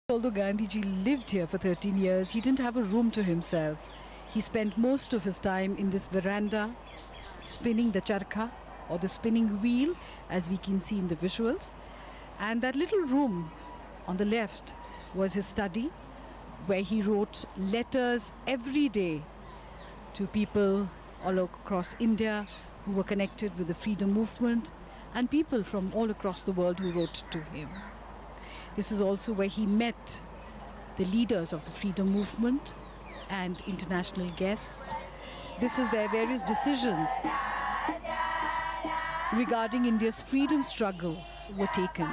Although Gandhiji lived here for 13 years, he didn't have a room to himself. He spent most of his time in this veranda, spinning the charkha, or the spinning wheel, as we can see in the visuals. And that little room on the left was his study, where he wrote letters every day to people all across India who were connected with the freedom movement, and people from all across the world who wrote to him. This is also where he met the leaders of the freedom movement and international guests. This is where various decisions regarding India's freedom struggle were taken.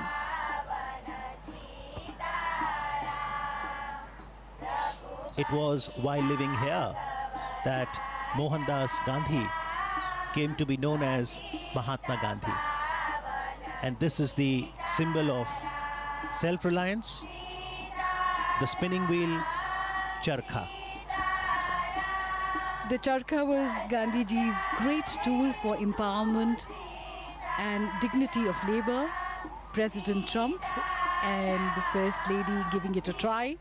It was while living here that Mohandas Gandhi came to be known as Mahatma Gandhi. And this is the symbol of self-reliance, the spinning wheel, charkha. The charkha was Gandhiji's great tool for empowerment and dignity of labor. President Trump and the First Lady giving it a try.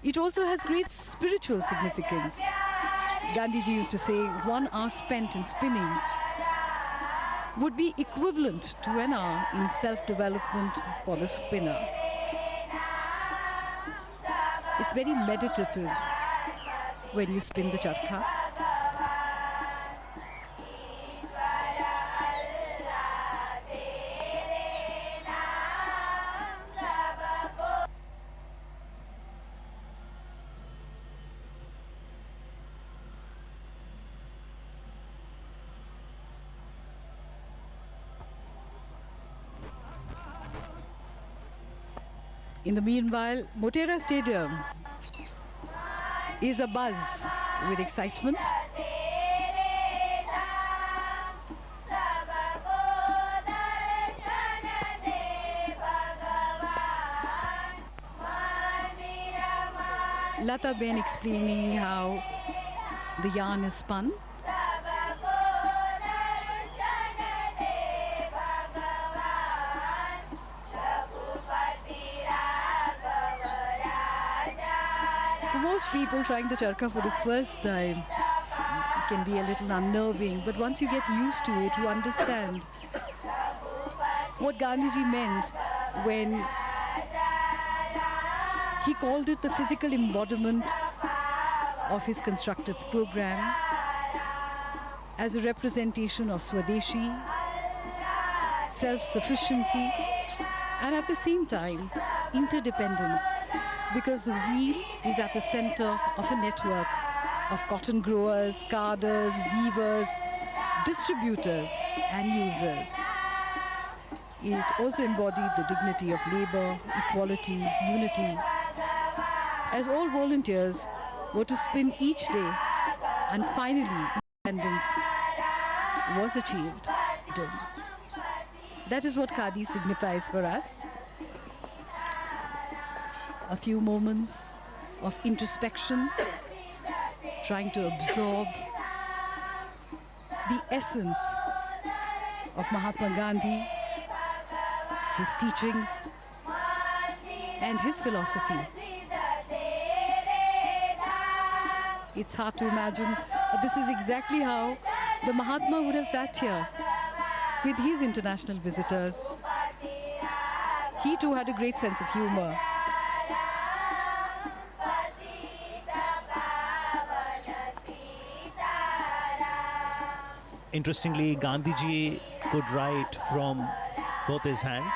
It also has great spiritual significance. Gandhiji used to say 1 hour spent in spinning would be equivalent to an hour in self-development for the spinner. It's very meditative when you spin the charkha. In the meanwhile, Motera Stadium is abuzz with excitement. Lata Ben explaining how the yarn is spun. For most people, trying the charkha for the first time can be a little unnerving, but once you get used to it, you understand what Gandhiji meant when he called it the physical embodiment of his constructive program as a representation of Swadeshi, self-sufficiency, and at the same time, interdependence, because the wheel is at the center of a network of cotton growers, carders, weavers, distributors, and users. It also embodied the dignity of labor, equality, unity, as all volunteers were to spin each day, and finally independence was achieved. That is what Khadi signifies for us. A few moments of introspection, trying to absorb the essence of Mahatma Gandhi, his teachings, and his philosophy. It's hard to imagine, but this is exactly how the Mahatma would have sat here with his international visitors. He too had a great sense of humor. Interestingly, Gandhiji could write from both his hands,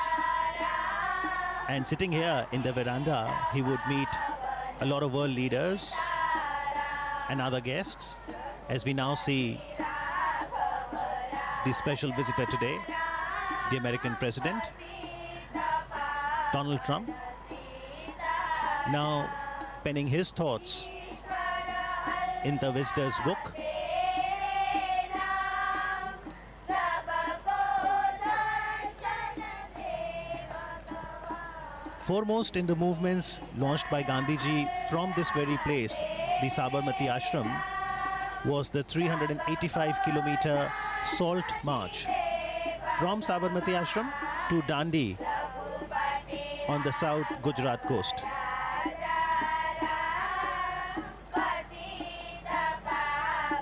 and sitting here in the veranda, he would meet a lot of world leaders and other guests, as we now see the special visitor today, the American President, Donald Trump, now penning his thoughts in the visitor's book. Foremost in the movements launched by Gandhiji from this very place, the Sabarmati Ashram, was the 385-kilometer Salt March from Sabarmati Ashram to Dandi, on the South Gujarat coast.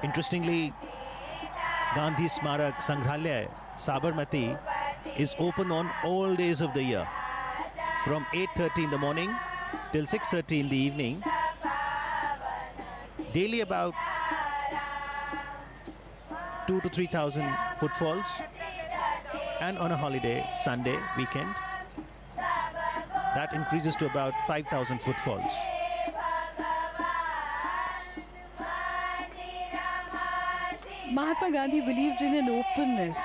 Interestingly, Gandhi Smarak Sangrahalaya, Sabarmati, is open on all days of the year, from 8:30 in the morning till 6:30 in the evening. Daily about 2 to 3,000 footfalls, and on a holiday, Sunday, weekend, that increases to about 5,000 footfalls. Mahatma Gandhi believed in an openness.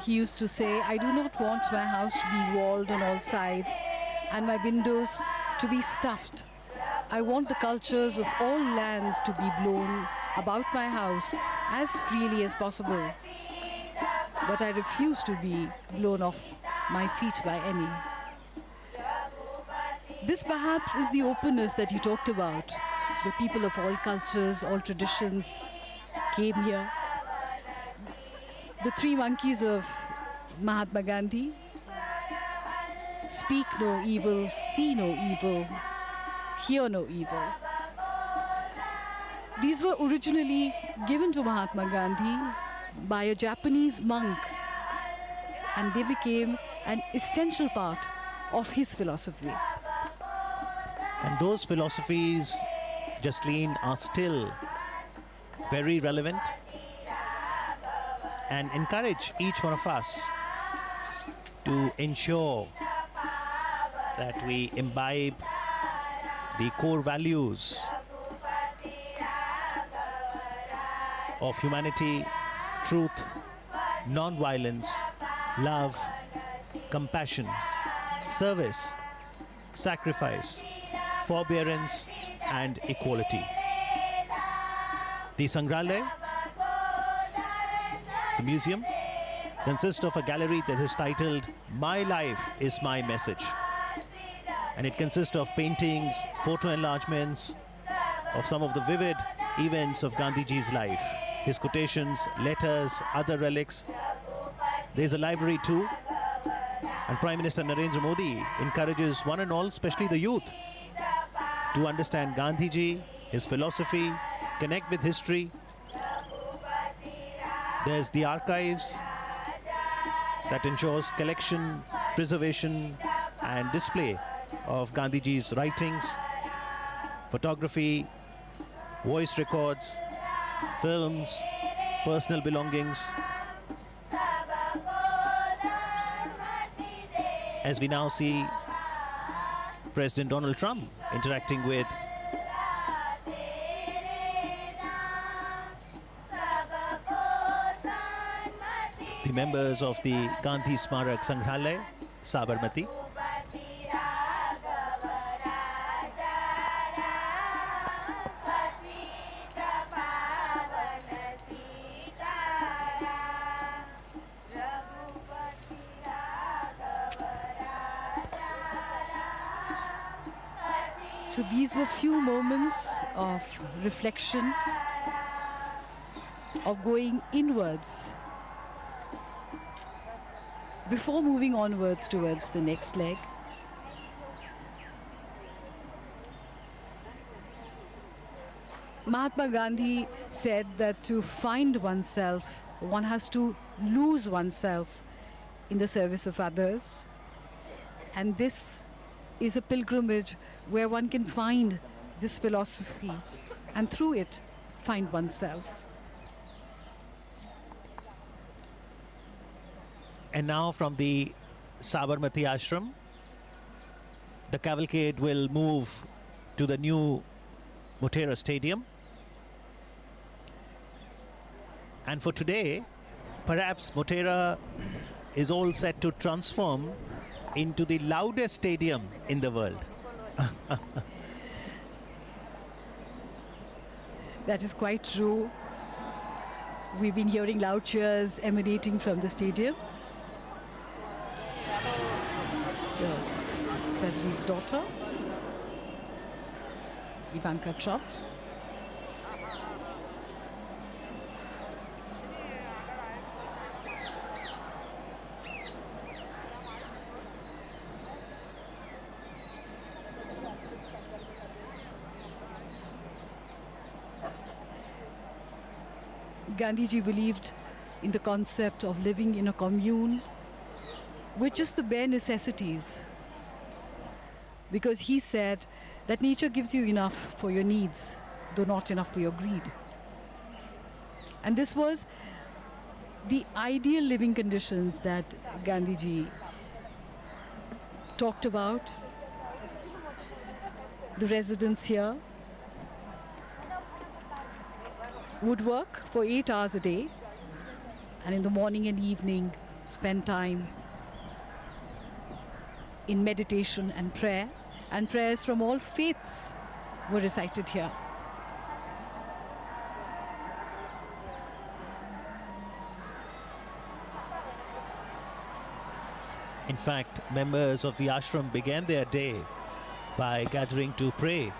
He used to say, I do not want my house to be walled on all sides and my windows to be stuffed. I want the cultures of all lands to be blown about my house as freely as possible. But I refuse to be blown off my feet by any. This perhaps is the openness that he talked about. The people of all cultures, all traditions came here. The three monkeys of Mahatma Gandhi: speak no evil, see no evil, hear no evil. These were originally given to Mahatma Gandhi by a Japanese monk, and they became an essential part of his philosophy. And those philosophies, Jasleen, are still very relevant and encourage each one of us to ensure that we imbibe the core values of humanity, truth, non-violence, love, compassion, service, sacrifice, forbearance, and equality. The Sangrahalaya, the museum, consists of a gallery that is titled My Life is My Message. And it consists of paintings, photo enlargements of some of the vivid events of Gandhiji's life, his quotations, letters, other relics. There's a library too. And Prime Minister Narendra Modi encourages one and all, especially the youth, to understand Gandhiji, his philosophy, connect with history. There's the archives that ensures collection, preservation, and display of Gandhiji's writings, photography, voice records, films, personal belongings. As we now see President Donald Trump interacting with the members of the Gandhi Smarak Sangrahalaya, Sabarmati. So these were few moments of reflection, of going inwards before moving onwards towards the next leg. Mahatma Gandhi said that to find oneself, one has to lose oneself in the service of others. And this is a pilgrimage where one can find this philosophy and through it find oneself. And now from the Sabarmati Ashram, the cavalcade will move to the new Motera Stadium. And for today, perhaps Motera is all set to transform into the loudest stadium in the world. That is quite true. We've been hearing loud cheers emanating from the stadium. The President's daughter, Ivanka Trump. Gandhiji believed in the concept of living in a commune with just the bare necessities, because he said that nature gives you enough for your needs, though not enough for your greed. And this was the ideal living conditions that Gandhiji talked about. The residents here would work for 8 hours a day, and in the morning and evening spend time in meditation and prayer, and prayers from all faiths were recited here. In fact, members of the ashram began their day by gathering to pray,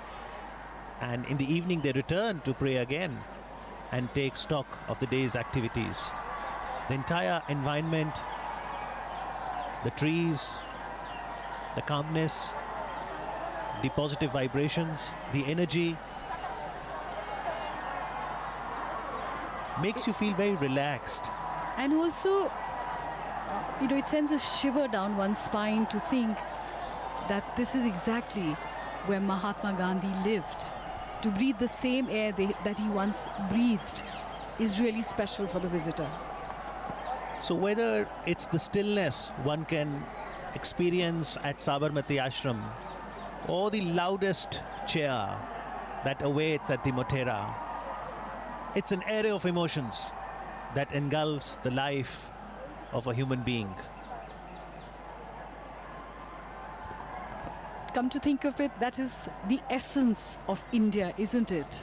and in the evening they returned to pray again and take stock of the day's activities. The entire environment, the trees, the calmness, the positive vibrations, the energy makes you feel very relaxed. And also, it sends a shiver down one's spine to think that this is exactly where Mahatma Gandhi lived. To breathe the same air that he once breathed is really special for the visitor. So whether it's the stillness one can experience at Sabarmati Ashram, or the loudest cheer that awaits at the Motera, it's an array of emotions that engulfs the life of a human being. Come to think of it, that is the essence of India, isn't it?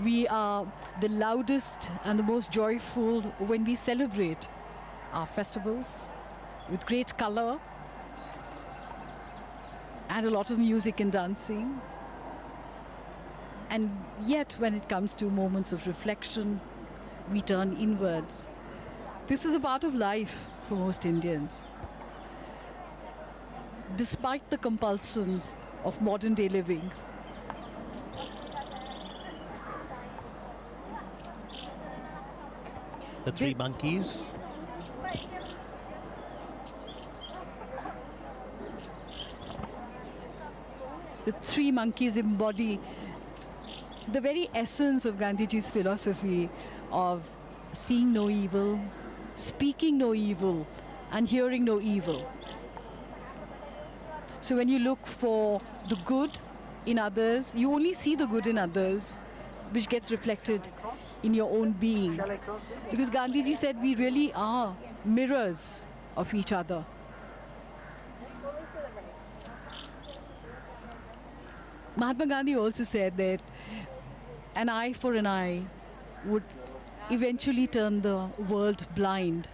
We are the loudest and the most joyful when we celebrate our festivals with great color and a lot of music and dancing. And yet, when it comes to moments of reflection, we turn inwards. This is a part of life for most Indians. Despite the compulsions of modern day living, the three monkeys. The three monkeys embody the very essence of Gandhiji's philosophy of seeing no evil, speaking no evil, and hearing no evil. So when you look for the good in others, you only see the good in others, which gets reflected in your own being. Because Gandhiji said we really are mirrors of each other. Mahatma Gandhi also said that an eye for an eye would eventually turn the world blind.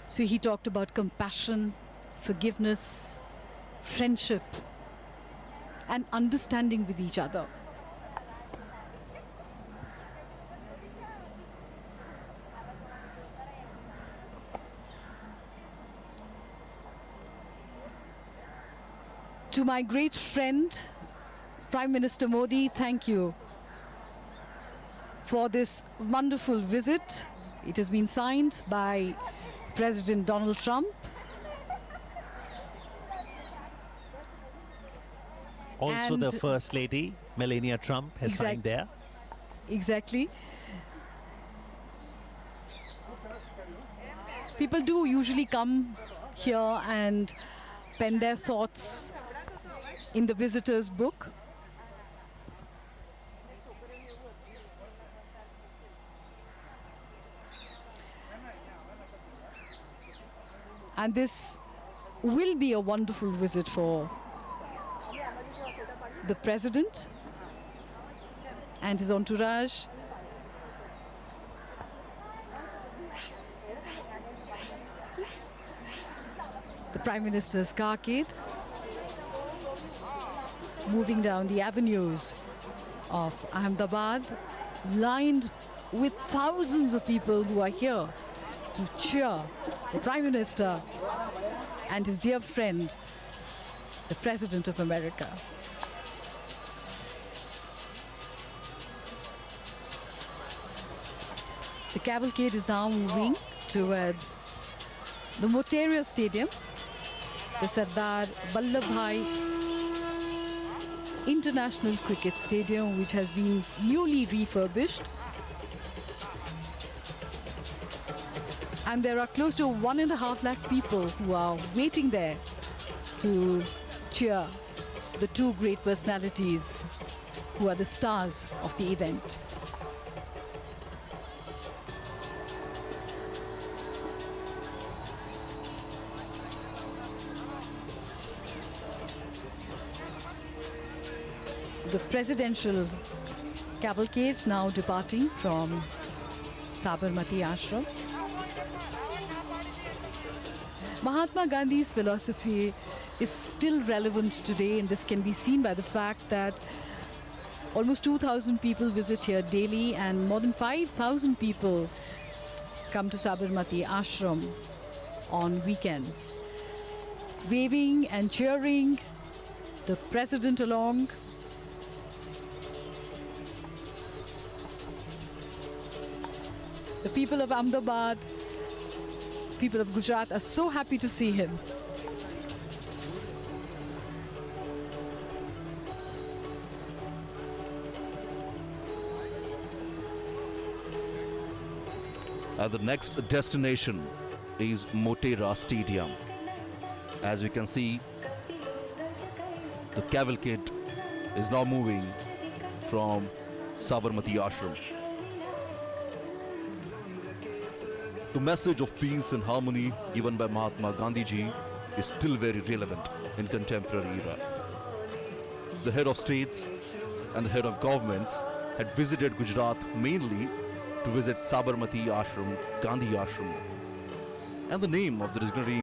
So he talked about compassion, forgiveness, friendship, and understanding with each other. To my great friend, Prime Minister Modi, thank you for this wonderful visit. It has been signed by President Donald Trump. Also, And the First Lady, Melania Trump, has signed there. Exactly. People do usually come here and pen their thoughts in the visitor's book. And this will be a wonderful visit for the president and his entourage. The Prime Minister's carcade moving down the avenues of Ahmedabad, lined with thousands of people who are here to cheer the Prime Minister and his dear friend, the President of America. The cavalcade is now moving towards the Motera Stadium, the Sardar Vallabhbhai International Cricket Stadium, which has been newly refurbished. And there are close to 1.5 lakh people who are waiting there to cheer the two great personalities who are the stars of the event. The presidential cavalcade now departing from Sabarmati Ashram. Mahatma Gandhi's philosophy is still relevant today, and this can be seen by the fact that almost 2,000 people visit here daily and more than 5,000 people come to Sabarmati Ashram on weekends, waving and cheering the president along. The people of Ahmedabad, people of Gujarat are so happy to see him. The next destination is Motera Stadium. As we can see, the cavalcade is now moving from Sabarmati Ashram. The message of peace and harmony given by Mahatma Gandhi ji is still very relevant in contemporary era. The head of states and the head of governments had visited Gujarat mainly to visit Sabarmati Ashram, Gandhi Ashram, and the name of the dignitary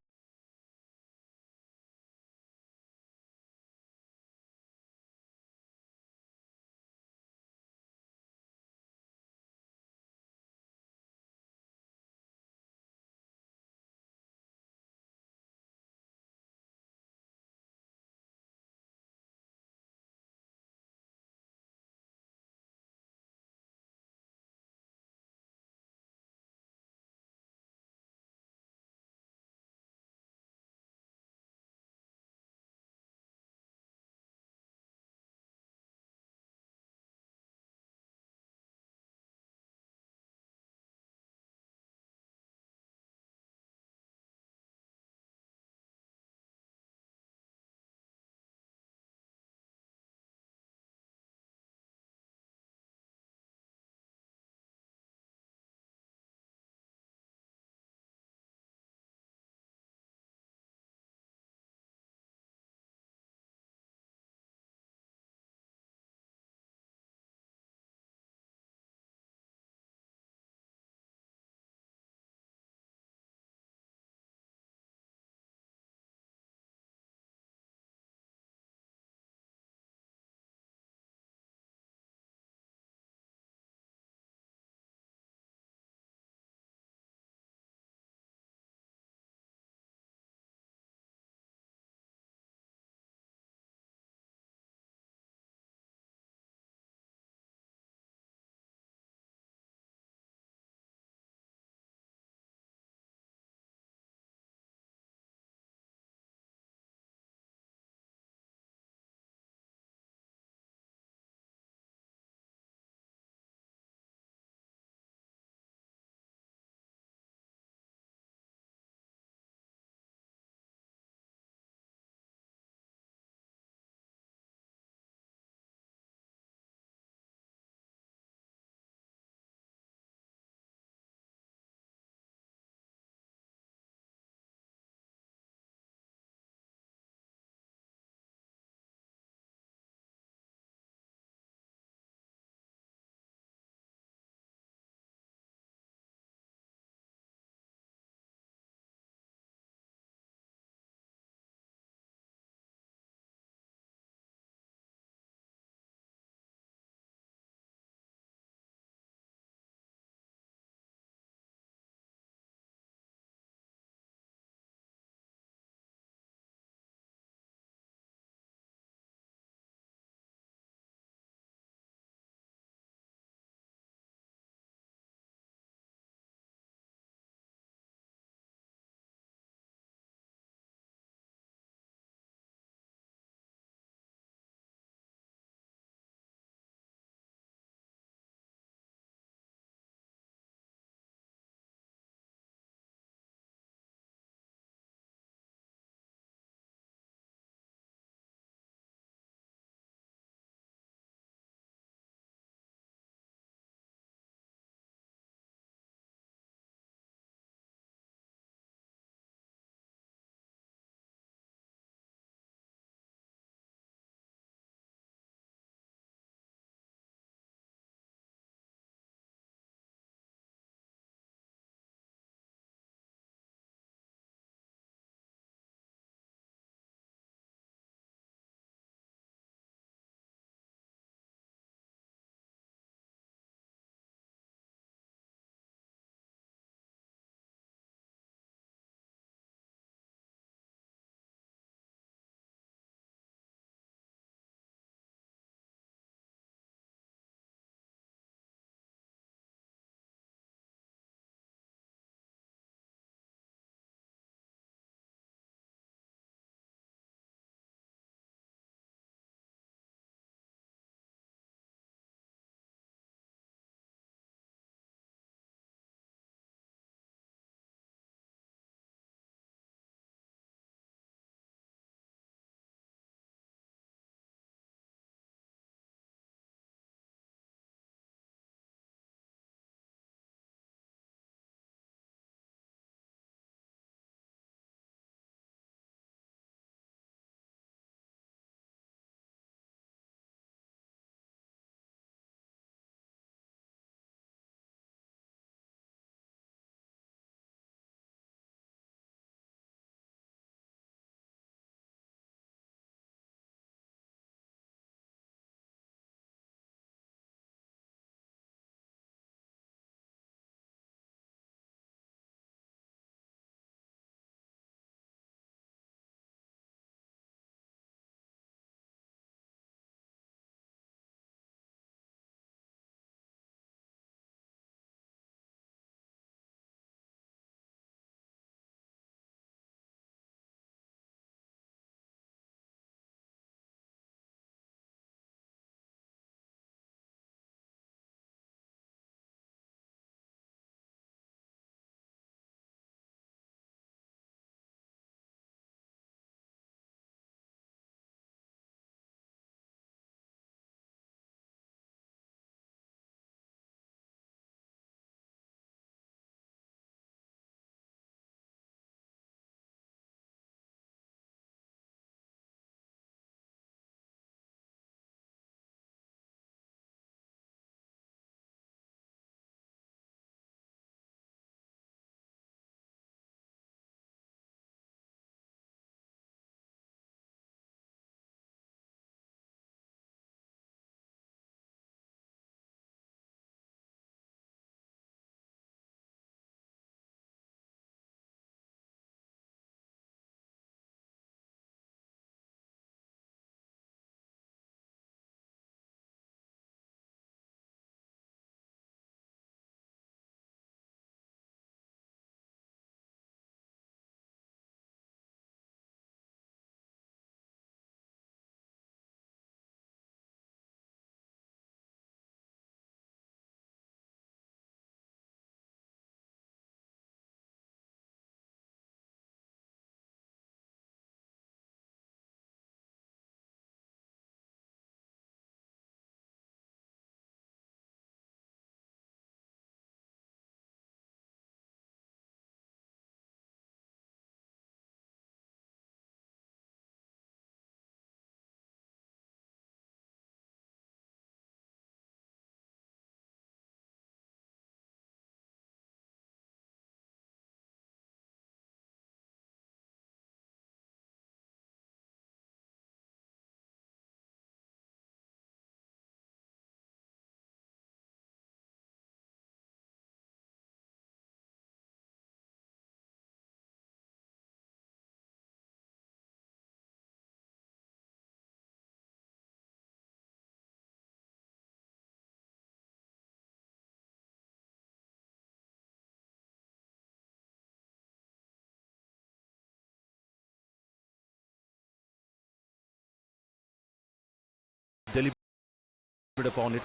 upon it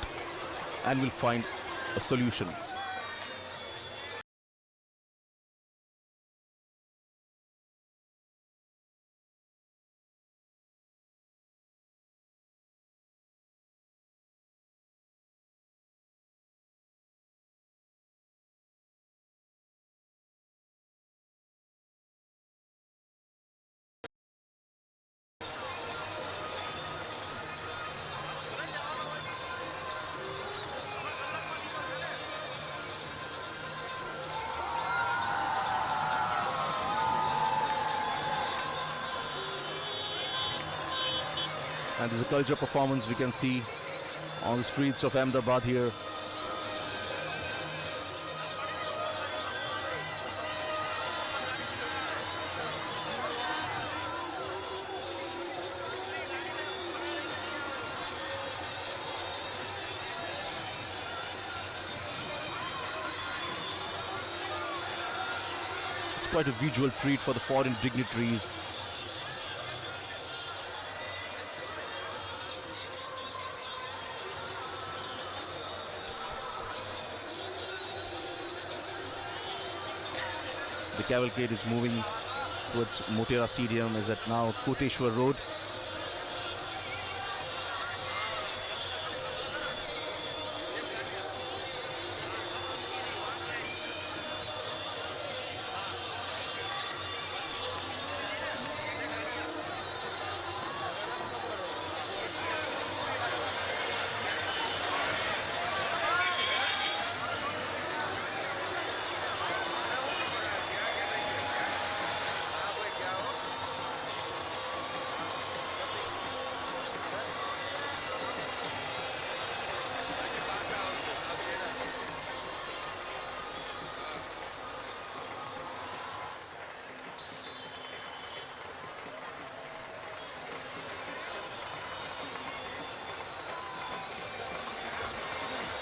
and will find a solution. And this is a culture performance we can see on the streets of Ahmedabad here. It's quite a visual treat for the foreign dignitaries. The cavalcade is moving towards Motera Stadium, is at now Koteshwar Road.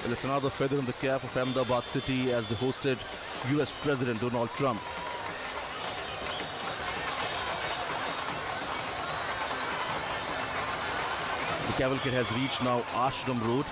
Well, it's another feather in the cap of Ahmedabad city as they hosted US President Donald Trump. The cavalcade has reached now Ashram Road.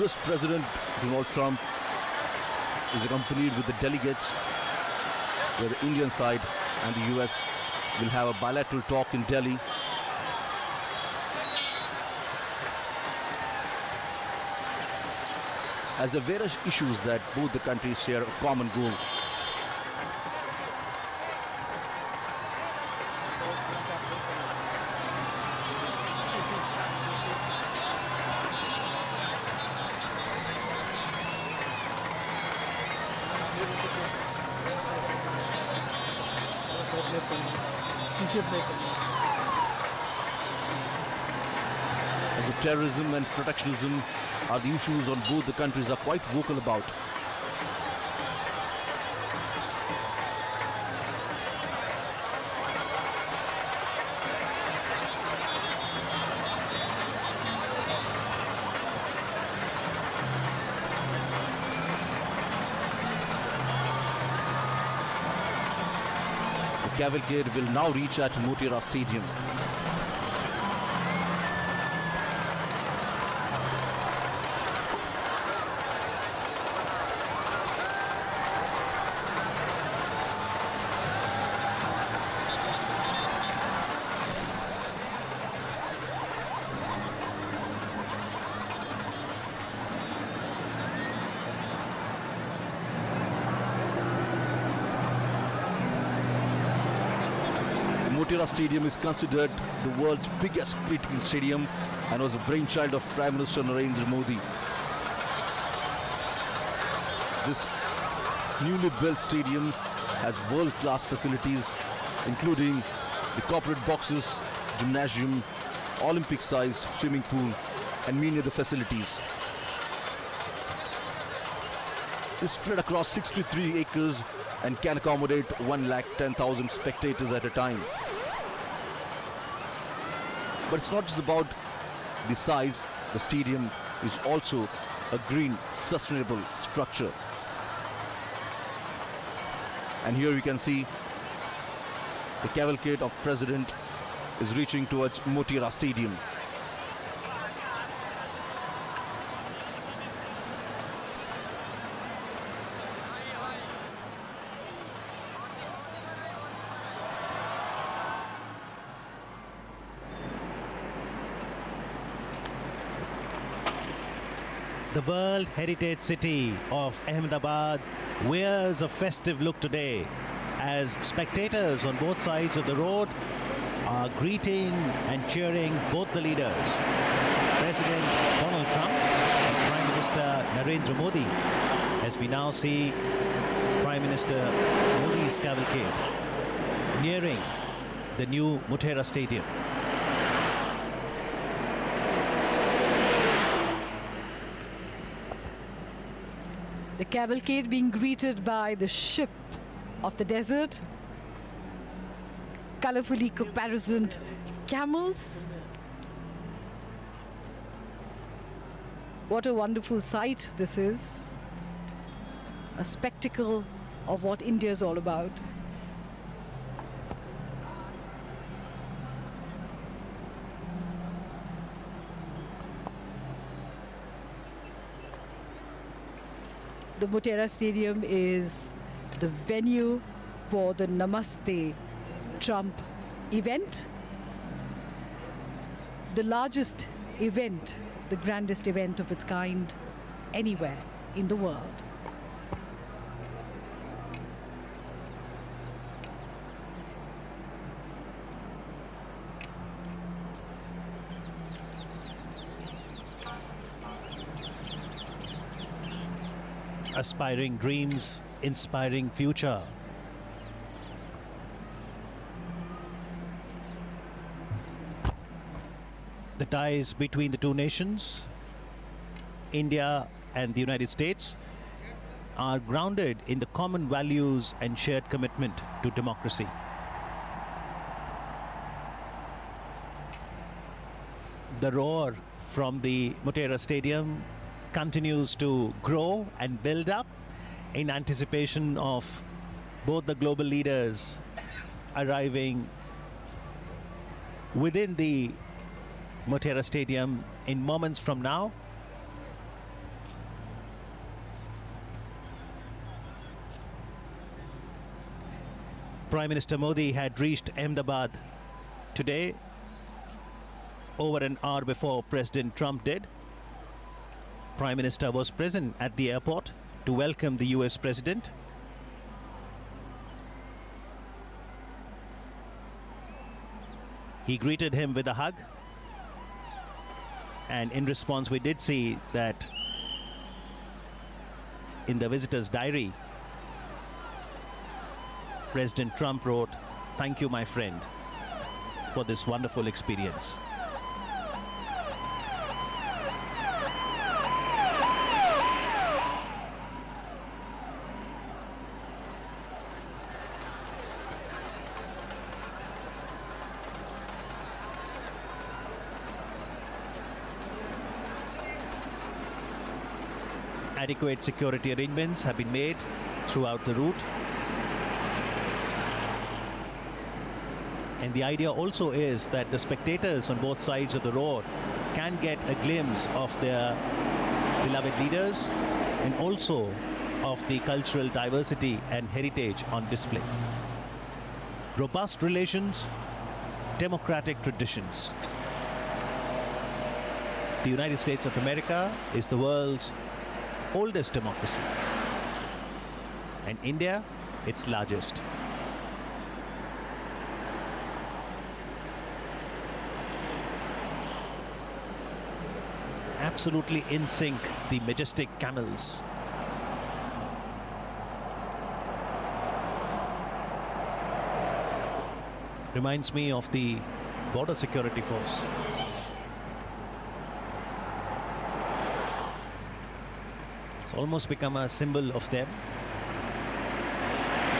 US President Donald Trump is accompanied with the delegates, where the Indian side and the US will have a bilateral talk in Delhi. As there are various issues that both the countries share a common goal. As the terrorism and protectionism are the issues on both the countries are quite vocal about. The cavalcade will now reach at Motera Stadium. Motera Stadium is considered the world's biggest cricketing stadium and was a brainchild of Prime Minister Narendra Modi. This newly built stadium has world-class facilities including the corporate boxes, gymnasium, Olympic-sized swimming pool and many other facilities. It's spread across 63 acres and can accommodate 110,000 spectators at a time. But it's not just about the size, the stadium is also a green, sustainable structure. And here you can see the cavalcade of President is reaching towards Motera Stadium. The World Heritage City of Ahmedabad wears a festive look today as spectators on both sides of the road are greeting and cheering both the leaders, President Donald Trump and Prime Minister Narendra Modi, as we now see Prime Minister Modi's cavalcade nearing the new Motera Stadium. The cavalcade being greeted by the ship of the desert, colorfully caparisoned camels. What a wonderful sight this is. A spectacle of what India is all about. The Motera Stadium is the venue for the Namaste Trump event. The largest event, the grandest event of its kind anywhere in the world. Aspiring dreams, inspiring future. The ties between the two nations, India and the United States, are grounded in the common values and shared commitment to democracy. The roar from the Motera Stadium continues to grow and build up in anticipation of both the global leaders arriving within the Motera Stadium in moments from now. Prime Minister Modi had reached Ahmedabad today, over an hour before President Trump did. Prime Minister was present at the airport to welcome the US President. He greeted him with a hug, and in response we did see that in the visitor's diary President Trump wrote, "Thank you, my friend, for this wonderful experience." Adequate security arrangements have been made throughout the route. And the idea also is that the spectators on both sides of the road can get a glimpse of their beloved leaders and also of the cultural diversity and heritage on display. Robust relations, democratic traditions. The United States of America is the world's oldest democracy, and India its largest. absolutely in sync, the majestic camels. Reminds me of the border security force. It's almost become a symbol of them.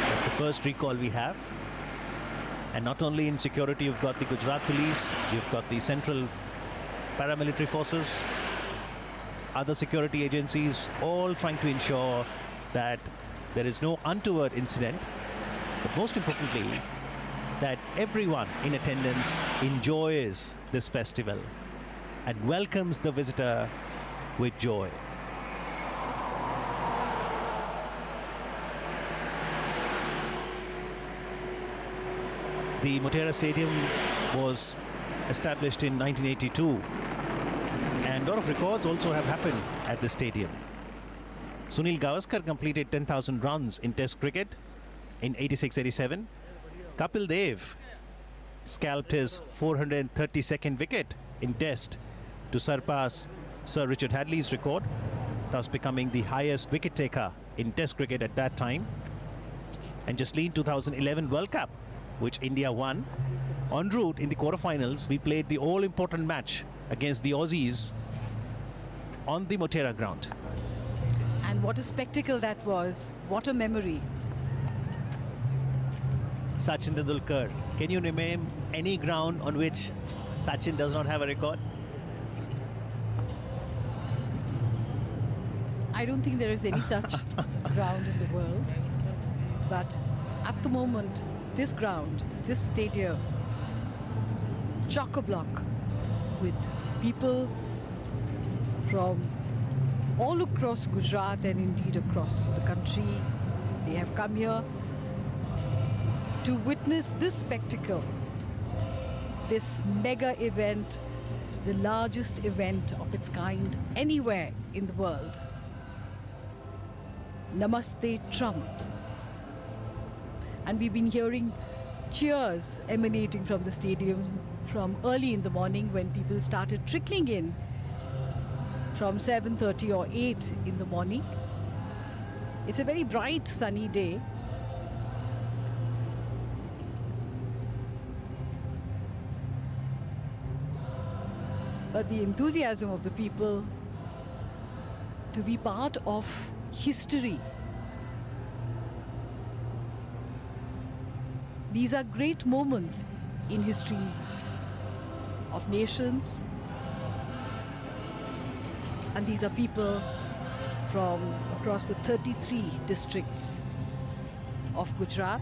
That's the first recall we have. And not only in security, you've got the Gujarat police, you've got the central paramilitary forces, other security agencies, all trying to ensure that there is no untoward incident, but most importantly, that everyone in attendance enjoys this festival and welcomes the visitor with joy. The Motera Stadium was established in 1982, and a lot of records also have happened at the stadium. Sunil Gavaskar completed 10,000 runs in Test cricket in 86-87. Kapil Dev scalped his 432nd wicket in Test to surpass Sir Richard Hadley's record, thus becoming the highest wicket taker in Test cricket at that time. And just in 2011 World Cup, which India won, en route in the quarterfinals, we played the all-important match against the Aussies on the Motera ground. And what a spectacle that was. What a memory. Sachin Tendulkar, can you name any ground on which Sachin does not have a record? I don't think there is any such ground in the world. But at the moment, this ground, this stadium, chock-a-block with people from all across Gujarat and indeed across the country. They have come here to witness this spectacle, this mega event, the largest event of its kind anywhere in the world. Namaste Trump. And we've been hearing cheers emanating from the stadium from early in the morning when people started trickling in from 7:30 or 8 in the morning. It's a very bright sunny day. But the enthusiasm of the people to be part of history. These are great moments in histories of nations, and these are people from across the 33 districts of Gujarat.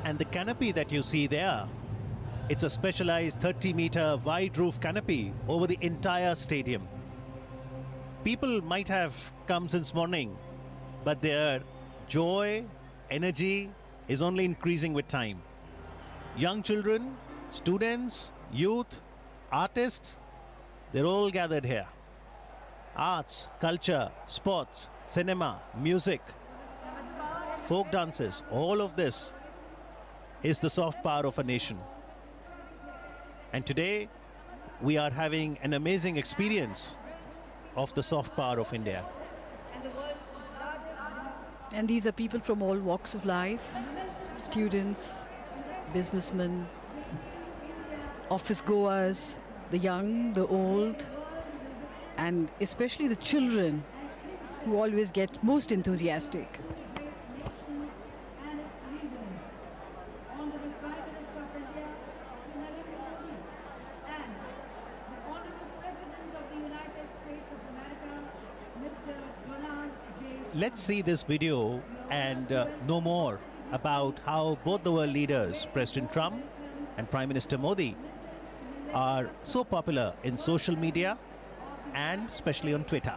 And the canopy that you see there, it's a specialized 30-meter wide roof canopy over the entire stadium. People might have come since morning, but their joy, energy is only increasing with time. Young children, students, youth, artists, they're all gathered here. Arts, culture, sports, cinema, music, folk dances, all of this is the soft power of a nation. And today, we are having an amazing experience of the soft power of India. And these are people from all walks of life, students, businessmen, office goers, the young, the old, and especially the children who always get most enthusiastic. Let's see this video and know more about how both the world leaders, President Trump and Prime Minister Modi, are so popular in social media and especially on Twitter.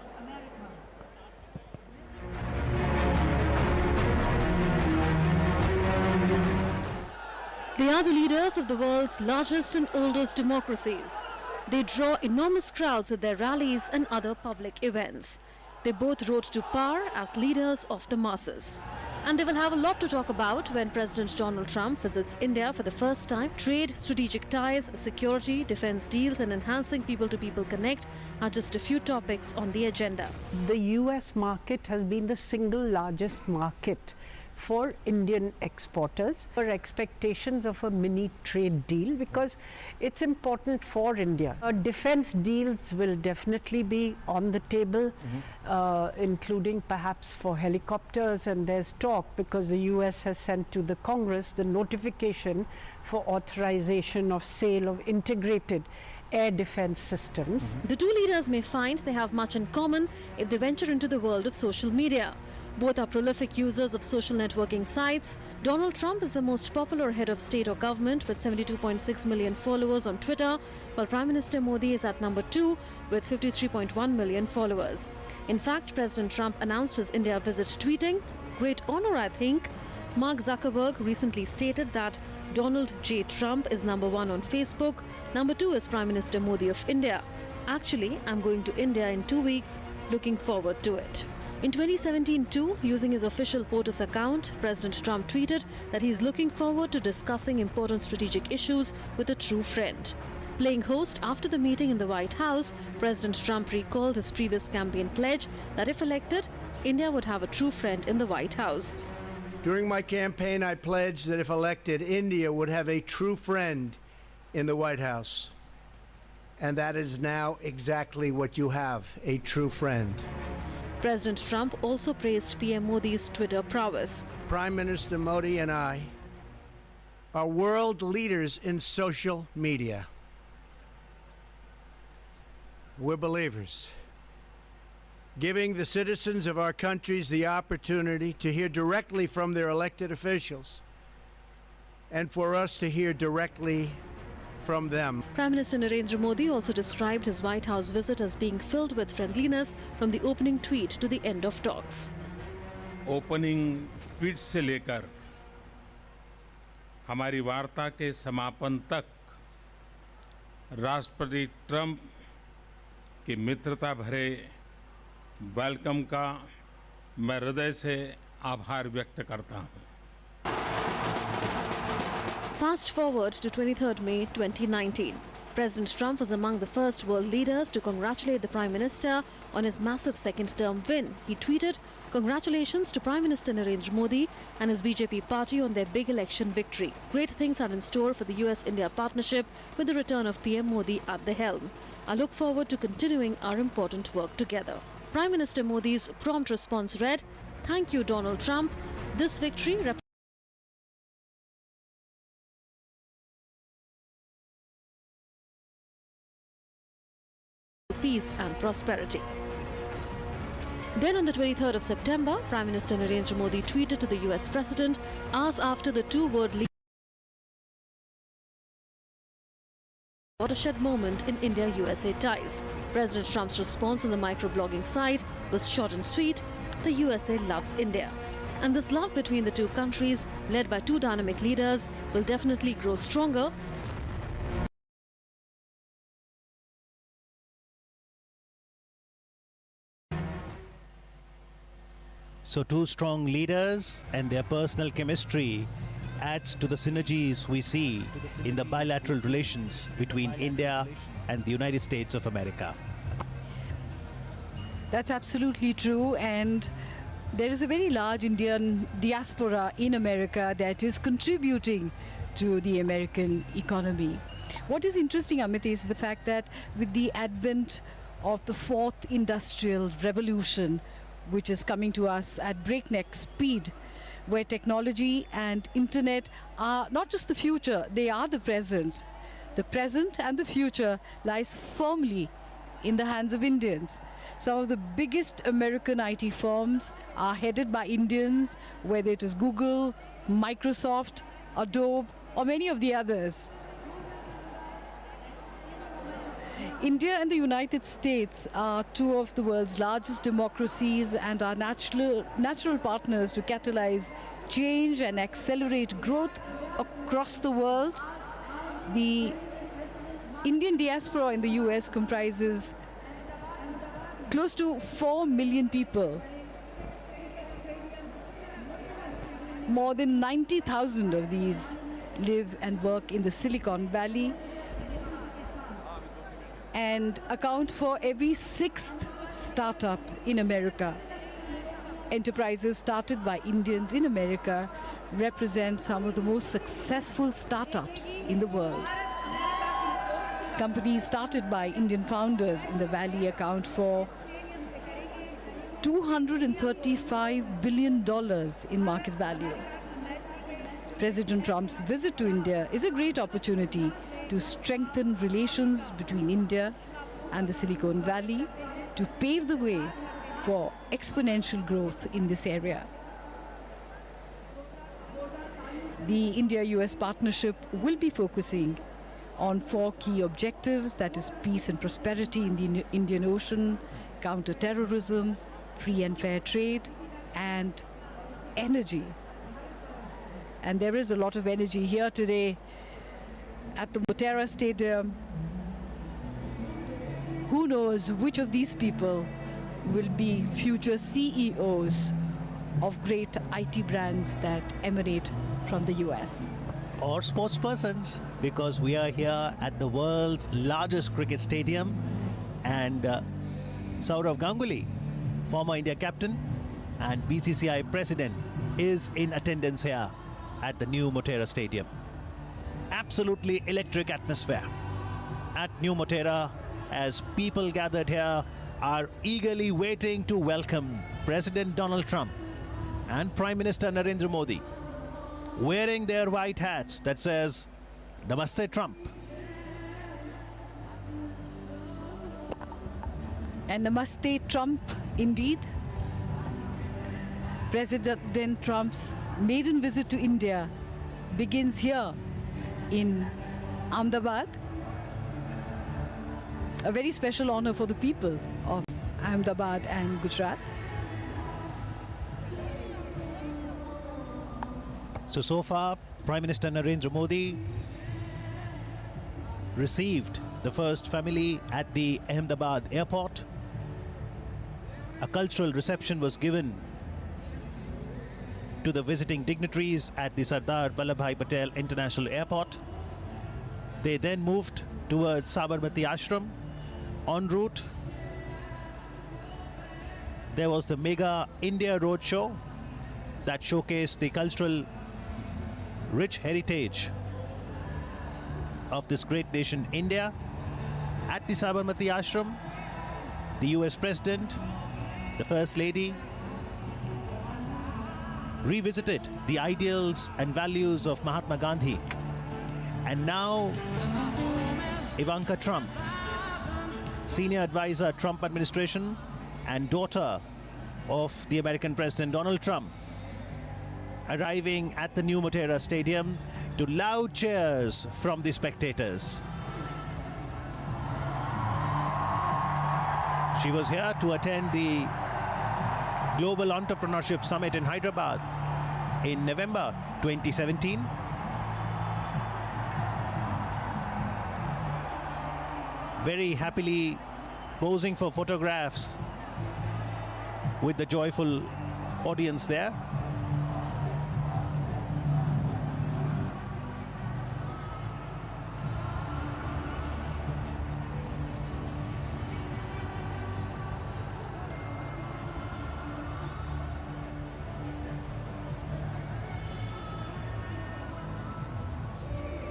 They are the leaders of the world's largest and oldest democracies. They draw enormous crowds at their rallies and other public events. They both rode to power as leaders of the masses. And they will have a lot to talk about when President Donald Trump visits India for the first time. Trade, strategic ties, security, defense deals and enhancing people-to-people connect are just a few topics on the agenda. The US market has been the single largest market for Indian exporters. There are expectations of a mini trade deal because it's important for India. Defense deals will definitely be on the table, including perhaps for helicopters, and there's talk because the US has sent to the Congress the notification for authorization of sale of integrated air defense systems. The two leaders may find they have much in common if they venture into the world of social media. Both are prolific users of social networking sites. Donald Trump is the most popular head of state or government with 72.6 million followers on Twitter, while Prime Minister Modi is at number 2 with 53.1 million followers. In fact, President Trump announced his India visit tweeting, "Great honor, I think." Mark Zuckerberg recently stated that Donald J. Trump is number 1 on Facebook, number 2 is Prime Minister Modi of India. Actually, I'm going to India in 2 weeks, looking forward to it. In 2017 too, using his official POTUS account, President Trump tweeted that he is looking forward to discussing important strategic issues with a true friend. Playing host after the meeting in the White House, President Trump recalled his previous campaign pledge that if elected, India would have a true friend in the White House. During my campaign, I pledged that if elected, India would have a true friend in the White House. And that is now exactly what you have, a true friend. President Trump also praised PM Modi's Twitter prowess. Prime Minister Modi and I are world leaders in social media. We're believers, giving the citizens of our countries the opportunity to hear directly from their elected officials and for us to hear directly from them. Prime Minister Narendra Modi also described his White House visit as being filled with friendliness from the opening tweet to the end of talks. Opening tweet से लेकर हमारी वार्ता के समापन तक राष्ट्रपति Trump की मित्रता भरे वेलकम का मैं हृदय से आभार व्यक्त करता हूं। Fast forward to 23rd May 2019. President Trump was among the first world leaders to congratulate the Prime Minister on his massive second-term win. He tweeted, "Congratulations to Prime Minister Narendra Modi and his BJP party on their big election victory. Great things are in store for the US-India partnership with the return of PM Modi at the helm. I look forward to continuing our important work together." Prime Minister Modi's prompt response read, "Thank you, Donald Trump. This victory represents peace and prosperity." Then on the 23rd of September, Prime Minister Narendra Modi tweeted to the US President hours after the two world leaders watershed moment in India-USA ties. President Trump's response on the microblogging site was short and sweet: "The USA loves India." And this love between the two countries, led by two dynamic leaders, will definitely grow stronger. So two strong leaders and their personal chemistry adds to the synergies we see in the bilateral relations between India and the United States of America. That's absolutely true, and there is a very large Indian diaspora in America that is contributing to the American economy. What is interesting, Amit, is the fact that with the advent of the fourth industrial revolution, which is coming to us at breakneck speed, where technology and internet are not just the future, they are the present. The present and the future lies firmly in the hands of Indians. Some of the biggest American IT firms are headed by Indians, whether it is Google, Microsoft, Adobe, or many of the others. India and the United States are two of the world's largest democracies and are natural partners to catalyze change and accelerate growth across the world. The Indian diaspora in the US comprises close to 4 million people. More than 90,000 of these live and work in the Silicon Valley and account for every sixth startup in America. Enterprises started by Indians in America represent some of the most successful startups in the world. Companies started by Indian founders in the Valley account for $235 billion in market value. President Trump's visit to India is a great opportunity to strengthen relations between India and the Silicon Valley to pave the way for exponential growth in this area. The India-US partnership will be focusing on 4 key objectives, that is peace and prosperity in the Indian Ocean, counter-terrorism, free and fair trade, and energy. And there is a lot of energy here today at the Motera Stadium. Who knows which of these people will be future CEOs of great IT brands that emanate from the US. Or sportspersons, because we are here at the world's largest cricket stadium, and Sourav Ganguly, former India captain and BCCI president, is in attendance here at the new Motera Stadium. Absolutely electric atmosphere at New Motera as people gathered here are eagerly waiting to welcome President Donald Trump and Prime Minister Narendra Modi, wearing their white hats that says Namaste Trump. And Namaste Trump indeed. President Trump's maiden visit to India begins here in Ahmedabad. A very special honor for the people of Ahmedabad and Gujarat. So far, Prime Minister Narendra Modi received the first family at the Ahmedabad airport. A cultural reception was given to the visiting dignitaries at the Sardar Vallabhbhai Patel International Airport. They then moved towards Sabarmati Ashram. En route, there was the Mega India Roadshow that showcased the cultural rich heritage of this great nation, India. At the Sabarmati Ashram, the US President, the First Lady, revisited the ideals and values of Mahatma Gandhi. And now, Ivanka Trump, senior advisor, Trump administration, and daughter of the American President Donald Trump, arriving at the new Motera Stadium to loud cheers from the spectators. She was here to attend the Global Entrepreneurship Summit in Hyderabad in November 2017. Very happily posing for photographs with the joyful audience there.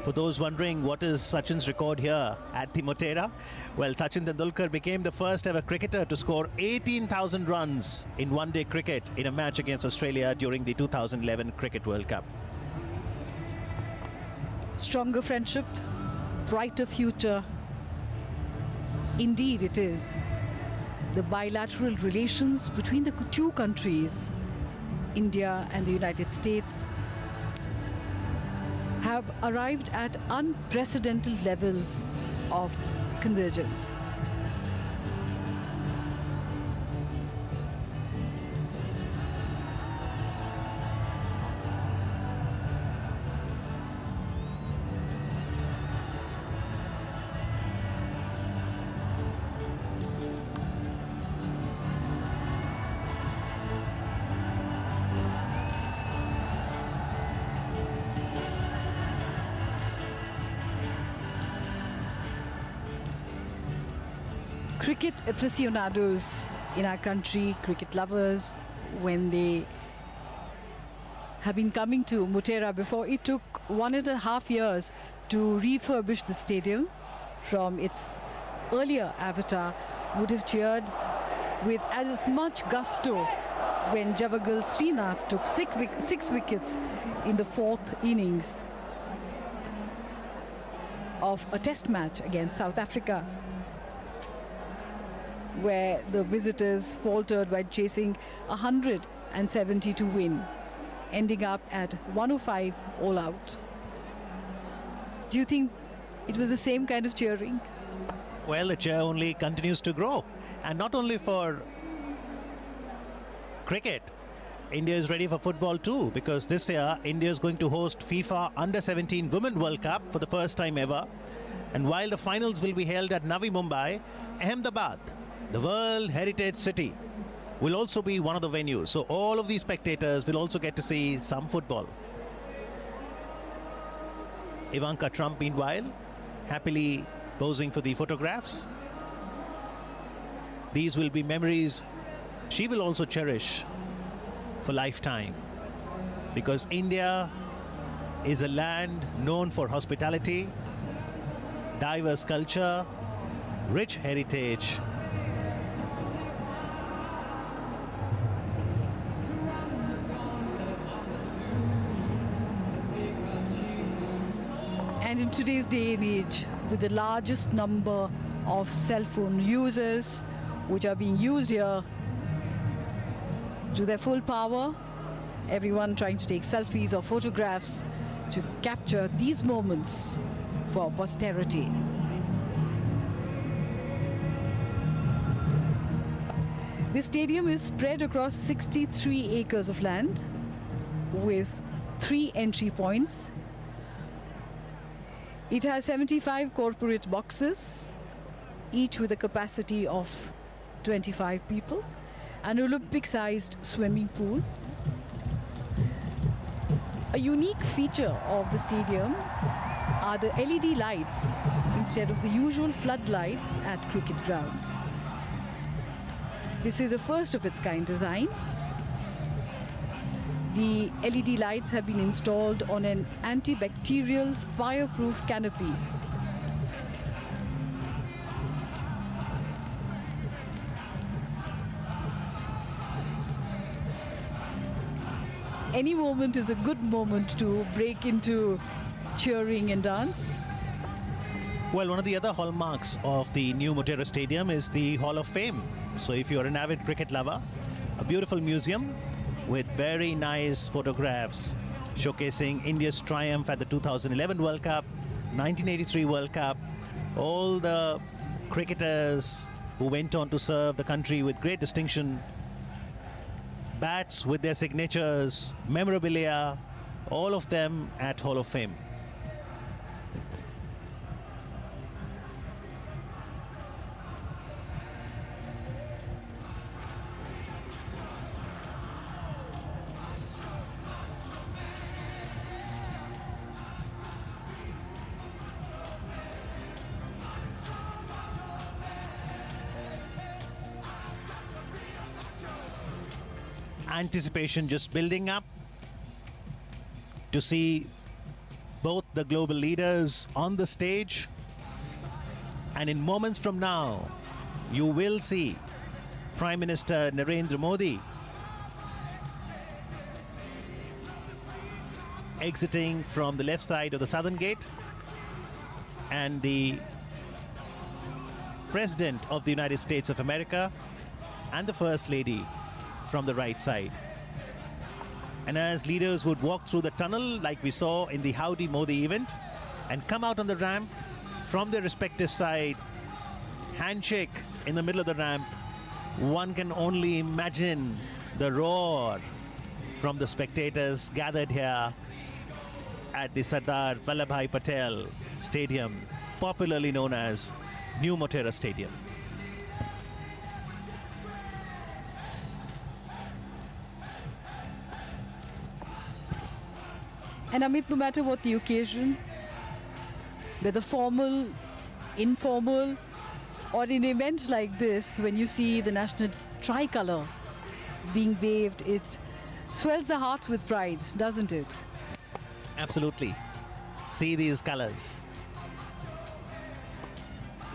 For those wondering what is Sachin's record here at the Motera, well, Sachin Tendulkar became the first ever cricketer to score 18,000 runs in one-day cricket in a match against Australia during the 2011 Cricket World Cup. Stronger friendship, brighter future. Indeed it is. The bilateral relations between the two countries, India and the United States, have arrived at unprecedented levels of convergence. cricket aficionados in our country, cricket lovers, when they have been coming to Motera before, it took 1.5 years to refurbish the stadium from its earlier avatar, would have cheered with as much gusto when Javagal Srinath took six wickets in the 4th innings of a test match against South Africa, where the visitors faltered while chasing 170 to win, ending up at 105 all out. Do you think it was the same kind of cheering? Well, the cheer only continues to grow, and not only for cricket. India is ready for football too, because this year India is going to host FIFA Under-17 Women World Cup for the first time ever. And while the finals will be held at Navi Mumbai, Ahmedabad, the World Heritage City, will also be one of the venues. So all of these spectators will also get to see some football. Ivanka Trump, meanwhile, happily posing for the photographs. These will be memories she will also cherish for lifetime, because India is a land known for hospitality, diverse culture, rich heritage. And in today's day and age, with the largest number of cell phone users which are being used here to their full power, everyone trying to take selfies or photographs to capture these moments for posterity. This stadium is spread across 63 acres of land with 3 entry points. It has 75 corporate boxes, each with a capacity of 25 people, an Olympic-sized swimming pool. A unique feature of the stadium are the LED lights instead of the usual floodlights at cricket grounds. This is a first of its kind design. The LED lights have been installed on an antibacterial fireproof canopy. Any moment is a good moment to break into cheering and dance. Well, one of the other hallmarks of the new Motera Stadium is the Hall of Fame. So if you're an avid cricket lover, a beautiful museum with very nice photographs showcasing India's triumph at the 2011 World Cup, 1983 World Cup, all the cricketers who went on to serve the country with great distinction, bats with their signatures, memorabilia, all of them at Hall of Fame. Anticipation just building up to see both the global leaders on the stage, and in moments from now you will see Prime Minister Narendra Modi exiting from the left side of the southern gate, and the President of the United States of America and the First Lady from the right side. And as leaders would walk through the tunnel like we saw in the Howdy Modi event and come out on the ramp from their respective side, handshake in the middle of the ramp, one can only imagine the roar from the spectators gathered here at the Sardar Vallabhbhai Patel Stadium, popularly known as New Motera Stadium. And Amit, no matter what the occasion, whether formal, informal, Or in an event like this, when you see the national tricolor being waved, it swells the heart with pride, doesn't it? Absolutely. See these colors.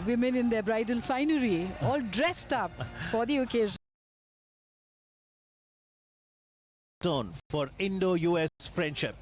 Women in their bridal finery, all dressed up for the occasion. Tone for Indo-US friendship.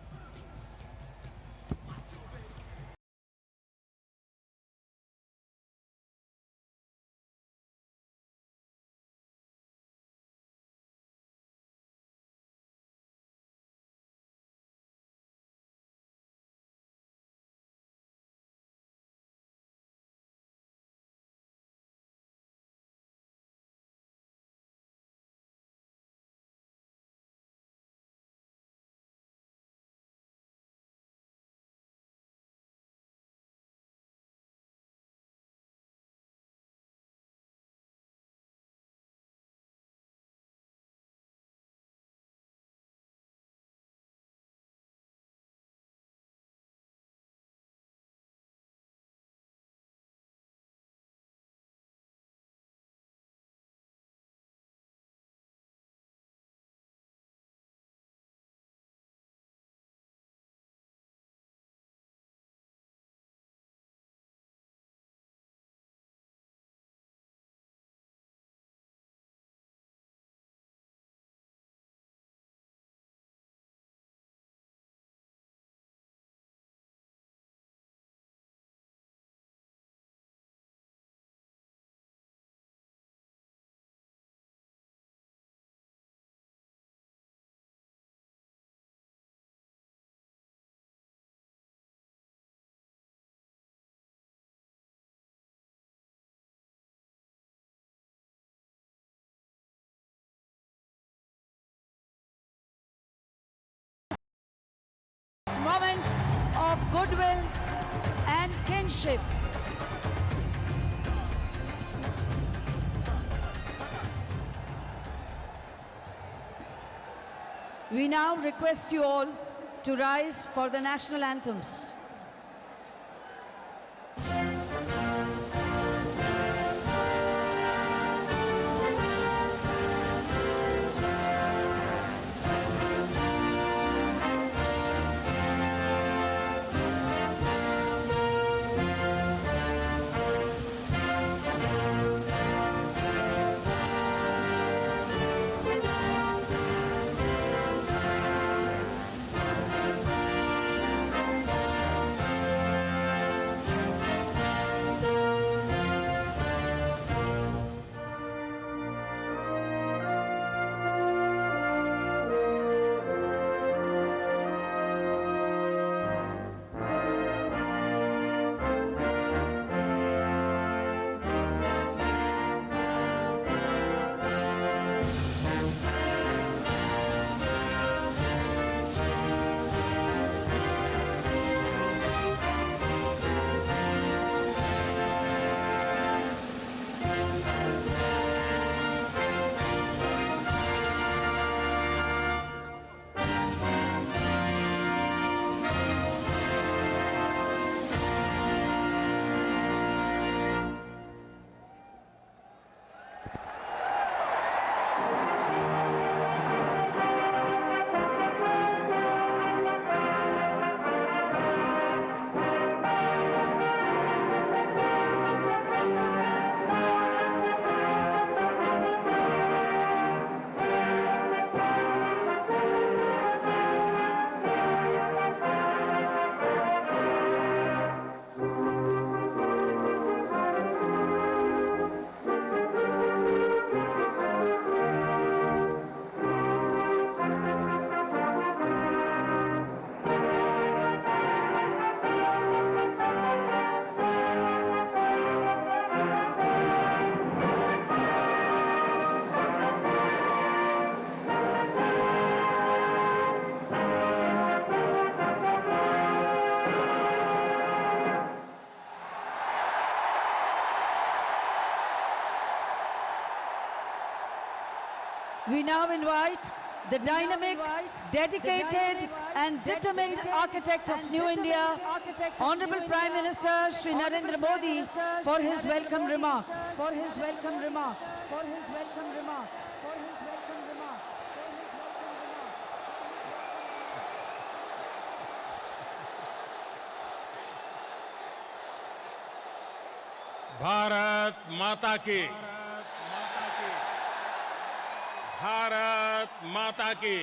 Moment of goodwill and kinship. We now request you all to rise for the national anthems. We now invite the dynamic, dedicated and determined architect of New India, Honorable Prime Minister Shri Narendra Modi, for his welcome remarks. Bharat माता की, भारत माता की,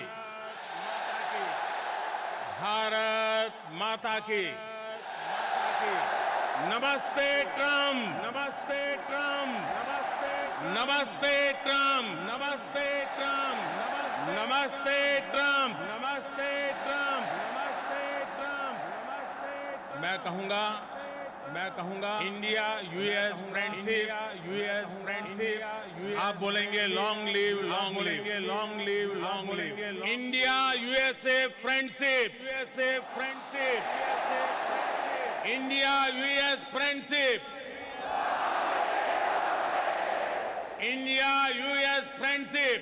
भारत माता की, नमस्ते Trump, नमस्ते Trump, नमस्ते Trump, नमस्ते ट्रम्प, नमस्ते ट्रम्प, नमस्ते ट्रम्प, नमस्ते ट्रम्प। मैं कहूंगा इंडिया यूएस फ्रेंडशिप, आप बोलेंगे long live, long live, long live, long live. India USA friendship, India US friendship, India US friendship.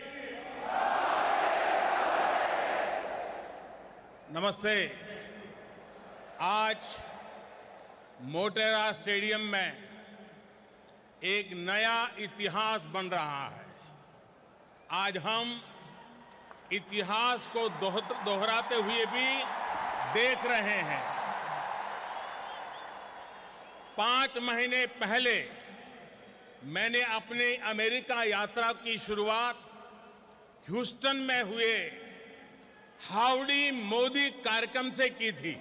नमस्ते। आज मोटेरा स्टेडियम में एक नया इतिहास बन रहा है। आज हम इतिहास को दोहराते हुए भी देख रहे हैं। 5 महीने पहले मैंने अपनी अमेरिका यात्रा की शुरुआत ह्यूस्टन में हुए हाउडी मोदी कार्यक्रम से की थी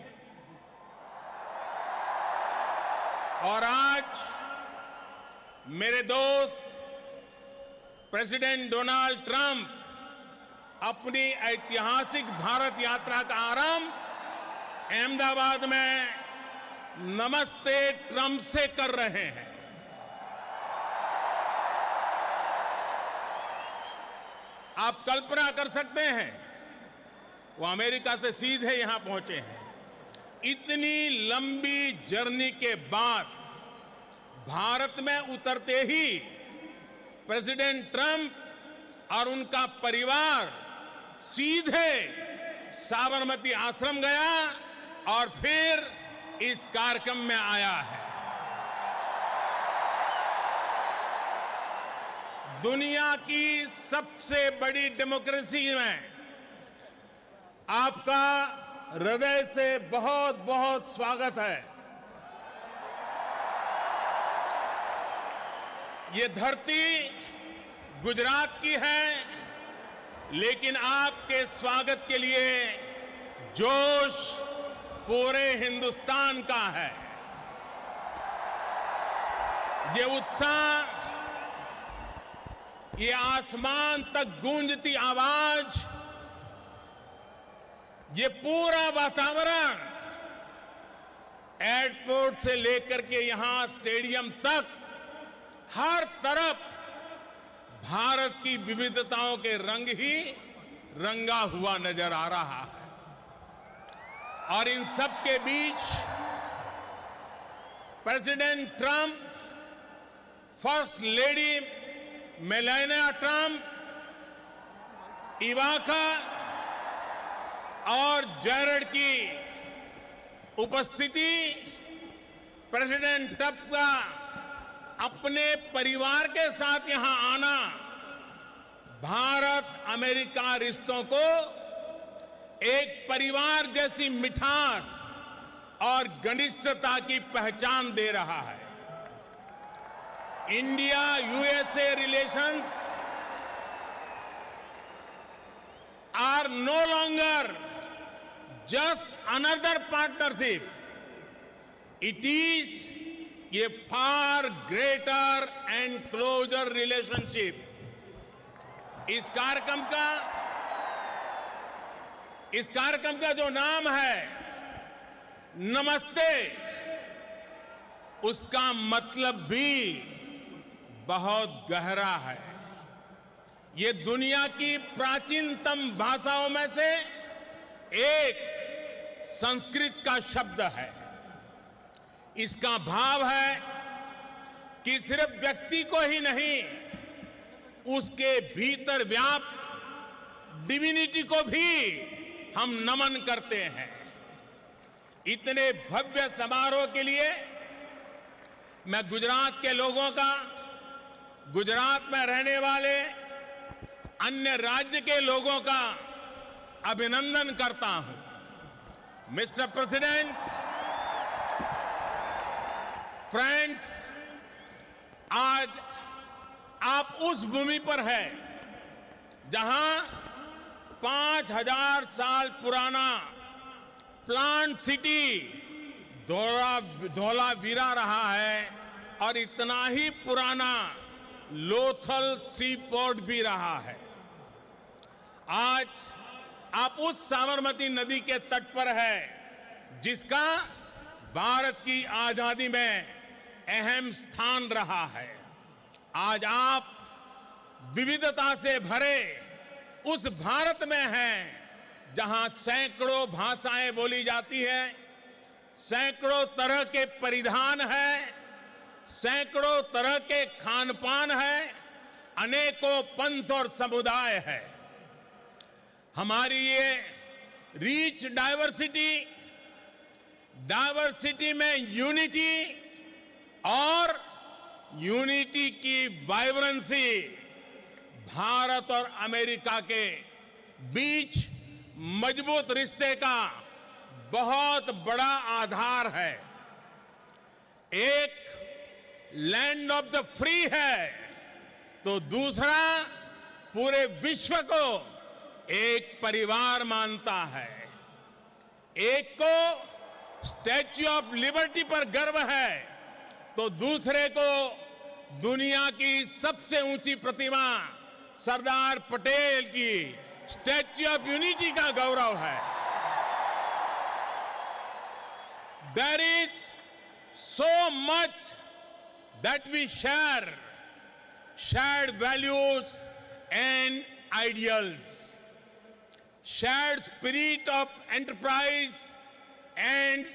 और आज मेरे दोस्त प्रेसिडेंट डोनाल्ड ट्रंप अपनी ऐतिहासिक भारत यात्रा का आरंभ अहमदाबाद में नमस्ते ट्रंप से कर रहे हैं। आप कल्पना कर सकते हैं, वो अमेरिका से सीधे यहां पहुंचे हैं। इतनी लंबी जर्नी के बाद भारत में उतरते ही प्रेसिडेंट ट्रंप और उनका परिवार सीधे साबरमती आश्रम गया और फिर इस कार्यक्रम में आया है। दुनिया की सबसे बड़ी डेमोक्रेसी में आपका हृदय से बहुत बहुत स्वागत है। ये धरती गुजरात की है, लेकिन आपके स्वागत के लिए जोश पूरे हिंदुस्तान का है। ये उत्साह, ये आसमान तक गूंजती आवाज, ये पूरा वातावरण एयरपोर्ट से लेकर के यहां स्टेडियम तक हर तरफ भारत की विविधताओं के रंग ही रंगा हुआ नजर आ रहा है। और इन सब के बीच president Trump, first lady Melania Trump, Ivanka और जैरेड की उपस्थिति, प्रेसिडेंट ट्रंप का अपने परिवार के साथ यहां आना भारत अमेरिका रिश्तों को एक परिवार जैसी मिठास और घनिष्ठता की पहचान दे रहा है। India USA relations are no longer just another partnership. It is a far greater and closer relationship. इस कार्यक्रम का जो नाम है नमस्ते, उसका मतलब भी बहुत गहरा है। ये दुनिया की प्राचीनतम भाषाओं में से एक संस्कृत का शब्द है। इसका भाव है कि सिर्फ व्यक्ति को ही नहीं, उसके भीतर व्याप्त डिविनिटी को भी हम नमन करते हैं। इतने भव्य समारोह के लिए मैं गुजरात के लोगों का, गुजरात में रहने वाले अन्य राज्य के लोगों का अभिनंदन करता हूं। मिस्टर प्रेसिडेंट, फ्रेंड्स, आज आप उस भूमि पर हैं जहां 5000 साल पुराना प्लांट सिटी धौलावीरा रहा है और इतना ही पुराना लोथल सी पोर्ट भी रहा है। आज आप उस साबरमती नदी के तट पर है जिसका भारत की आजादी में अहम स्थान रहा है। आज आप विविधता से भरे उस भारत में हैं जहां सैकड़ों भाषाएं बोली जाती हैं, सैकड़ों तरह के परिधान हैं, सैकड़ों तरह के खान पान है, अनेकों पंथ और समुदाय है। हमारी ये रिच डाइवर्सिटी में यूनिटी और यूनिटी की वाइब्रेंसी भारत और अमेरिका के बीच मजबूत रिश्ते का बहुत बड़ा आधार है। एक लैंड ऑफ द फ्री है तो दूसरा पूरे विश्व को एक परिवार मानता है। एक को स्टैच्यू ऑफ लिबर्टी पर गर्व है तो दूसरे को दुनिया की सबसे ऊंची प्रतिमा सरदार पटेल की स्टैच्यू ऑफ यूनिटी का गौरव है। There is so much that we share, shared values and ideals, shared spirit of enterprise and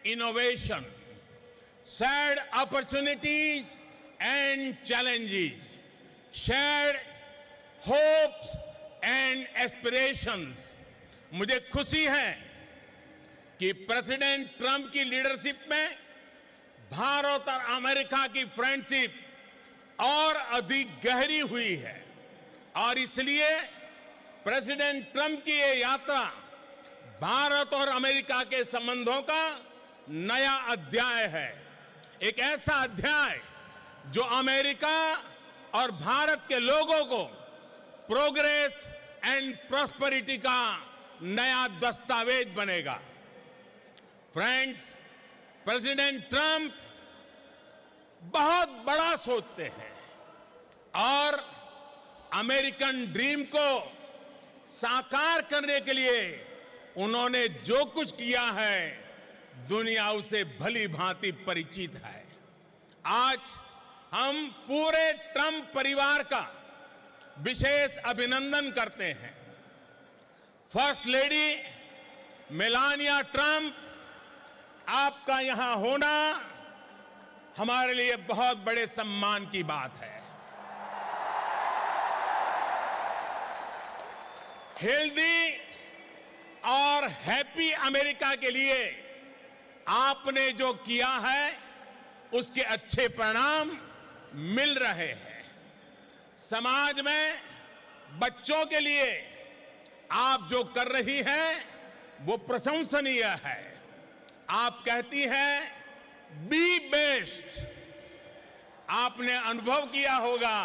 innovation, shared opportunities and challenges, shared hopes and aspirations. मुझे खुशी है कि प्रेसिडेंट ट्रंप की लीडरशिप में भारत और अमेरिका की फ्रेंडशिप और अधिक गहरी हुई है और इसलिए प्रेसिडेंट ट्रंप की ये यात्रा भारत और अमेरिका के संबंधों का नया अध्याय है। एक ऐसा अध्याय जो अमेरिका और भारत के लोगों को प्रोग्रेस एंड प्रॉस्पेरिटी का नया दस्तावेज बनेगा। फ्रेंड्स, प्रेसिडेंट ट्रंप बहुत बड़ा सोचते हैं और अमेरिकन ड्रीम को साकार करने के लिए उन्होंने जो कुछ किया है दुनिया उसे भली भांति परिचित है। आज हम पूरे ट्रंप परिवार का विशेष अभिनंदन करते हैं। फर्स्ट लेडी मेलानिया ट्रंप, आपका यहां होना हमारे लिए बहुत बड़े सम्मान की बात है। हेल्दी और हैप्पी अमेरिका के लिए आपने जो किया है उसके अच्छे परिणाम मिल रहे हैं। समाज में बच्चों के लिए आप जो कर रही हैं वो प्रशंसनीय है। आप कहती हैं बी बेस्ट। आपने अनुभव किया होगा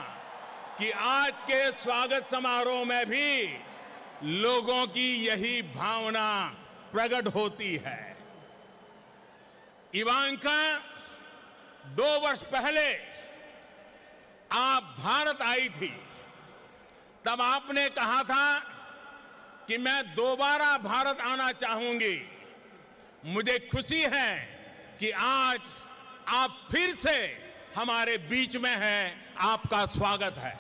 कि आज के स्वागत समारोह में भी लोगों की यही भावना प्रकट होती है। इवांका 2 वर्ष पहले आप भारत आई थी, तब आपने कहा था कि मैं दोबारा भारत आना चाहूंगी। मुझे खुशी है कि आज आप फिर से हमारे बीच में हैं। आपका स्वागत है।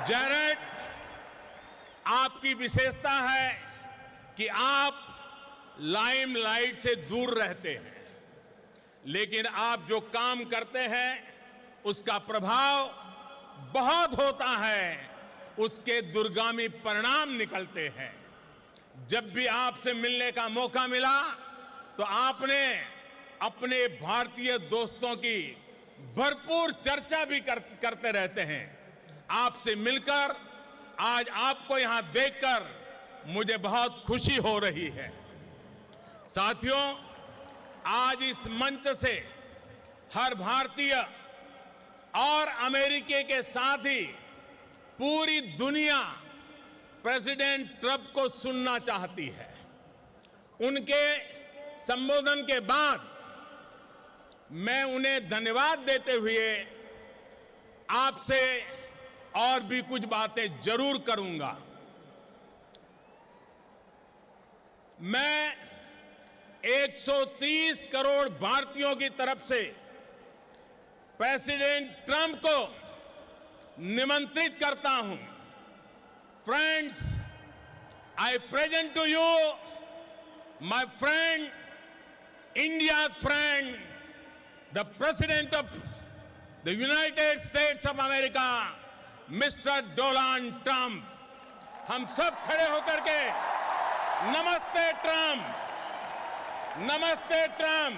जैरेड, आपकी विशेषता है कि आप लाइमलाइट से दूर रहते हैं, लेकिन आप जो काम करते हैं उसका प्रभाव बहुत होता है उसके दुर्गामी परिणाम निकलते हैं। जब भी आपसे मिलने का मौका मिला तो आपने अपने भारतीय दोस्तों की भरपूर चर्चा भी करते रहते हैं। आपसे मिलकर, आज आपको यहां देखकर मुझे बहुत खुशी हो रही है। साथियों, आज इस मंच से हर भारतीय और अमेरिकी के साथ ही पूरी दुनिया प्रेसिडेंट ट्रंप को सुनना चाहती है। उनके संबोधन के बाद मैं उन्हें धन्यवाद देते हुए आपसे और भी कुछ बातें जरूर करूंगा। मैं 130 करोड़ भारतीयों की तरफ से प्रेसिडेंट ट्रंप को निमंत्रित करता हूं। Friends, I present to you my friend, India's friend, the President of the United States of America, Mr. Donald Trump. हम सब खड़े होकर के नमस्ते ट्रंप, नमस्ते Trump.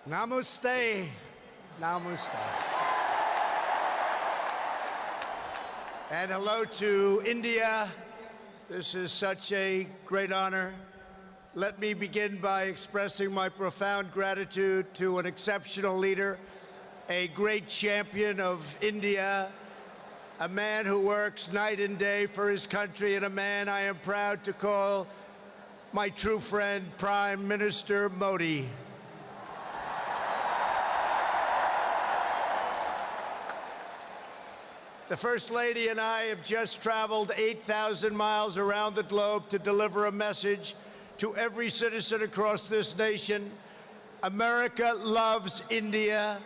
Namaste. Namaste. And hello to India. This is such a great honor. Let me begin by expressing my profound gratitude to an exceptional leader, a great champion of India, a man who works night and day for his country, and a man I am proud to call my true friend, Prime Minister Modi. The First Lady and I have just traveled 8,000 miles around the globe to deliver a message to every citizen across this nation. America loves India,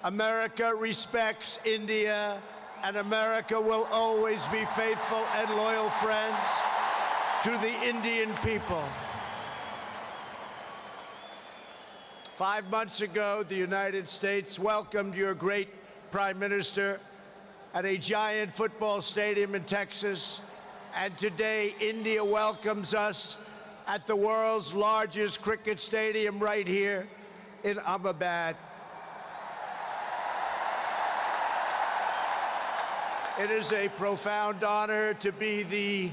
America respects India, and America will always be faithful and loyal friends to the Indian people. 5 months ago, the United States welcomed your great Prime Minister at a giant football stadium in Texas, and today India welcomes us at the world's largest cricket stadium right here in Ahmedabad. It is a profound honor to be the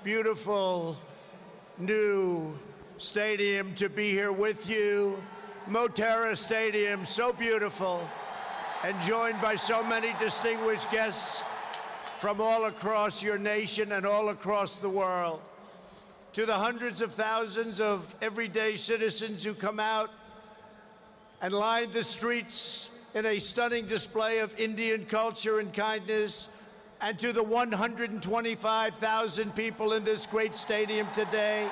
beautiful new stadium, to be here with you. Motera Stadium, so beautiful, and joined by so many distinguished guests from all across your nation and all across the world. To the hundreds of thousands of everyday citizens who come out and line the streets in a stunning display of Indian culture and kindness, and to the 125,000 people in this great stadium today,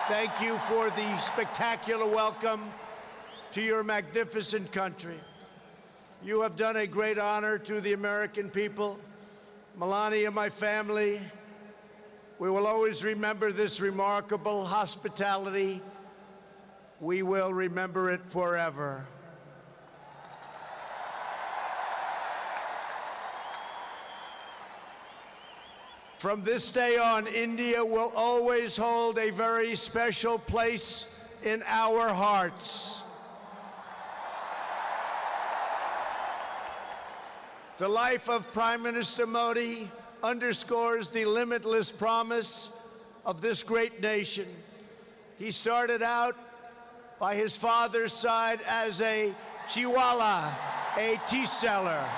thank you for the spectacular welcome to your magnificent country. You have done a great honor to the American people. Melania, my family, we will always remember this remarkable hospitality. We will remember it forever. From this day on, India will always hold a very special place in our hearts. The life of Prime Minister Modi underscores the limitless promise of this great nation. He started out by his father's side as a chiwala, a tea seller.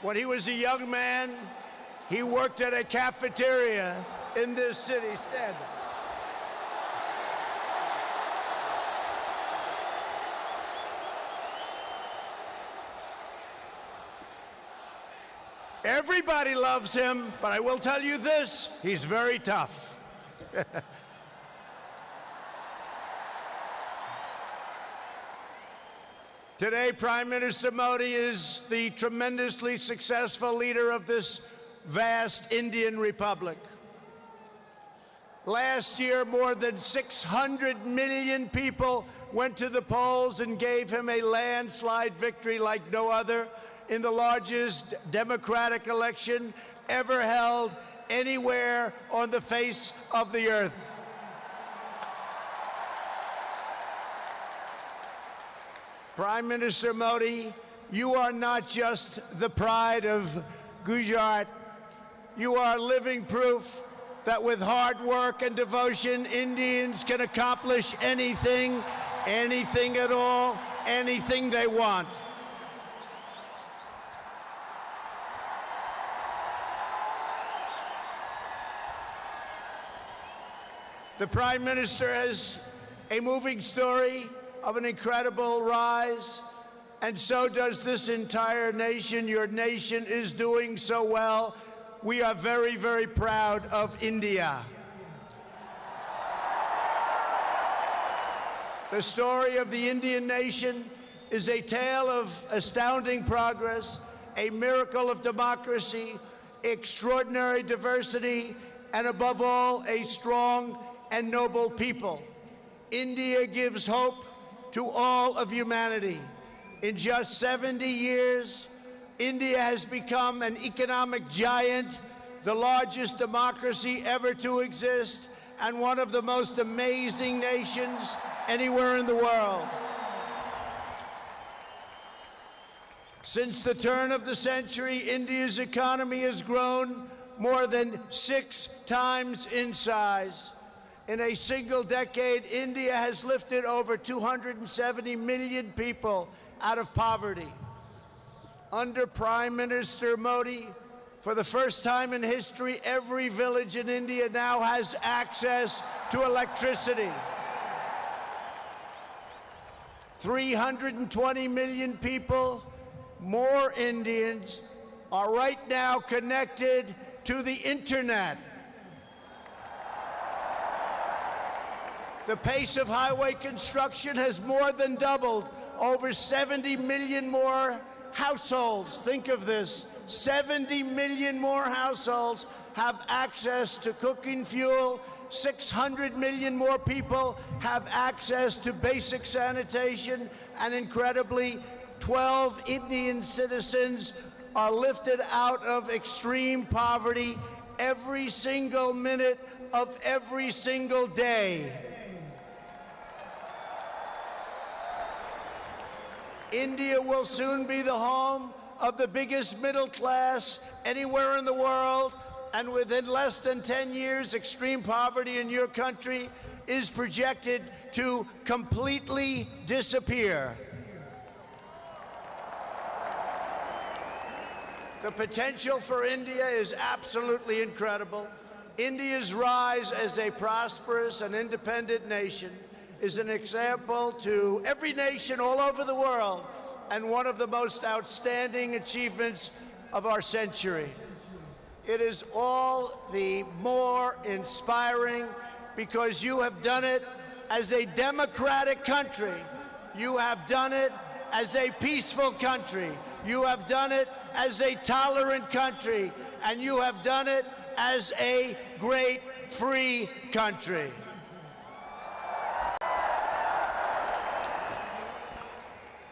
When he was a young man, he worked at a cafeteria in this city. Stand up. Everybody loves him, but I will tell you this, he's very tough. Today, Prime Minister Modi is the tremendously successful leader of this vast Indian Republic. Last year, more than 600 million people went to the polls and gave him a landslide victory like no other in the largest democratic election ever held anywhere on the face of the earth. Prime Minister Modi, you are not just the pride of Gujarat. You are living proof that with hard work and devotion, Indians can accomplish anything, anything at all, anything they want. The Prime Minister has a moving story of an incredible rise, and so does this entire nation. Your nation is doing so well. We are very, very proud of India. The story of the Indian nation is a tale of astounding progress, a miracle of democracy, extraordinary diversity, and above all, a strong and noble people. India gives hope to all of humanity. In just 70 years, India has become an economic giant, the largest democracy ever to exist, and one of the most amazing nations anywhere in the world. Since the turn of the century, India's economy has grown more than 6 times in size. In a single decade, India has lifted over 270 million people out of poverty. Under Prime Minister Modi, for the first time in history, every village in India now has access to electricity. 320 million people, more Indians, are right now connected to the internet. The pace of highway construction has more than doubled. Over 70 million more households, think of this, 70 million more households have access to cooking fuel. 600 million more people have access to basic sanitation. And incredibly, 12 Indian citizens are lifted out of extreme poverty every single minute of every single day. India will soon be the home of the biggest middle class anywhere in the world, and within less than 10 years, extreme poverty in your country is projected to completely disappear. The potential for India is absolutely incredible. India's rise as a prosperous and independent nation is an example to every nation all over the world, and one of the most outstanding achievements of our century. It is all the more inspiring because you have done it as a democratic country. You have done it as a peaceful country. You have done it as a tolerant country. And you have done it as a great free country.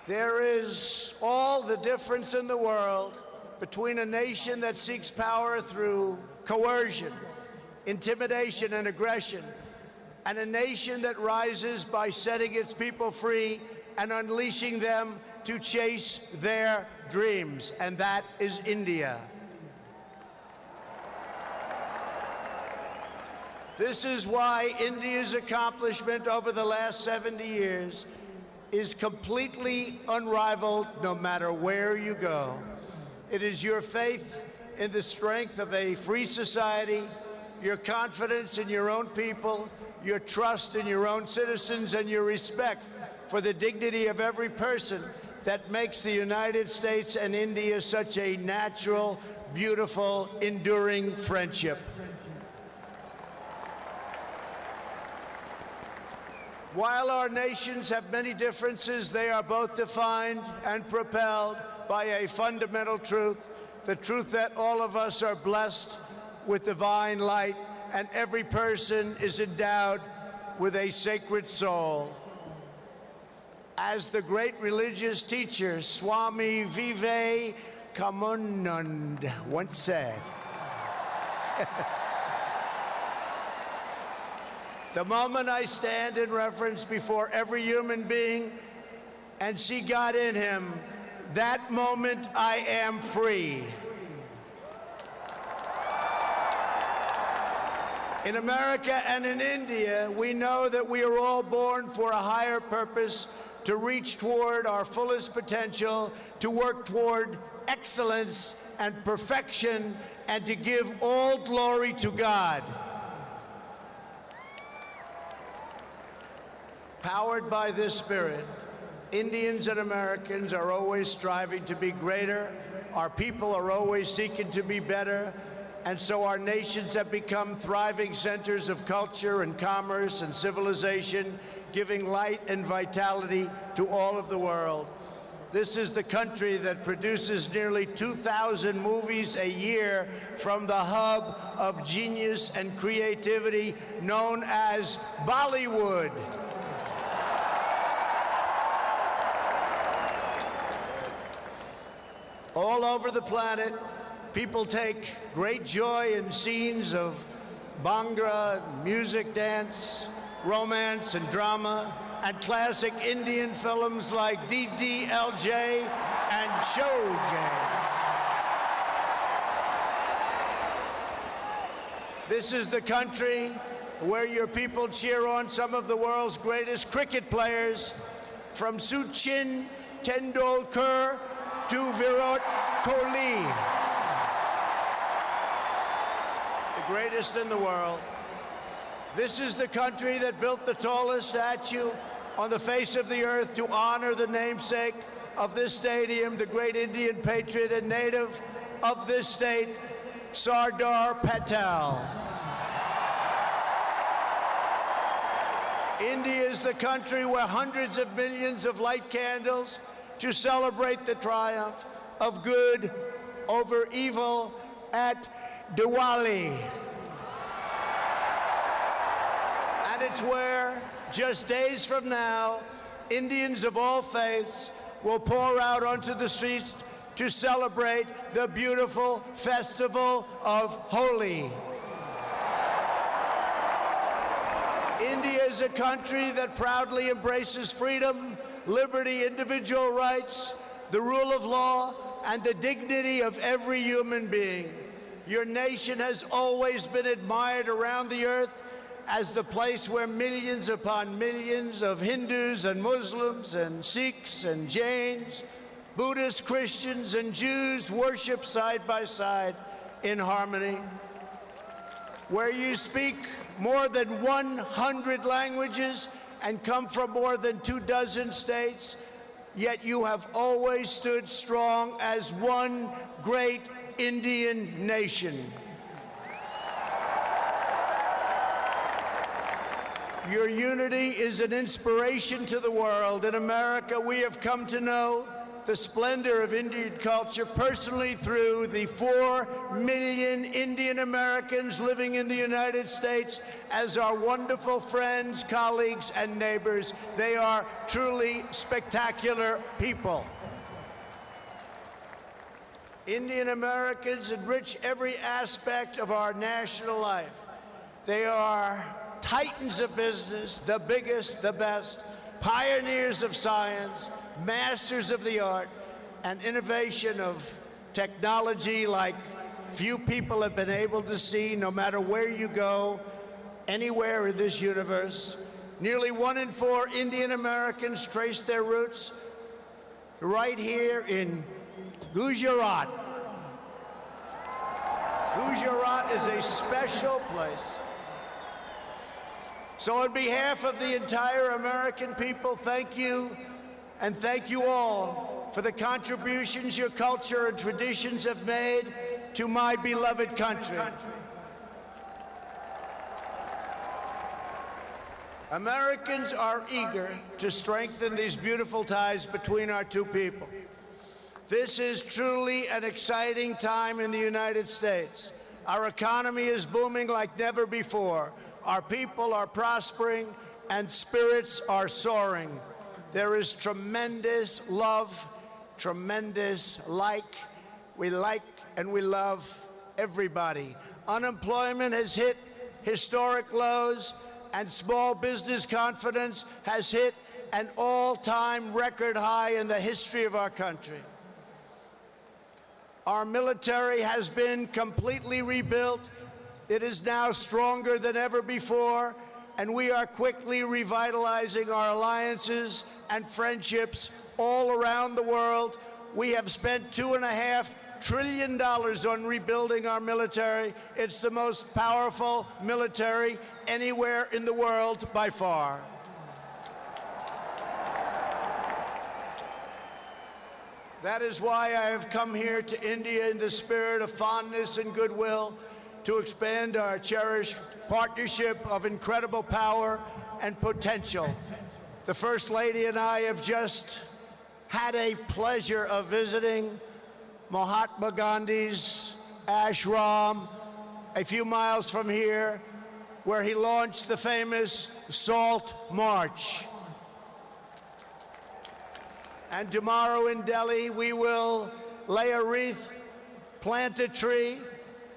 There is all the difference in the world between a nation that seeks power through coercion, intimidation, and aggression, and a nation that rises by setting its people free and unleashing them to chase their dreams, and that is India. This is why India's accomplishment over the last 70 years is completely unrivaled no matter where you go. It is your faith in the strength of a free society, your confidence in your own people, your trust in your own citizens, and your respect for the dignity of every person that makes the United States and India such a natural, beautiful, enduring friendship. While our nations have many differences, they are both defined and propelled by a fundamental truth, the truth that all of us are blessed with divine light and every person is endowed with a sacred soul. As the great religious teacher Swami Vivekananda once said, the moment I stand in reverence before every human being and see God in him, that moment I am free. In America and in India, we know that we are all born for a higher purpose, to reach toward our fullest potential, to work toward excellence and perfection, and to give all glory to God. Powered by this spirit, Indians and Americans are always striving to be greater. Our people are always seeking to be better. And so our nations have become thriving centers of culture and commerce and civilization, giving light and vitality to all of the world. This is the country that produces nearly 2,000 movies a year from the hub of genius and creativity known as Bollywood. All over the planet, people take great joy in scenes of Bhangra, music, dance, romance, and drama, and classic Indian films like DDLJ and Showjay. This is the country where your people cheer on some of the world's greatest cricket players, from Sachin Tendulkar to Virat Kohli, the greatest in the world. This is the country that built the tallest statue on the face of the earth to honor the namesake of this stadium, the great Indian patriot and native of this state, Sardar Patel. India is the country where hundreds of millions of light candles to celebrate the triumph of good over evil at Diwali. And it's where, just days from now, Indians of all faiths will pour out onto the streets to celebrate the beautiful festival of Holi. India is a country that proudly embraces freedom, liberty, individual rights, the rule of law, and the dignity of every human being. Your nation has always been admired around the earth as the place where millions upon millions of Hindus and Muslims and Sikhs and Jains, Buddhists, Christians, and Jews worship side by side in harmony. Where you speak more than 100 languages and come from more than 24 states, yet you have always stood strong as one great Indian nation. Your unity is an inspiration to the world. In America, we have come to know the splendor of Indian culture personally through the 4 million Indian Americans living in the United States as our wonderful friends, colleagues, and neighbors. They are truly spectacular people. Indian Americans enrich every aspect of our national life. They are titans of business, the biggest, the best, pioneers of science, masters of the art, and innovation of technology like few people have been able to see, no matter where you go, anywhere in this universe. Nearly 1 in 4 Indian Americans trace their roots right here in Gujarat. Gujarat is a special place. So on behalf of the entire American people, thank you, and thank you all for the contributions your culture and traditions have made to my beloved country. Americans are eager to strengthen these beautiful ties between our two people. This is truly an exciting time in the United States. Our economy is booming like never before. Our people are prospering and spirits are soaring. There is tremendous love, tremendous we like and we love everybody. Unemployment has hit historic lows, and small business confidence has hit an all-time record high in the history of our country. Our military has been completely rebuilt. It is now stronger than ever before, and we are quickly revitalizing our alliances and friendships all around the world. We have spent $2.5 trillion on rebuilding our military. It's the most powerful military anywhere in the world by far. That is why I have come here to India in the spirit of fondness and goodwill to expand our cherished partnership of incredible power and potential. The First Lady and I have just had a pleasure of visiting Mahatma Gandhi's ashram a few miles from here, where he launched the famous Salt March. And tomorrow in Delhi, we will lay a wreath, plant a tree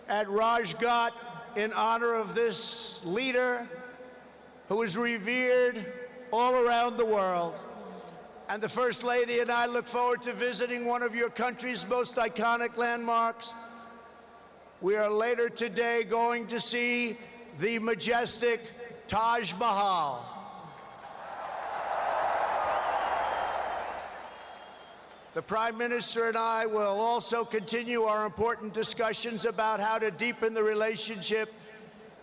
at Rajghat in honor of this leader who is revered all around the world. And the First Lady and I look forward to visiting one of your country's most iconic landmarks. We are later today going to see the majestic Taj Mahal. The Prime Minister and I will also continue our important discussions about how to deepen the relationship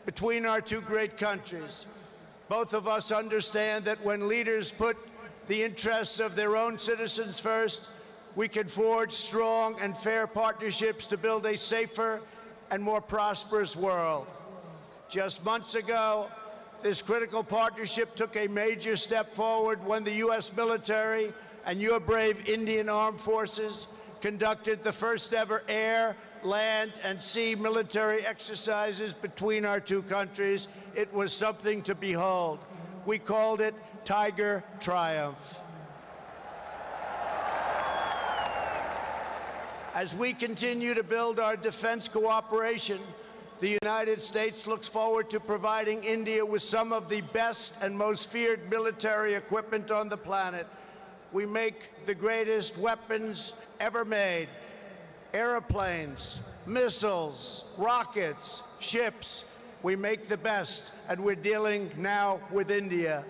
between our two great countries. Both of us understand that when leaders put the interests of their own citizens first, we can forge strong and fair partnerships to build a safer and more prosperous world. Just months ago, this critical partnership took a major step forward when the U.S. military and your brave Indian Armed Forces conducted the first ever air, land, and sea military exercises between our two countries. It was something to behold. We called it Tiger Triumph. As we continue to build our defense cooperation, the United States looks forward to providing India with some of the best and most feared military equipment on the planet. We make the greatest weapons ever made: airplanes, missiles, rockets, ships. We make the best, and we're dealing now with India.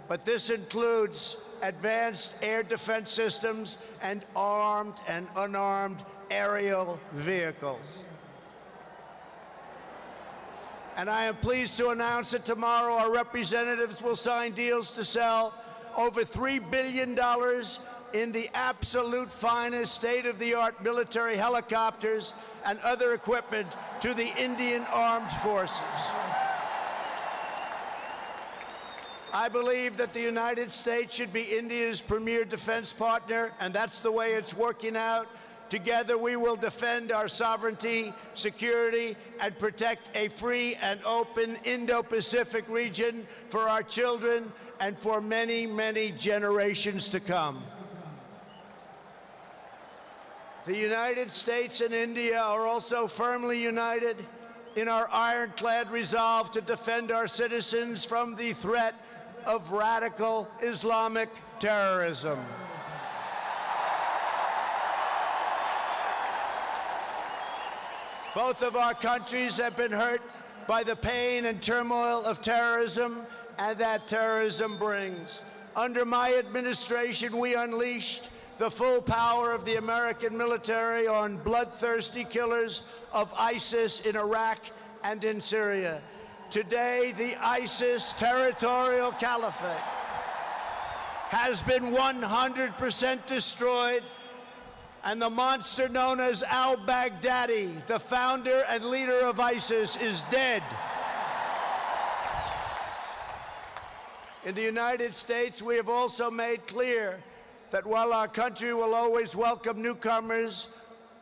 But this includes advanced air defense systems and armed and unarmed aerial vehicles. And I am pleased to announce that tomorrow our representatives will sign deals to sell over $3 billion in the absolute finest state-of-the-art military helicopters and other equipment to the Indian Armed Forces. I believe that the United States should be India's premier defense partner, and that's the way it's working out. Together, we will defend our sovereignty, security, and protect a free and open Indo-Pacific region for our children and for many, many generations to come. The United States and India are also firmly united in our ironclad resolve to defend our citizens from the threat of radical Islamic terrorism. Both of our countries have been hurt by the pain and turmoil of terrorism and that terrorism brings. Under my administration, we unleashed the full power of the American military on bloodthirsty killers of ISIS in Iraq and in Syria. Today, the ISIS territorial caliphate has been 100% destroyed, and the monster known as al-Baghdadi, the founder and leader of ISIS, is dead. In the United States, we have also made clear that while our country will always welcome newcomers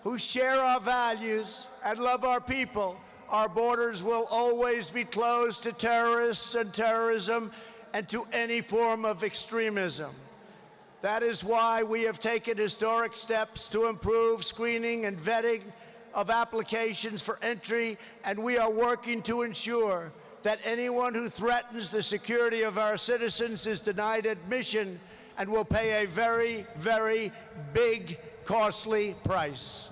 who share our values and love our people, our borders will always be closed to terrorists and terrorism and to any form of extremism. That is why we have taken historic steps to improve screening and vetting of applications for entry, and we are working to ensure that anyone who threatens the security of our citizens is denied admission and will pay a very, very big, costly price.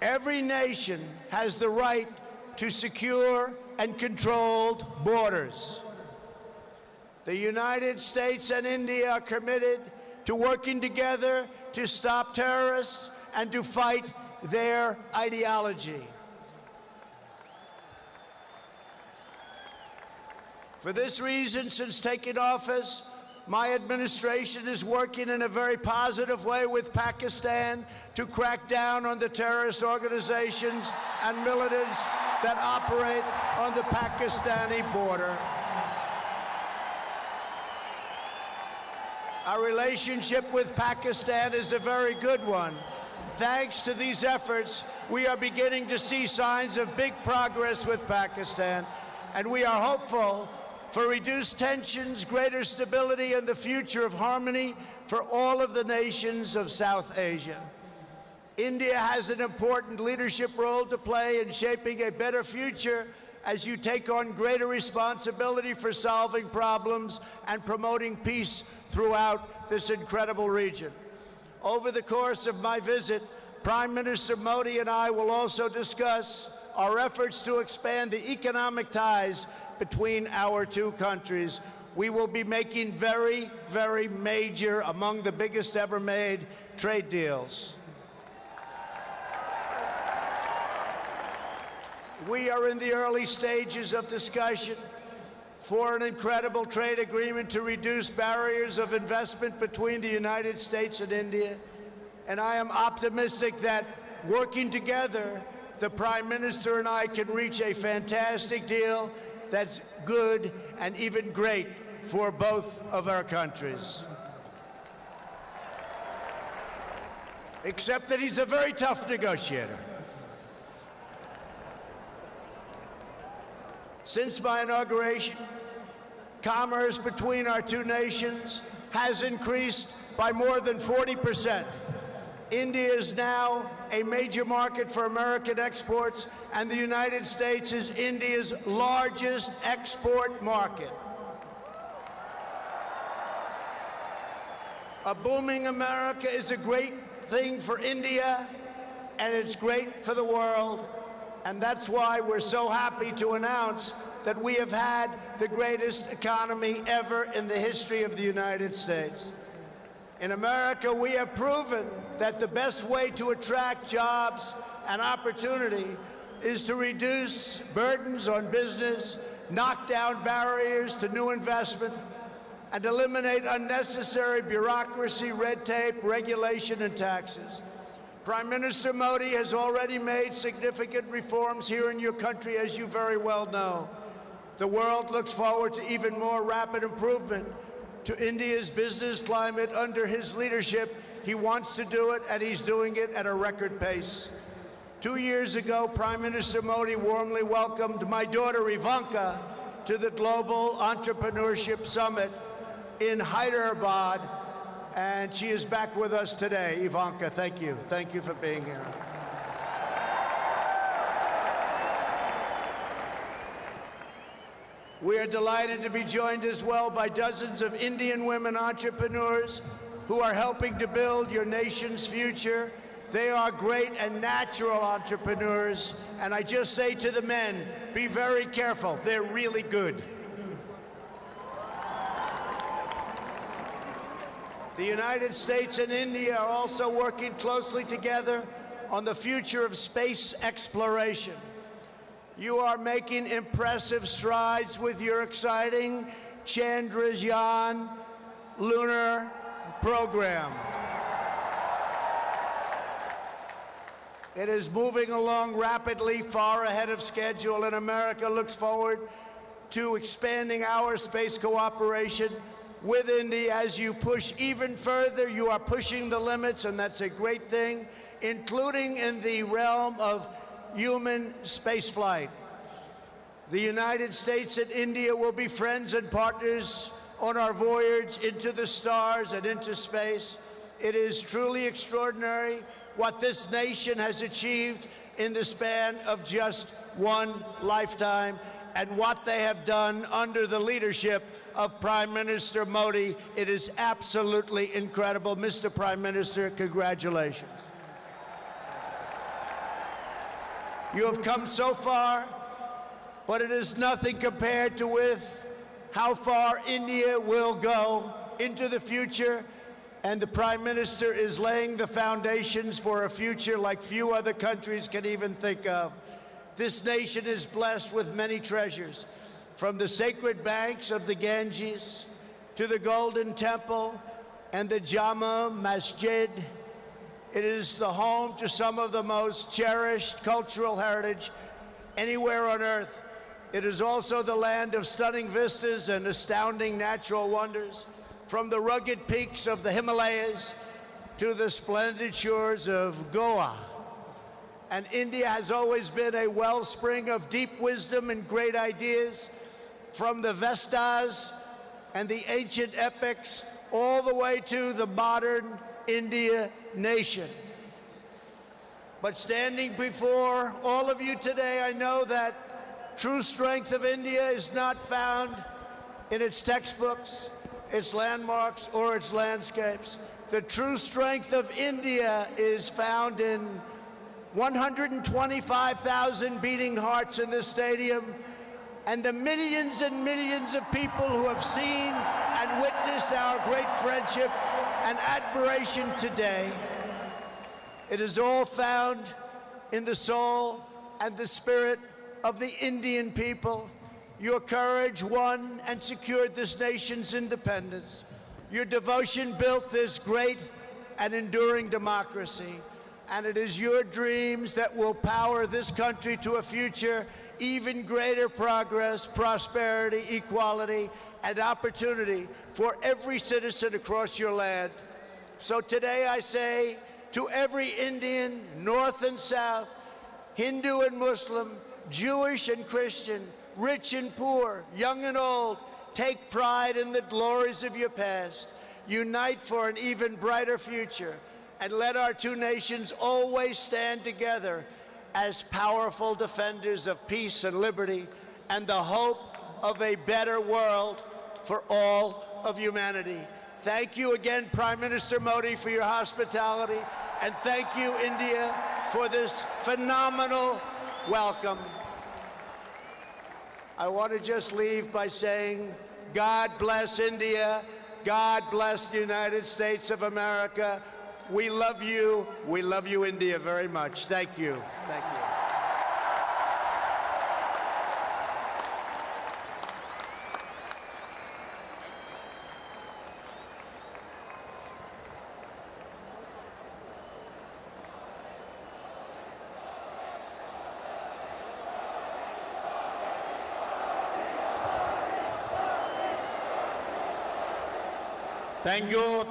Every nation has the right to secure and controlled borders. The United States and India are committed to working together to stop terrorists and to fight their ideology. For this reason, since taking office, my administration is working in a very positive way with Pakistan to crack down on the terrorist organizations and militants that operate on the Pakistani border. Our relationship with Pakistan is a very good one. Thanks to these efforts, we are beginning to see signs of big progress with Pakistan, and we are hopeful for reduced tensions, greater stability, and the future of harmony for all of the nations of South Asia. India has an important leadership role to play in shaping a better future as you take on greater responsibility for solving problems and promoting peace throughout this incredible region. Over the course of my visit, Prime Minister Modi and I will also discuss our efforts to expand the economic ties between our two countries. We will be making very, very major, among the biggest ever made, trade deals. We are in the early stages of discussion for an incredible trade agreement to reduce barriers of investment between the United States and India. And I am optimistic that working together, the Prime Minister and I can reach a fantastic deal that's good and even great for both of our countries. Except that he's a very tough negotiator. Since my inauguration, commerce between our two nations has increased by more than 40%. India is now a major market for American exports, and the United States is India's largest export market. A booming America is a great thing for India, and it's great for the world. And that's why we're so happy to announce that we have had the greatest economy ever in the history of the United States. In America, we have proven that the best way to attract jobs and opportunity is to reduce burdens on business, knock down barriers to new investment, and eliminate unnecessary bureaucracy, red tape, regulation, and taxes. Prime Minister Modi has already made significant reforms here in your country, as you very well know. The world looks forward to even more rapid improvement to India's business climate under his leadership. He wants to do it, and he's doing it at a record pace. 2 years ago, Prime Minister Modi warmly welcomed my daughter Ivanka to the Global Entrepreneurship Summit in Hyderabad, and she is back with us today. Ivanka, thank you. Thank you for being here. We are delighted to be joined as well by dozens of Indian women entrepreneurs who are helping to build your nation's future. They are great and natural entrepreneurs, and I just say to the men, be very careful. They're really good. The United States and India are also working closely together on the future of space exploration. You are making impressive strides with your exciting Chandrayaan lunar program. It is moving along rapidly, far ahead of schedule, and America looks forward to expanding our space cooperation with India. As you push even further, you are pushing the limits, and that's a great thing, including in the realm of human spaceflight. The United States and India will be friends and partners on our voyage into the stars and into space. It is truly extraordinary what this nation has achieved in the span of just one lifetime, and what they have done under the leadership of Prime Minister Modi. It is absolutely incredible. Mr. Prime Minister, congratulations. You have come so far, but it is nothing compared to with how far India will go into the future. And the Prime Minister is laying the foundations for a future like few other countries can even think of. This nation is blessed with many treasures, from the sacred banks of the Ganges to the Golden Temple and the Jama Masjid. It is the home to some of the most cherished cultural heritage anywhere on earth. It is also the land of stunning vistas and astounding natural wonders, from the rugged peaks of the Himalayas to the splendid shores of Goa. And India has always been a wellspring of deep wisdom and great ideas, from the Vestas and the ancient epics all the way to the modern India nation. But standing before all of you today, I know that true strength of India is not found in its textbooks, its landmarks, or its landscapes. The true strength of India is found in 125,000 beating hearts in this stadium, and the millions and millions of people who have seen and witnessed our great friendship and admiration today. It is all found in the soul and the spirit of the Indian people. Your courage won and secured this nation's independence. Your devotion built this great and enduring democracy. And it is your dreams that will power this country to a future, even greater progress, prosperity, equality, and opportunity for every citizen across your land. So today I say to every Indian, North and South, Hindu and Muslim, Jewish and Christian, rich and poor, young and old, take pride in the glories of your past. Unite for an even brighter future, and let our two nations always stand together as powerful defenders of peace and liberty and the hope of a better world for all of humanity. Thank you again, Prime Minister Modi, for your hospitality, and thank you, India, for this phenomenal welcome. I want to just leave by saying, God bless India, God bless the United States of America. We love you, India, very much. Thank you. Thank you.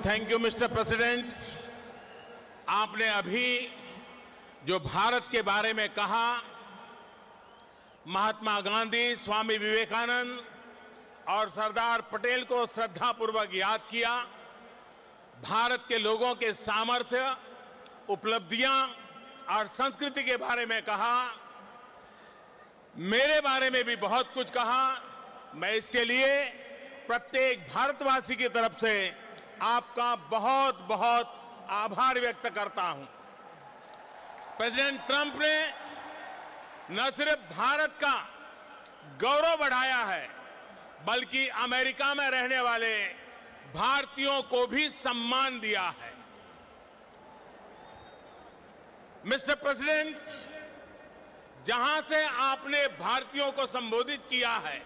Thank you mister president. आपने अभी जो भारत के बारे में कहा, महात्मा गांधी, स्वामी विवेकानंद और सरदार पटेल को श्रद्धापूर्वक याद किया। भारत के लोगों के सामर्थ्य, उपलब्धियां और संस्कृति के बारे में कहा। मेरे बारे में भी बहुत कुछ कहा। मैं इसके लिए प्रत्येक भारतवासी की तरफ से आपका बहुत बहुत आभार व्यक्त करता हूं। प्रेसिडेंट ट्रंप ने न सिर्फ भारत का गौरव बढ़ाया है, बल्कि अमेरिका में रहने वाले भारतीयों को भी सम्मान दिया है। मिस्टर प्रेसिडेंट, जहां से आपने भारतीयों को संबोधित किया है,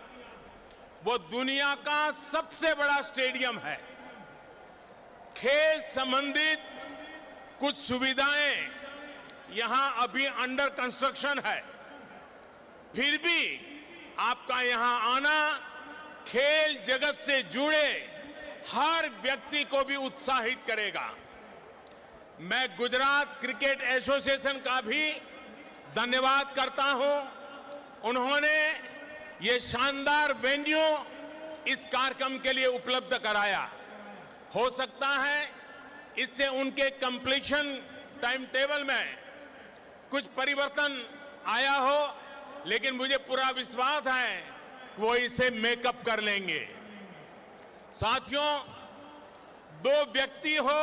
वो दुनिया का सबसे बड़ा स्टेडियम है। खेल संबंधित कुछ सुविधाएं यहां अभी अंडर कंस्ट्रक्शन है, फिर भी आपका यहां आना खेल जगत से जुड़े हर व्यक्ति को भी उत्साहित करेगा। मैं गुजरात क्रिकेट एसोसिएशन का भी धन्यवाद करता हूं। उन्होंने ये शानदार वेन्यू इस कार्यक्रम के लिए उपलब्ध कराया। हो सकता है इससे उनके कंप्लीशन टाइम टेबल में कुछ परिवर्तन आया हो, लेकिन मुझे पूरा विश्वास है कि वो इसे मेकअप कर लेंगे। साथियों, दो व्यक्ति हो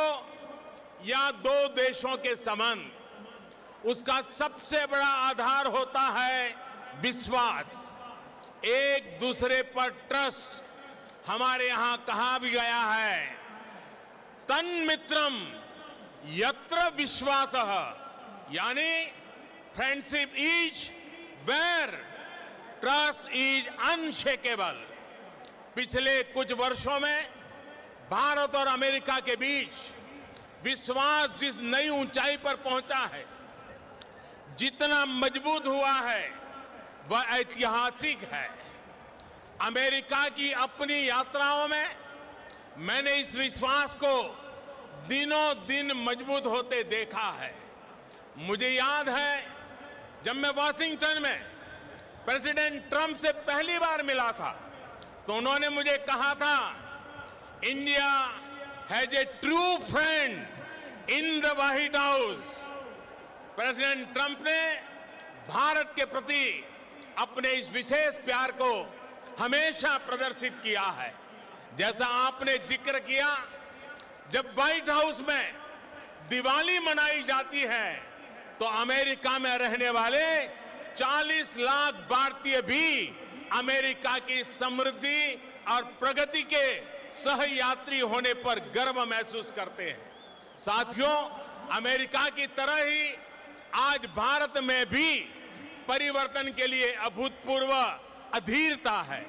या दो देशों के संबंध, उसका सबसे बड़ा आधार होता है विश्वास, एक दूसरे पर ट्रस्ट। हमारे यहां कहा भी गया है, तन्मित्रम यत्र विश्वासः, यानी friendship is where trust is unshakable. पिछले कुछ वर्षों में भारत और अमेरिका के बीच विश्वास जिस नई ऊंचाई पर पहुंचा है, जितना मजबूत हुआ है, वह ऐतिहासिक है। अमेरिका की अपनी यात्राओं में मैंने इस विश्वास को दिनों दिन मजबूत होते देखा है। मुझे याद है जब मैं वॉशिंगटन में प्रेसिडेंट ट्रंप से पहली बार मिला था, तो उन्होंने मुझे कहा था, India has a true friend in the white house. President Trump ने भारत के प्रति अपने इस विशेष प्यार को हमेशा प्रदर्शित किया है। जैसा आपने जिक्र किया, जब व्हाइट हाउस में दिवाली मनाई जाती है, तो अमेरिका में रहने वाले 40 लाख भारतीय भी अमेरिका की समृद्धि और प्रगति के सहयात्री होने पर गर्व महसूस करते हैं। साथियों, अमेरिका की तरह ही आज भारत में भी परिवर्तन के लिए अभूतपूर्व अधीरता है।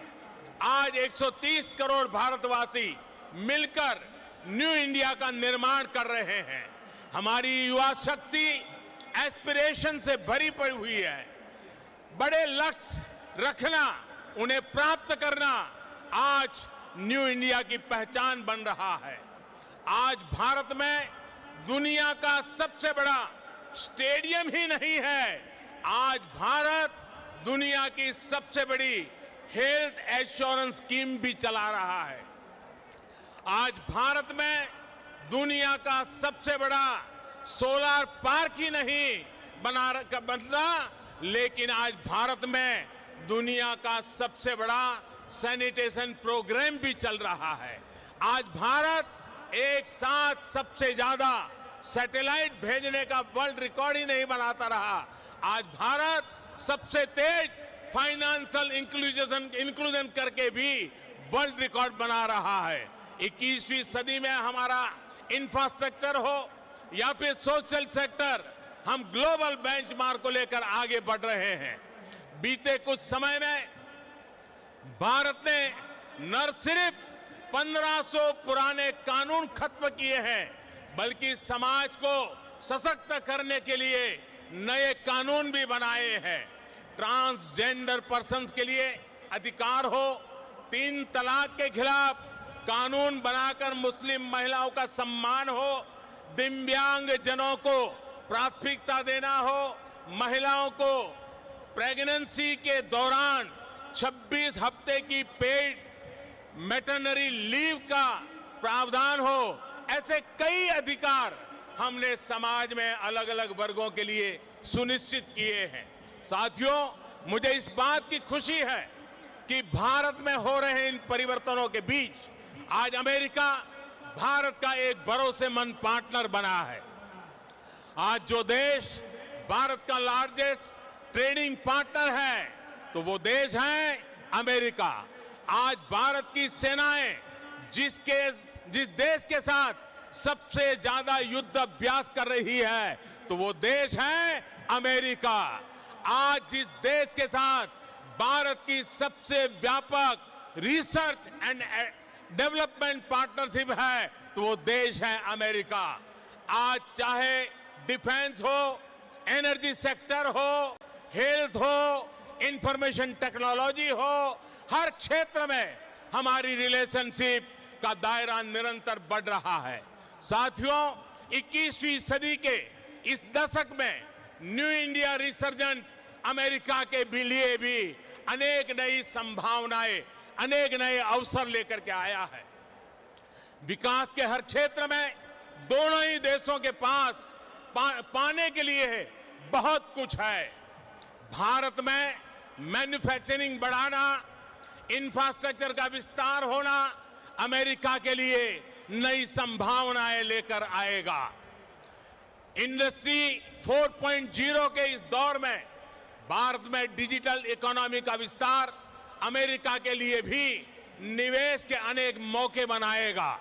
आज 130 करोड़ भारतवासी मिलकर न्यू इंडिया का निर्माण कर रहे हैं। हमारी युवा शक्ति एस्पिरेशन से भरी पड़ी हुई है। बड़े लक्ष्य रखना, उन्हें प्राप्त करना आज न्यू इंडिया की पहचान बन रहा है। आज भारत में दुनिया का सबसे बड़ा स्टेडियम ही नहीं है, आज भारत दुनिया की सबसे बड़ी हेल्थ एश्योरेंस स्कीम भी चला रहा है। आज भारत में दुनिया का सबसे बड़ा सोलर पार्क ही नहीं बनता, लेकिन आज भारत में दुनिया का सबसे बड़ा सैनिटेशन प्रोग्राम भी चल रहा है। आज भारत एक साथ सबसे ज्यादा सैटेलाइट भेजने का वर्ल्ड रिकॉर्ड ही नहीं बनाता रहा, आज भारत सबसे तेज फाइनेंशियल इंक्लूजन करके भी वर्ल्ड रिकॉर्ड बना रहा है। 21वीं सदी में हमारा इंफ्रास्ट्रक्चर हो या फिर सोशल सेक्टर, हम ग्लोबल बेंचमार्क को लेकर आगे बढ़ रहे हैं। बीते कुछ समय में भारत ने न सिर्फ 1500 पुराने कानून खत्म किए हैं, बल्कि समाज को सशक्त करने के लिए नए कानून भी बनाए हैं। ट्रांसजेंडर पर्सन्स के लिए अधिकार हो, 3 तलाक के खिलाफ कानून बनाकर मुस्लिम महिलाओं का सम्मान हो, दिव्यांग जनों को प्राथमिकता देना हो, महिलाओं को प्रेगनेंसी के दौरान 26 हफ्ते की पेड मैटरनिटी लीव का प्रावधान हो, ऐसे कई अधिकार हमने समाज में अलग अलग वर्गों के लिए सुनिश्चित किए हैं। साथियों, मुझे इस बात की खुशी है कि भारत में हो रहे इन परिवर्तनों के बीच आज अमेरिका भारत का एक भरोसेमंद पार्टनर बना है। आज जो देश भारत का लार्जेस्ट ट्रेडिंग पार्टनर है, तो वो देश है अमेरिका। आज भारत की सेनाएं जिस देश के साथ सबसे ज्यादा युद्ध अभ्यास कर रही है, तो वो देश है अमेरिका। आज जिस देश के साथ भारत की सबसे व्यापक रिसर्च एंड डेवलपमेंट पार्टनरशिप है, तो वो देश है अमेरिका। आज चाहे डिफेंस हो, एनर्जी सेक्टर हो, हेल्थ हो, इंफॉर्मेशन टेक्नोलॉजी हो, हर क्षेत्र में हमारी रिलेशनशिप का दायरा निरंतर बढ़ रहा है। साथियों, 21वीं सदी के इस दशक में न्यू इंडिया रिसर्जेंट अमेरिका के लिए भी अनेक नई संभावनाएं, अनेक नए अवसर लेकर के आया है। विकास के हर क्षेत्र में दोनों ही देशों के पास पाने के लिए बहुत कुछ है। भारत में मैन्युफैक्चरिंग बढ़ाना, इंफ्रास्ट्रक्चर का विस्तार होना अमेरिका के लिए नई संभावनाएं लेकर आएगा। इंडस्ट्री 4.0 के इस दौर में भारत में डिजिटल इकोनॉमी का विस्तार अमेरिका के लिए भी निवेश के अनेक मौके बनाएगा।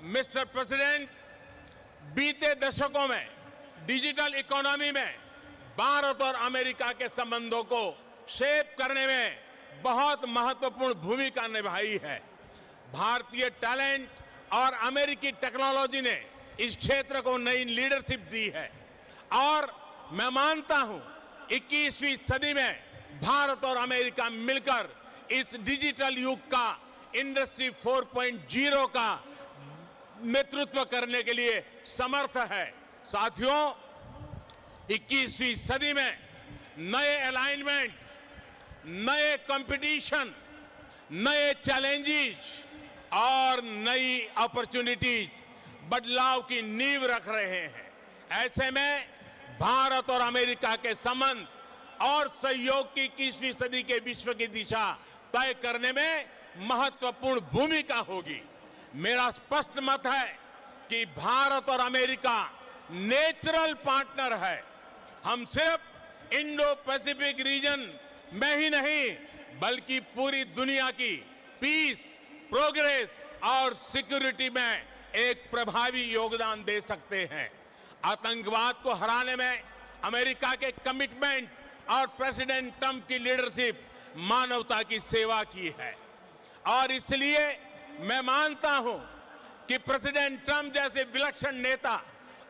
मिस्टर प्रेसिडेंट, बीते दशकों में डिजिटल इकोनॉमी में भारत और अमेरिका के संबंधों को शेप करने में बहुत महत्वपूर्ण भूमिका निभाई है। भारतीय टैलेंट और अमेरिकी टेक्नोलॉजी ने इस क्षेत्र को नई लीडरशिप दी है और मैं मानता हूं 21वीं सदी में भारत और अमेरिका मिलकर इस डिजिटल युग का इंडस्ट्री 4.0 का नेतृत्व करने के लिए समर्थ है। साथियों, 21वीं सदी में नए अलाइनमेंट, नए कंपटीशन, नए चैलेंजेस और नई अपॉर्चुनिटीज बदलाव की नींव रख रहे हैं। ऐसे में भारत और अमेरिका के संबंध और सहयोग की 21वीं सदी के विश्व की दिशा तय करने में महत्वपूर्ण भूमिका होगी। मेरा स्पष्ट मत है कि भारत और अमेरिका नेचुरल पार्टनर है। हम सिर्फ इंडो पैसिफिक रीजन में ही नहीं बल्कि पूरी दुनिया की पीस, प्रोग्रेस और सिक्योरिटी में एक प्रभावी योगदान दे सकते हैं। आतंकवाद को हराने में अमेरिका के कमिटमेंट और प्रेसिडेंट ट्रंप की लीडरशिप मानवता की सेवा की है और इसलिए मैं मानता हूं कि प्रेसिडेंट ट्रंप जैसे विलक्षण नेता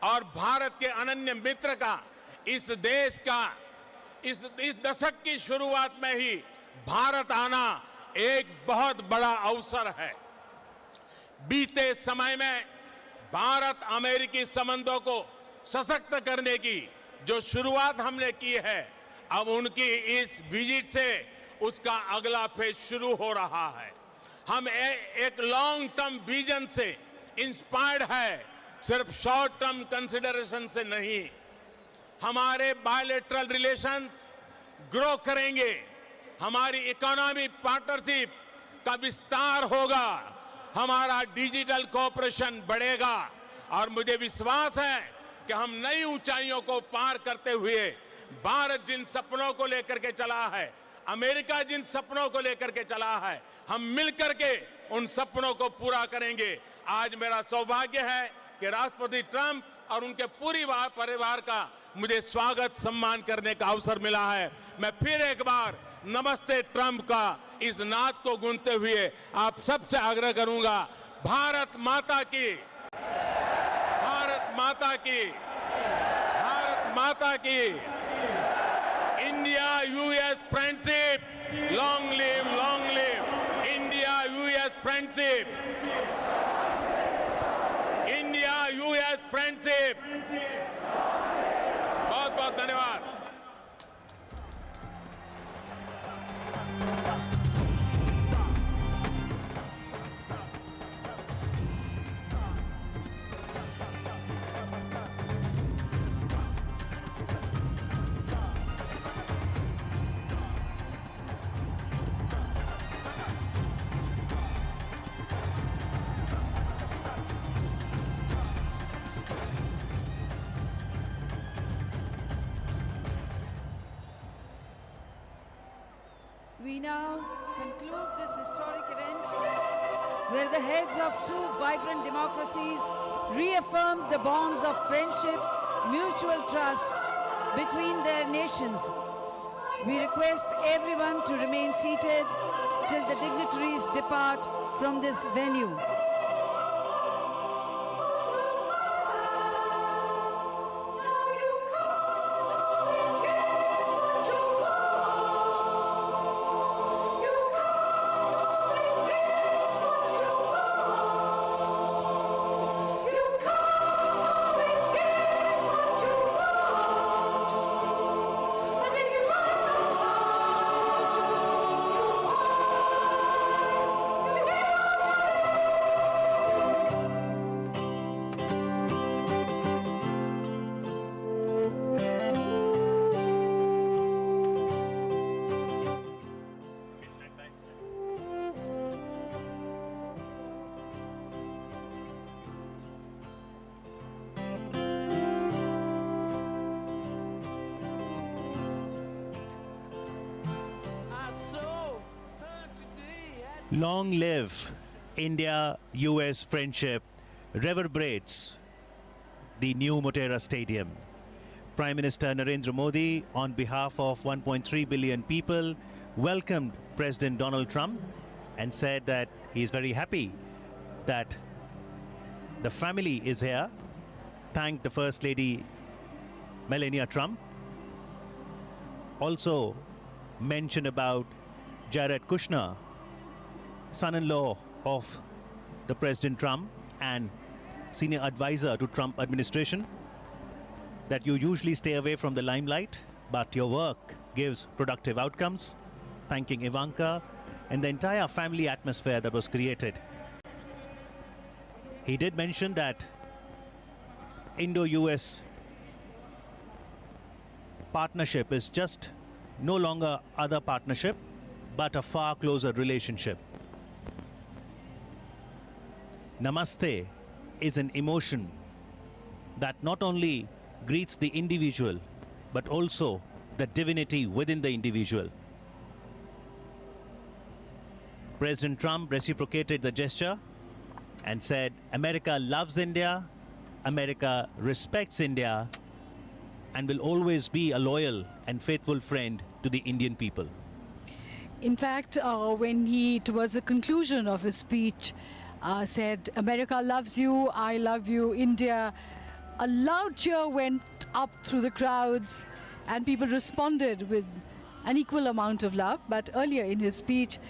और भारत के अनन्य मित्र का इस देश का इस दशक की शुरुआत में ही भारत आना एक बहुत बड़ा अवसर है। बीते समय में भारत अमेरिकी संबंधों को सशक्त करने की जो शुरुआत हमने की है, अब उनकी इस विजिट से उसका अगला फेज शुरू हो रहा है। हम एक लॉन्ग टर्म विजन से इंस्पायर्ड है, सिर्फ शॉर्ट टर्म कंसिडरेशन से नहीं। हमारे बायलैटरल रिलेशंस ग्रो करेंगे, हमारी इकोनॉमिक पार्टनरशिप का विस्तार होगा, हमारा डिजिटल कोऑपरेशन बढ़ेगा और मुझे विश्वास है कि हम नई ऊंचाइयों को पार करते हुए भारत जिन सपनों को लेकर के चला है, अमेरिका जिन सपनों को लेकर के चला है, हम मिलकर के उन सपनों को पूरा करेंगे। आज मेरा सौभाग्य है कि राष्ट्रपति ट्रंप और उनके पूरी परिवार का मुझे स्वागत सम्मान करने का अवसर मिला है। मैं फिर एक बार नमस्ते ट्रंप का इस नाद को गूंजते हुए आप सबसे आग्रह करूंगा, भारत माता की, भारत माता की, भारत माता की। India US friendship, long live India US friendship, India US friendship. बहुत बहुत धन्यवाद। We now conclude this historic event where the heads of two vibrant democracies reaffirmed the bonds of friendship, mutual trust between their nations. We request everyone to remain seated till the dignitaries depart from this venue. Long live India-US friendship reverberates the new Motera Stadium. Prime Minister Narendra Modi, on behalf of 1.3 billion people, welcomed President Donald Trump and said that he is very happy that the family is here. Thanked the First Lady Melania Trump. Also mentioned about Jared Kushner, son-in-law of the President Trump and senior advisor to Trump administration, that you usually stay away from the limelight, but your work gives productive outcomes. Thanking Ivanka and the entire family atmosphere that was created. He did mention that Indo-US partnership is just no longer other partnership, but a far closer relationship. Namaste is an emotion that not only greets the individual, but also the divinity within the individual. President Trump reciprocated the gesture and said, America loves India, America respects India, and will always be a loyal and faithful friend to the Indian people. In fact, when he, towards the conclusion of his speech, said, America loves you, I love you, India, a loud cheer went up through the crowds and people responded with an equal amount of love. But earlier in his speech,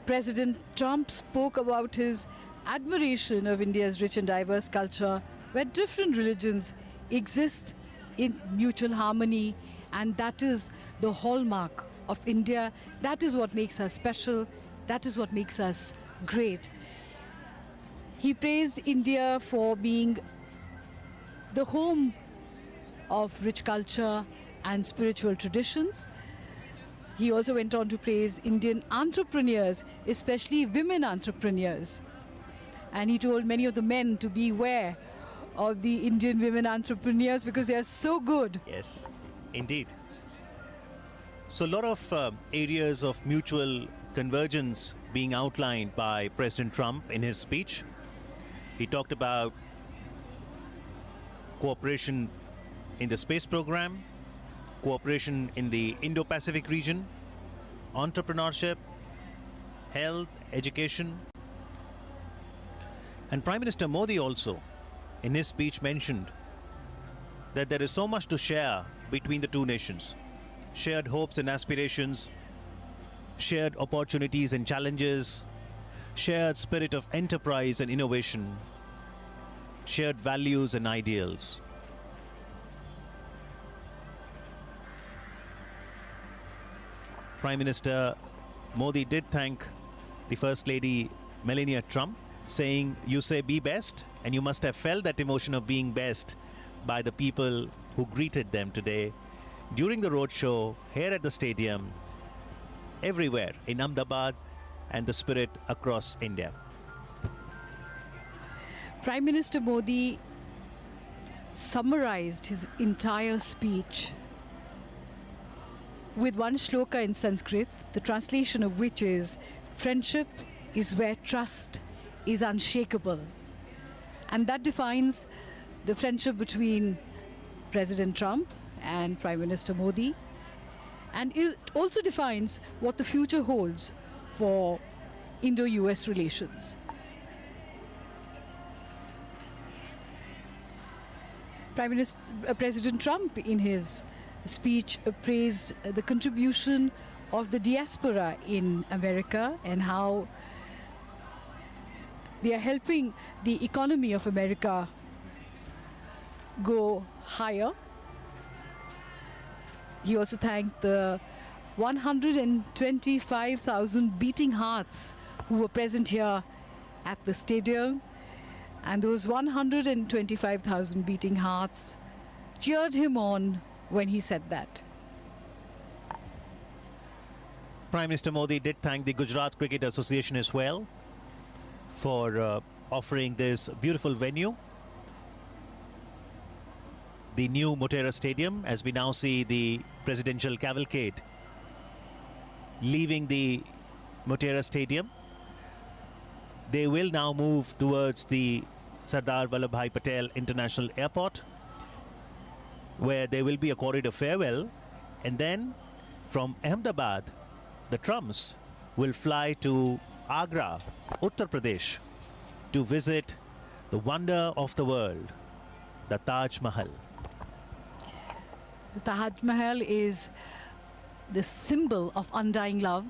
President Trump spoke about his admiration of India's rich and diverse culture, where different religions exist in mutual harmony, and that is the hallmark of India. That is what makes us special. That is what makes us great. He praised India for being the home of rich culture and spiritual traditions. He also went on to praise Indian entrepreneurs, especially women entrepreneurs. And he told many of the men to beware of the Indian women entrepreneurs because they are so good. Yes, indeed. So a lot of areas of mutual convergence being outlined by President Trump in his speech. He talked about cooperation in the space program, cooperation in the Indo-Pacific region, entrepreneurship, health, education. And Prime Minister Modi also, in his speech, mentioned that there is so much to share between the two nations. Shared hopes and aspirations, shared opportunities and challenges, shared spirit of enterprise and innovation, shared values and ideals. Prime Minister Modi did thank the First Lady Melania Trump, saying, you say be best, and you must have felt that emotion of being best by the people who greeted them today during the roadshow here at the stadium, everywhere in Ahmedabad, and the spirit across India. Prime Minister Modi summarized his entire speech with one shloka in Sanskrit, the translation of which is, friendship is where trust is unshakable. And that defines the friendship between President Trump and Prime Minister Modi. And it also defines what the future holds for Indo-US relations. President Trump, in his speech, praised the contribution of the diaspora in America and how they are helping the economy of America go higher. He also thanked the 125,000 beating hearts who were present here at the stadium. And those 125,000 beating hearts cheered him on when he said that. Prime Minister Modi did thank the Gujarat Cricket Association as well for offering this beautiful venue. The new Motera Stadium, as we now see the presidential cavalcade leaving the Motera Stadium They will now move towards the Sardar Vallabhbhai Patel International Airport, where there will be a corridor farewell, and then from Ahmedabad, the Trumps will fly to Agra, Uttar Pradesh, to visit the wonder of the world, the Taj Mahal. The Taj Mahal is the symbol of undying love.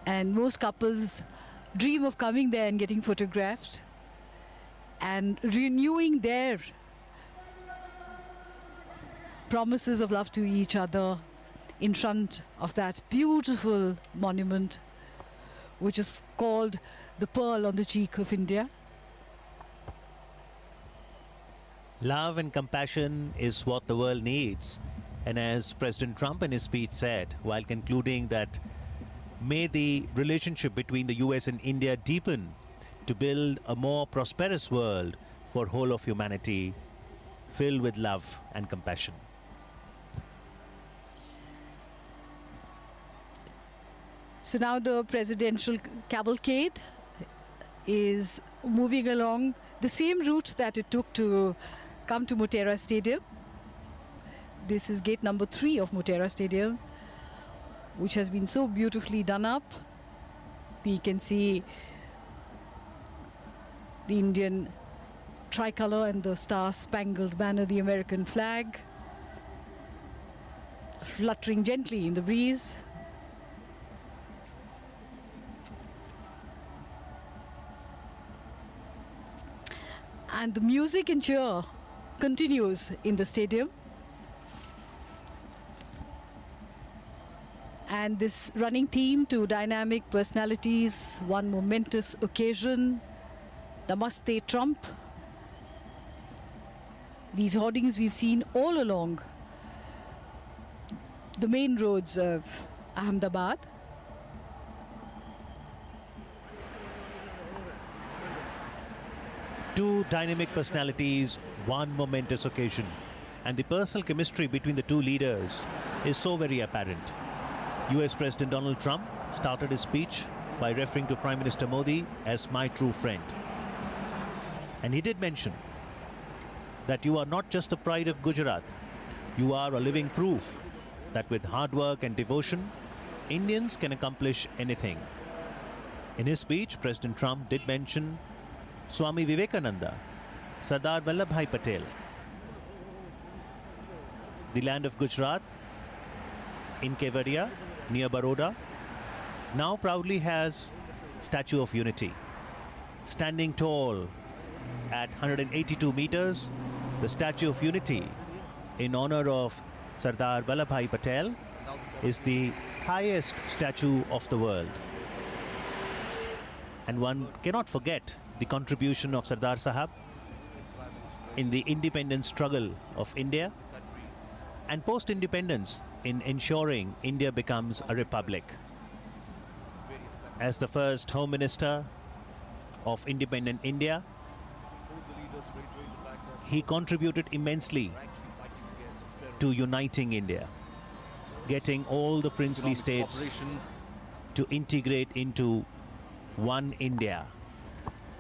And most couples dream of coming there and getting photographed and renewing their promises of love to each other in front of that beautiful monument, which is called the Pearl on the Cheek of India. Love and compassion is what the world needs. And as President Trump in his speech said, while concluding that may the relationship between the US and India deepen to build a more prosperous world for whole of humanity, filled with love and compassion. So now the presidential cavalcade is moving along the same route that it took to come to Motera Stadium. This is gate number 3 of Motera Stadium, which has been so beautifully done up. We can see the Indian tricolor and the star-spangled banner, the American flag, fluttering gently in the breeze. And the music and cheer continues in the stadium. And this running theme to dynamic personalities, one momentous occasion, Namaste Trump. These hoardings we've seen all along the main roads of Ahmedabad. Two dynamic personalities, one momentous occasion. And the personal chemistry between the two leaders is so very apparent. US President Donald Trump started his speech by referring to Prime Minister Modi as my true friend. And he did mention that you are not just the pride of Gujarat, you are a living proof that with hard work and devotion, Indians can accomplish anything. In his speech, President Trump did mention Swami Vivekananda, Sardar Vallabhbhai Patel. The land of Gujarat in Kevadia, near Baroda, now proudly has Statue of Unity. Standing tall at 182 meters, the Statue of Unity in honor of Sardar Vallabhbhai Patel is the highest statue of the world. And one cannot forget the contribution of Sardar Sahab in the independence struggle of India and post-independence in ensuring India becomes a republic. As the first Home Minister of independent India, he contributed immensely to uniting India, getting all the princely states to integrate into one India.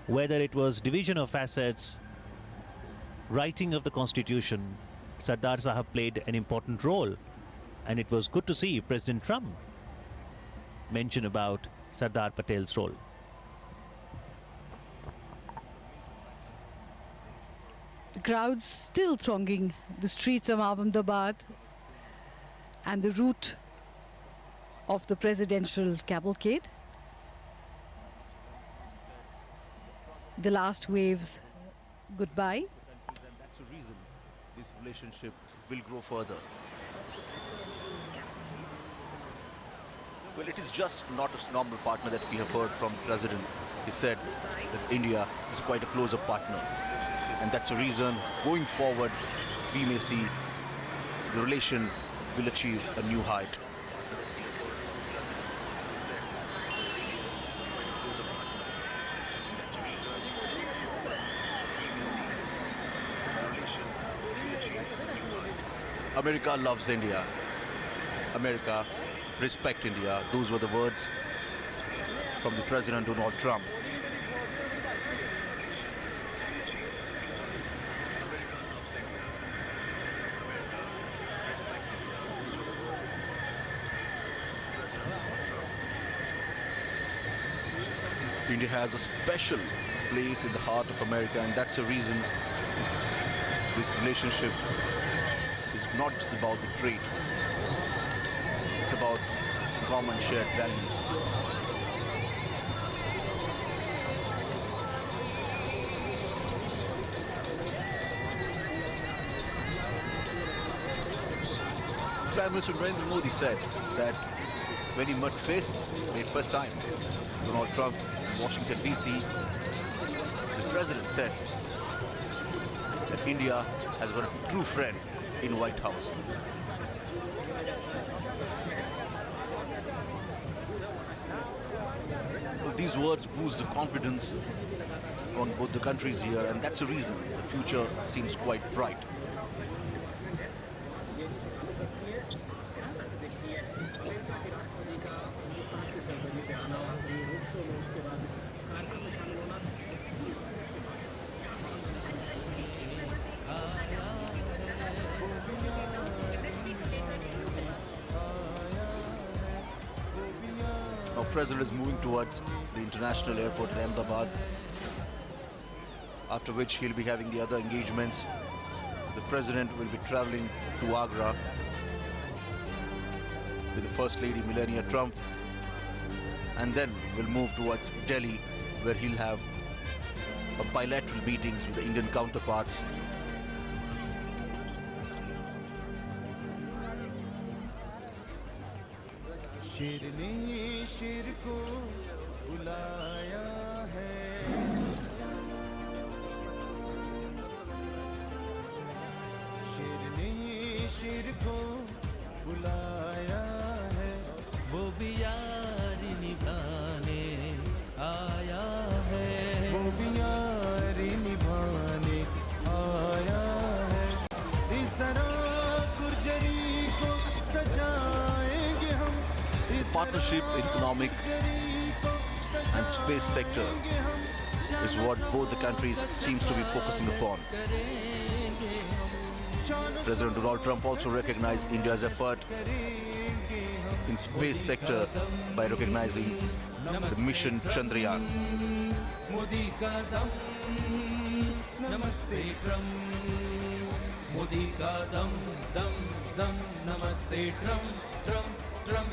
Whether it was division of assets, writing of the constitution, Sardar Sahab played an important role. And it was good to see President Trump mention about Sardar Patel's role. The crowds still thronging the streets of Ahmedabad and the route of the presidential cavalcade. The last waves goodbye. And that's the reason this relationship will grow further. Well, it is just not a normal partner that we have heard from the President. He said that India is quite a closer partner. And that's the reason, going forward, we may see the relation will achieve a new height. America loves India. America respect India. Those were the words from the President Donald Trump. India has a special place in the heart of America, and that's the reason this relationship is not just about the trade. It's about common shared values. Prime Minister Narendra Modi said that when he faced for the first time Donald Trump in Washington DC, the president said that India has got a true friend in White House. Well, these words boost the confidence on both the countries here, and that's the reason the future seems quite bright. Now, President is moving towards the international airport in Ahmedabad, after which he'll be having the other engagements. The President will be traveling to Agra with the First Lady Melania Trump, and then will move towards Delhi, where he'll have bilateral meetings with the Indian counterparts. शेर ने शेर को बुलाया है, शेर ने शेर को बुलाया है, वो भी यारी निभाने आया है, वो भी यारी निभाने आया है। इस तरह गुर्जरी को सजाएंगे हम। Partnership in economic and space sector is what both the countries seems to be focusing upon. President Donald Trump also recognized India's effort in space sector by recognizing the mission Chandrayaan. Modi का दम नमस्ते Trump, Modi का दम दम दम नमस्ते Trump Trump Trump.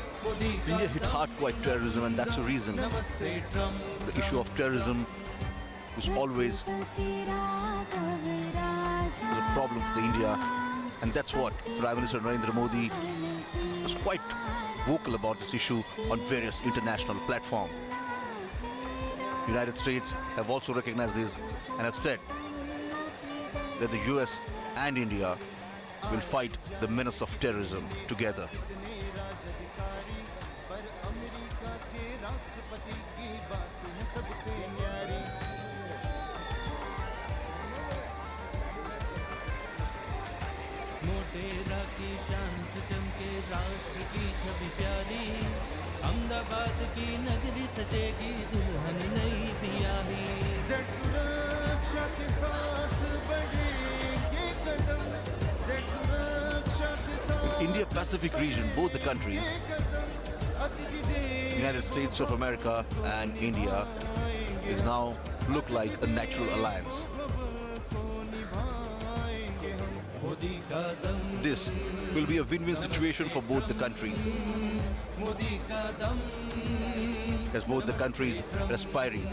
India hit hard quite terrorism, and that's the reason the issue of terrorism was always a problem for India, and that's what Prime Minister Narendra Modi was quite vocal about this issue on various international platforms. The United States have also recognized this and have said that the US and India will fight the menace of terrorism together. Motera की शान से चमके राष्ट्र की छवि प्यारी, अहमदाबाद की नगरी सजेगी दुल्हन नई बियाही। सुरक्षा के साथ बढ़ेंगे कदम, सुरक्षा के साथ। India-Pacific region, both the countries, United States of America and India, is now look like a natural alliance. This will be a win-win situation for both the countries, as both the countries are aspiring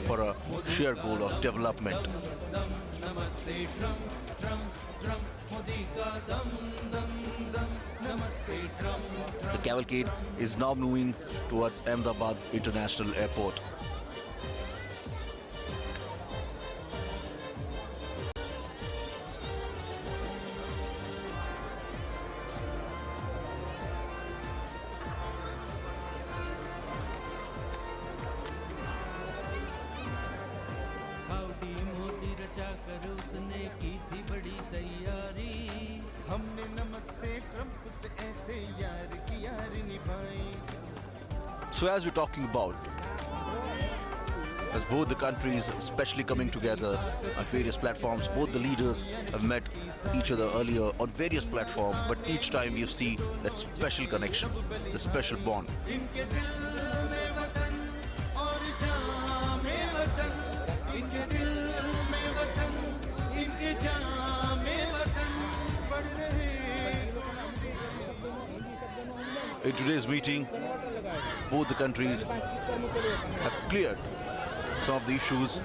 for a shared goal of development. The cavalcade is now moving towards Ahmedabad International Airport. So as we're talking about as both the countries, especially coming together on various platforms. Both the leaders have met each other earlier on various platforms, but each time you see that special connection, the special bond. In today's meeting, both the countries have cleared some of the issues,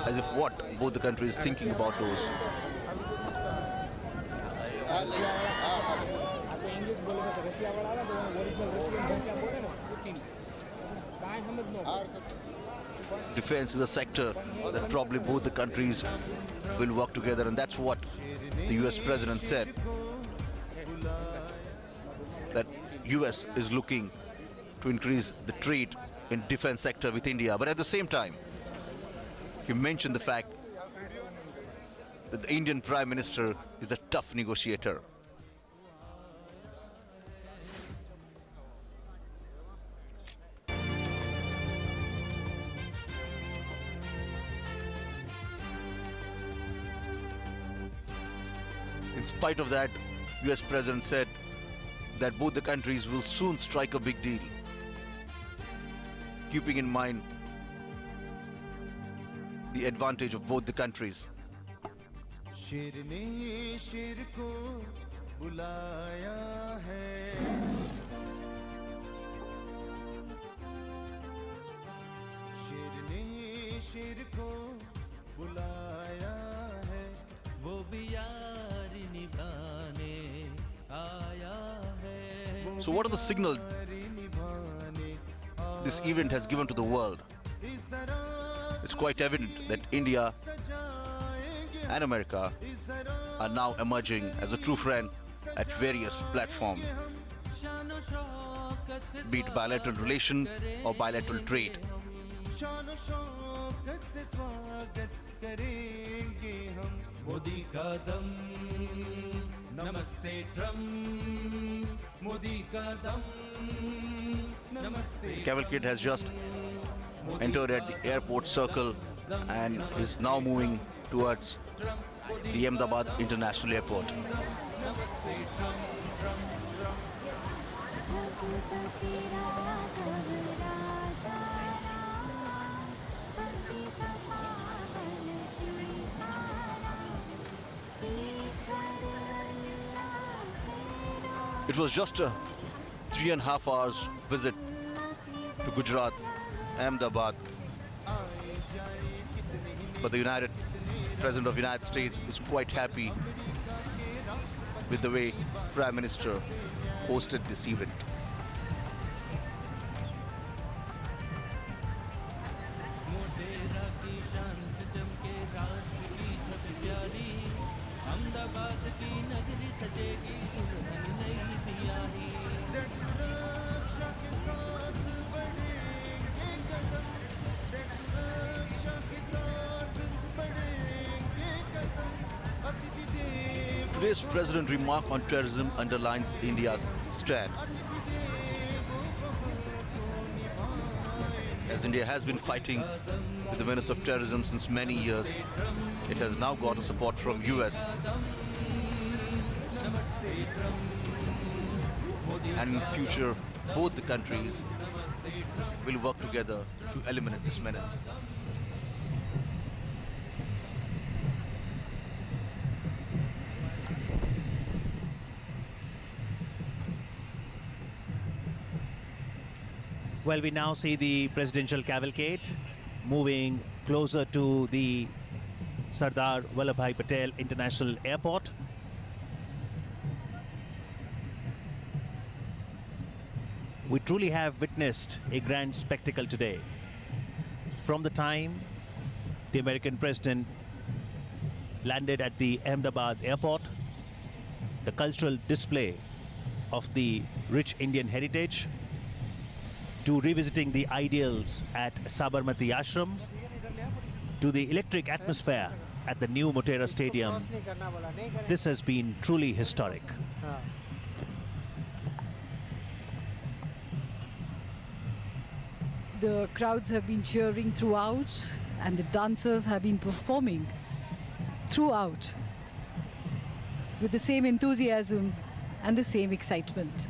as if what both the countries thinking about those. Defense is a sector that probably both the countries will work together, and that's what the US president said, that US is looking to increase the trade in defense sector with India. But at the same time, he mentioned the fact that the Indian Prime Minister is a tough negotiator. In spite of that, US President said that both the countries will soon strike a big deal, keeping in mind the advantage of both the countries. So what are the signals this event has given to the world? It's quite evident that India and America are now emerging as a true friend at various platforms, be it bilateral relation or bilateral trade. Modi का दम नमस्ते Trump Modi का दम नमस्ते. Cavalcade has just entered at the airport circle and is now moving towards the Ahmedabad International Airport. It was just a 3.5 hours visit to Gujarat, Ahmedabad, but the President of the United States is quite happy with the way Prime Minister hosted this event. Today's President's remark on terrorism underlines India's stand. As India has been fighting with the menace of terrorism since many years, it has now got support from US. And in future, both the countries will work together to eliminate this menace. Well, we now see the presidential cavalcade moving closer to the Sardar Vallabhbhai Patel International Airport. We truly have witnessed a grand spectacle today. From the time the American president landed at the Ahmedabad airport, the cultural display of the rich Indian heritage, to revisiting the ideals at Sabarmati Ashram, to the electric atmosphere at the new Motera Stadium, this has been truly historic. The The crowds have been cheering throughout, and the dancers have been performing throughout with the same enthusiasm and the same excitement.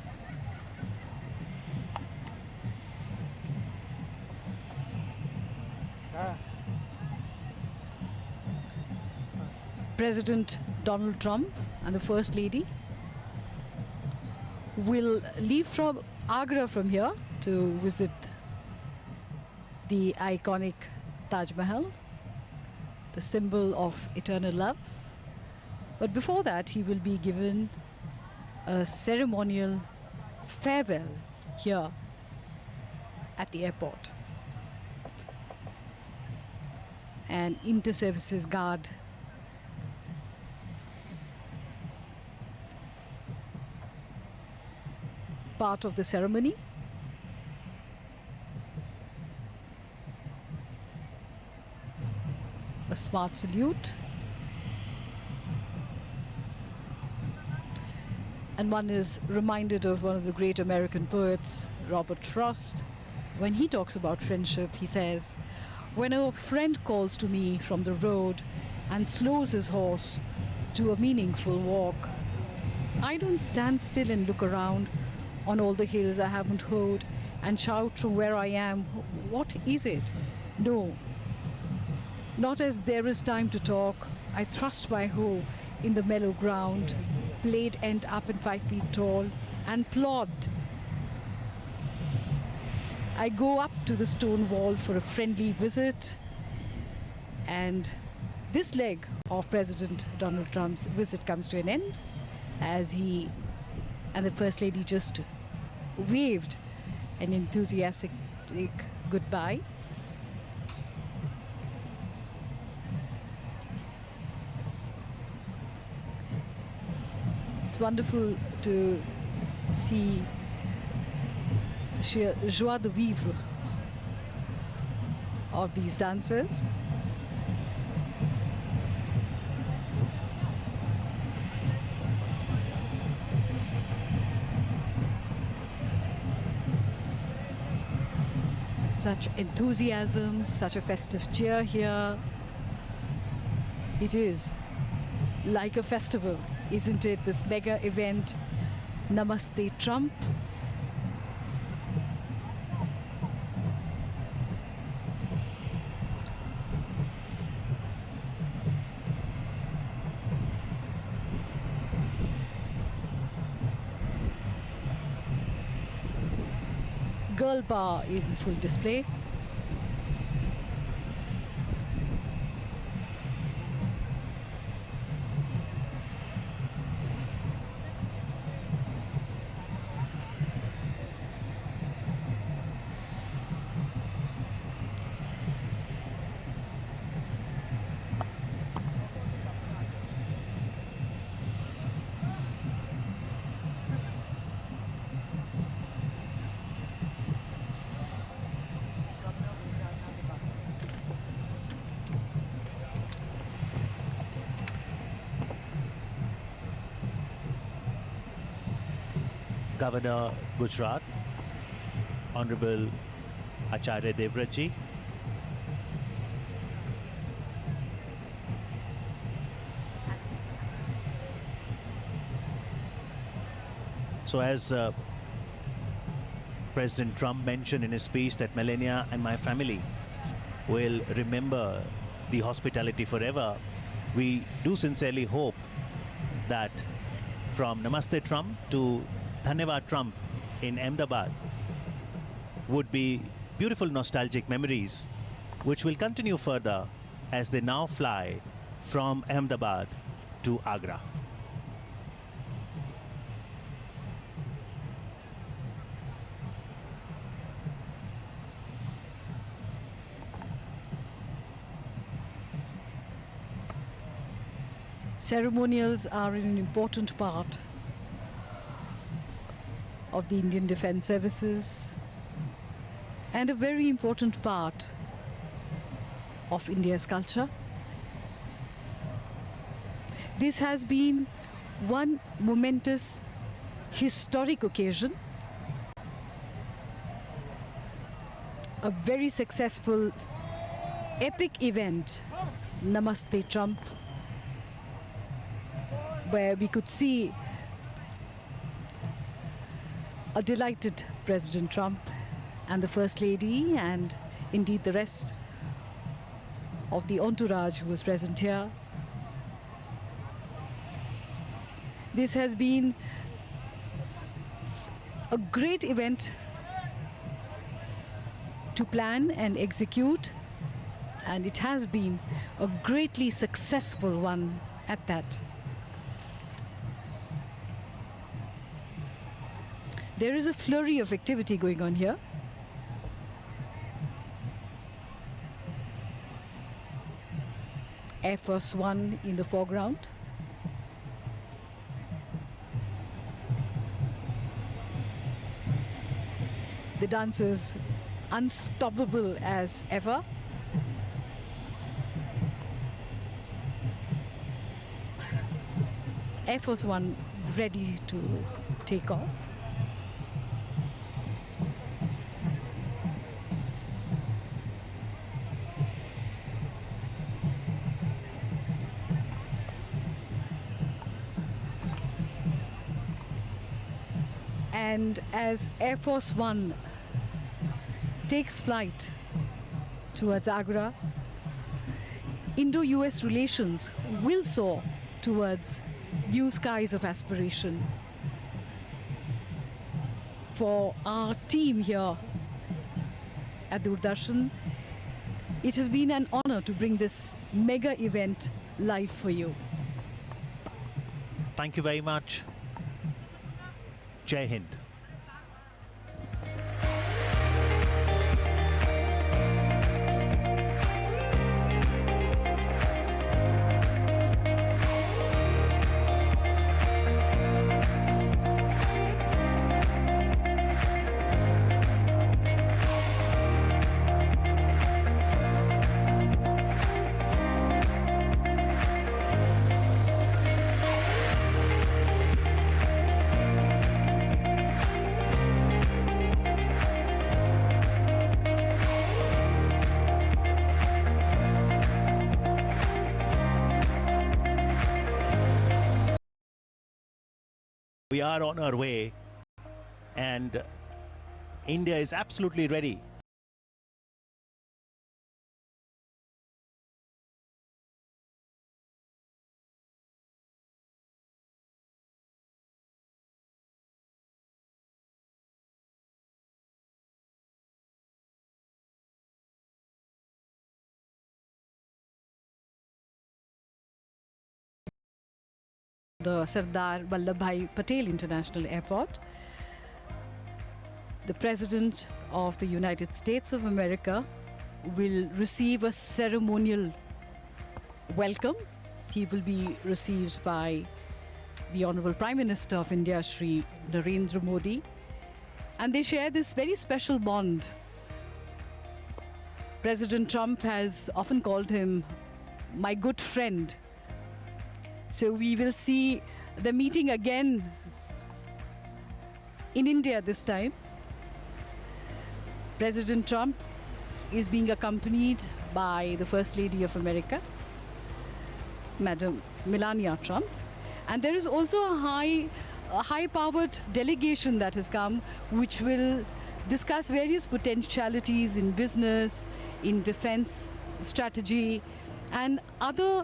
President Donald Trump and the First Lady will leave from Agra from here to visit the iconic Taj Mahal, the symbol of eternal love. But before that, he will be given a ceremonial farewell here at the airport. An inter-services guard part of the ceremony. A smart salute. And one is reminded of one of the great American poets, Robert Frost. When he talks about friendship, he says, "When a friend calls to me from the road and slows his horse to a meaningful walk, I don't stand still and look around on all the hills I haven't hoed and shout from where I am, 'What is it?' No, not as there is time to talk. I thrust my hoe in the mellow ground, blade end up and 5 feet tall, and plod. I go up to the stone wall for a friendly visit." And this leg of President Donald Trump's visit comes to an end as he and the First Lady just waved an enthusiastic goodbye. It's wonderful to see the sheer joie de vivre of these dancers. Such enthusiasm, such a festive cheer here. It is like a festival, isn't it? This mega event, Namaste Trump. Girl bar in full display. Governor Gujarat, Honorable Acharya Devrat ji, so as President Trump mentioned in his speech that Melania and my family will remember the hospitality forever, we do sincerely hope that from Namaste Trump to Dhanyavad Trump in Ahmedabad would be beautiful nostalgic memories which will continue further as they now fly from Ahmedabad to Agra. Ceremonials are an important part of the Indian Defence Services and a very important part of India's culture. This has been one momentous historic occasion, a very successful, epic event, Namaste Trump, where we could see a delighted President Trump and the First Lady, and indeed the rest of the entourage who was present here. This has been a great event to plan and execute, and it has been a greatly successful one at that. There is a flurry of activity going on here. Air Force One in the foreground. The dancers unstoppable as ever. Air Force One ready to take off. And as Air Force One takes flight towards Agra, Indo-US relations will soar towards new skies of aspiration. For our team here at Doordarshan, it has been an honor to bring this mega event live for you. Thank you very much. Jai Hind. We are on our way, and India is absolutely ready. The Sardar Vallabhbhai Patel International Airport. The President of the United States of America will receive a ceremonial welcome. He will be received by the Honorable Prime Minister of India, Shri Narendra Modi, and they share this very special bond. President Trump has often called him my good friend. So we will see the meeting again in India this time. President Trump is being accompanied by the First Lady of America, Madam Melania Trump. And there is also a high-powered delegation that has come, which will discuss various potentialities in business, in defense strategy, and other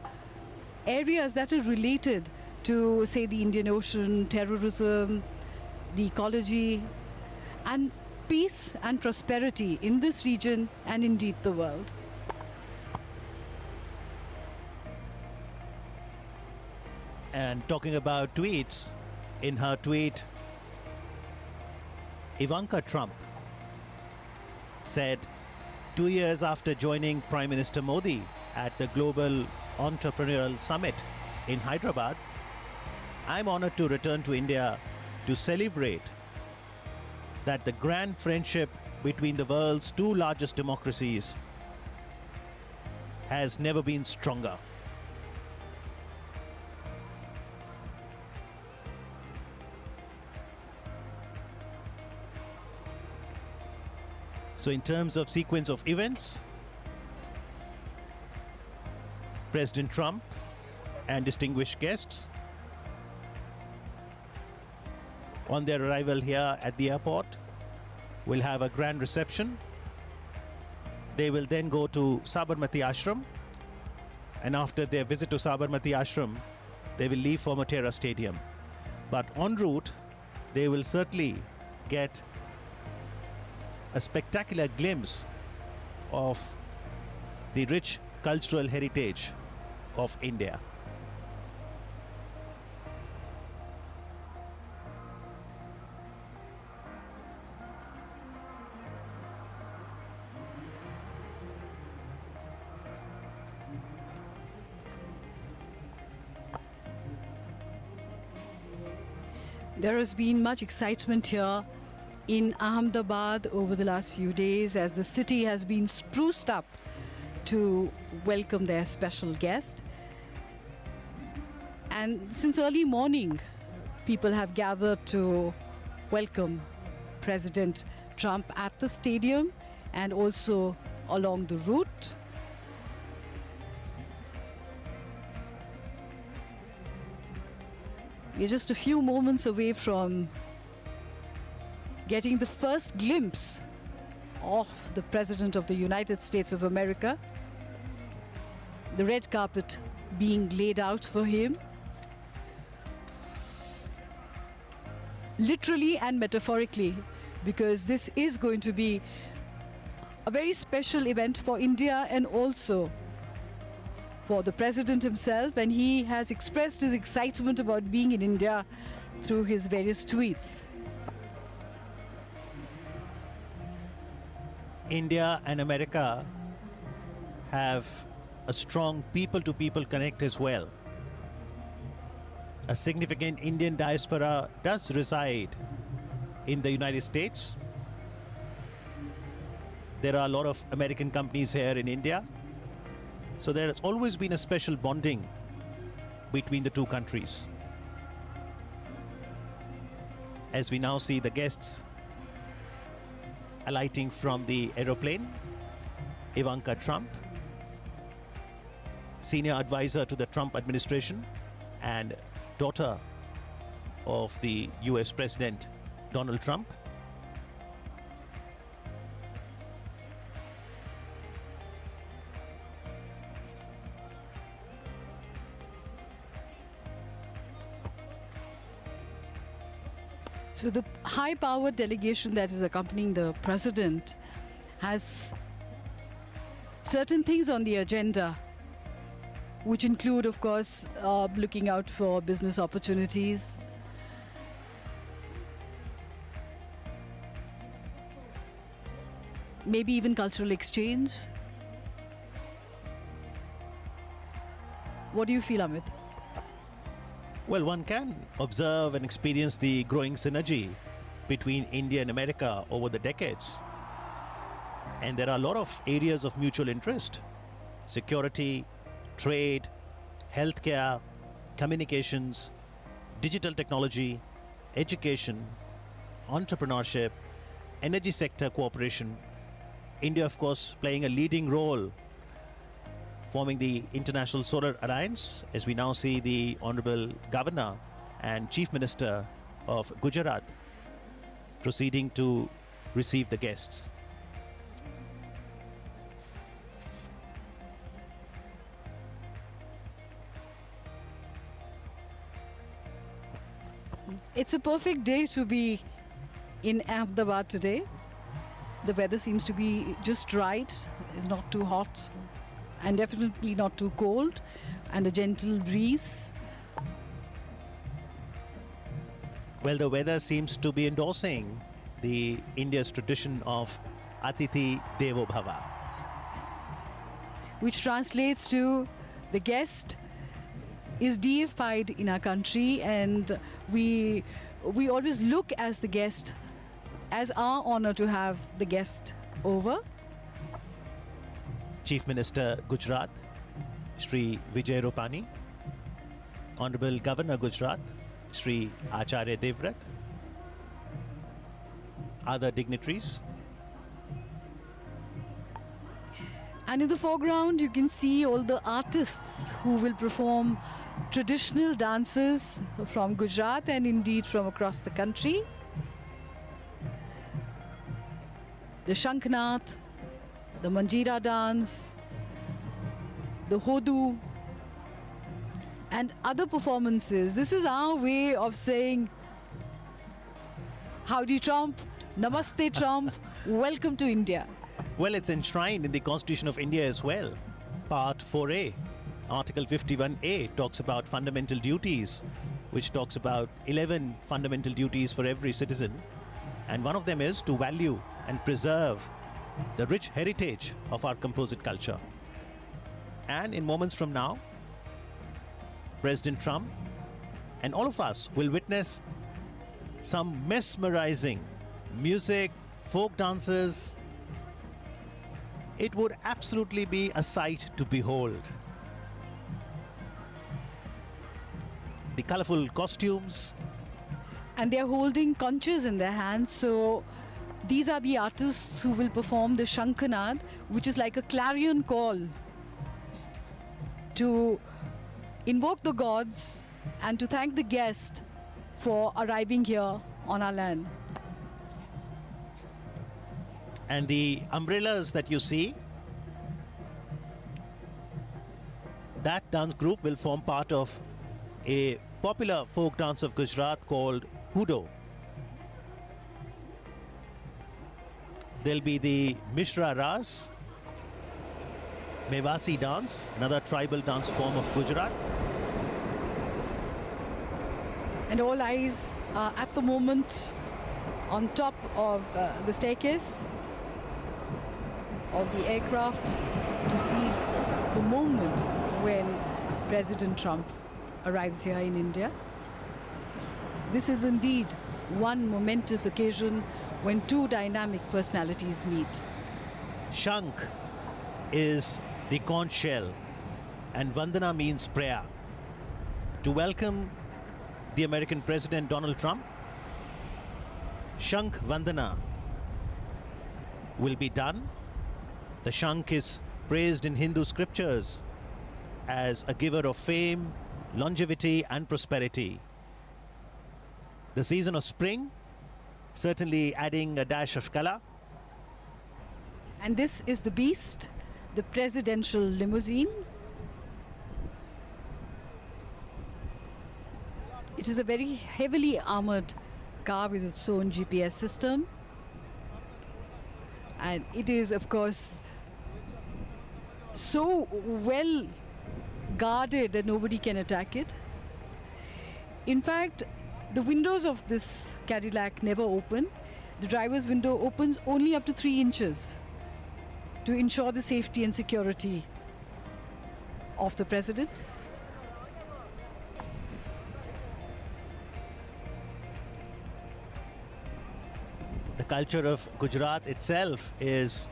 areas that are related to, say, the Indian Ocean, terrorism, the ecology, and peace and prosperity in this region and indeed the world. And talking about tweets, in her tweet, Ivanka Trump said, 2 years after joining Prime Minister Modi at the Global Entrepreneurial Summit in Hyderabad, I'm honored to return to India to celebrate that the grand friendship between the world's two largest democracies has never been stronger. So in terms of sequence of events, President Trump and distinguished guests on their arrival here at the airport will have a grand reception. They will then go to Sabarmati Ashram, and after their visit to Sabarmati Ashram, they will leave for Motera Stadium. But en route, they will certainly get a spectacular glimpse of the rich cultural heritage of India. There has been much excitement here in Ahmedabad over the last few days as the city has been spruced up to welcome their special guest. And since early morning, people have gathered to welcome President Trump at the stadium and also along the route. We're just a few moments away from getting the first glimpse of the President of the United States of America. The red carpet being laid out for him, literally and metaphorically, because this is going to be a very special event for India and also for the President himself, and he has expressed his excitement about being in India through his various tweets. India and America have a strong people-to-people connect as well. A significant Indian diaspora does reside in the United States. There are a lot of American companies here in India. So there has always been a special bonding between the two countries. As we now see the guests alighting from the aeroplane, Ivanka Trump, senior advisor to the Trump administration and daughter of the US President Donald Trump. So the high-powered delegation that is accompanying the president has certain things on the agenda, which include, of course, looking out for business opportunities, maybe even cultural exchange. What do you feel, Amit? Well, one can observe and experience the growing synergy between India and America over the decades. And there are a lot of areas of mutual interest: security, trade, healthcare, communications, digital technology, education, entrepreneurship, energy sector cooperation. India, of course, playing a leading role forming the International Solar Alliance, as we now see the Honorable Governor and Chief Minister of Gujarat proceeding to receive the guests. It's a perfect day to be in Ahmedabad today. The weather seems to be just right. It's not too hot and definitely not too cold, and a gentle breeze. Well, the weather seems to be endorsing the India's tradition of Atithi Devo Bhava, which translates to the guest is deified in our country, and we always look as the guest, as our honor to have the guest over. Chief Minister Gujarat, Shri Vijay Rupani, Honorable Governor Gujarat, Shri Acharya Devrat, other dignitaries, And in the foreground, you can see all the artists who will perform traditional dances from Gujarat and indeed from across the country. The Shanknath, the Manjira dance, the Hodu, and other performances. This is our way of saying, howdy Trump, namaste Trump, welcome to India. Well, it's enshrined in the Constitution of India as well. Part 4A, Article 51A talks about fundamental duties, which talks about 11 fundamental duties for every citizen. And one of them is to value and preserve the rich heritage of our composite culture. And in moments from now, President Trump and all of us will witness some mesmerizing music, folk dances. It would absolutely be a sight to behold. The colorful costumes. And they're holding conches in their hands. So these are the artists who will perform the Shanknath, which is like a clarion call to invoke the gods and to thank the guest for arriving here on our land. And the umbrellas that you see, that dance group will form part of a popular folk dance of Gujarat called Hudo. There'll be the Mishra Ras, Mewasi dance, another tribal dance form of Gujarat. And all eyes are at the moment on top of the staircase of the aircraft to see the moment when President Trump arrives here in India. This is indeed one momentous occasion when two dynamic personalities meet. Shank is the conch shell and Vandana means prayer. To welcome the American President Donald Trump, Shank Vandana will be done. The Shank is praised in Hindu scriptures as a giver of fame, longevity and prosperity. The season of spring, certainly adding a dash of color. And this is the beast, the presidential limousine. It is a very heavily armored car with its own GPS system. And it is, of course, so well guarded that nobody can attack it. In fact, the windows of this Cadillac never open. The driver's window opens only up to 3 inches to ensure the safety and security of the president. The culture of Gujarat itself is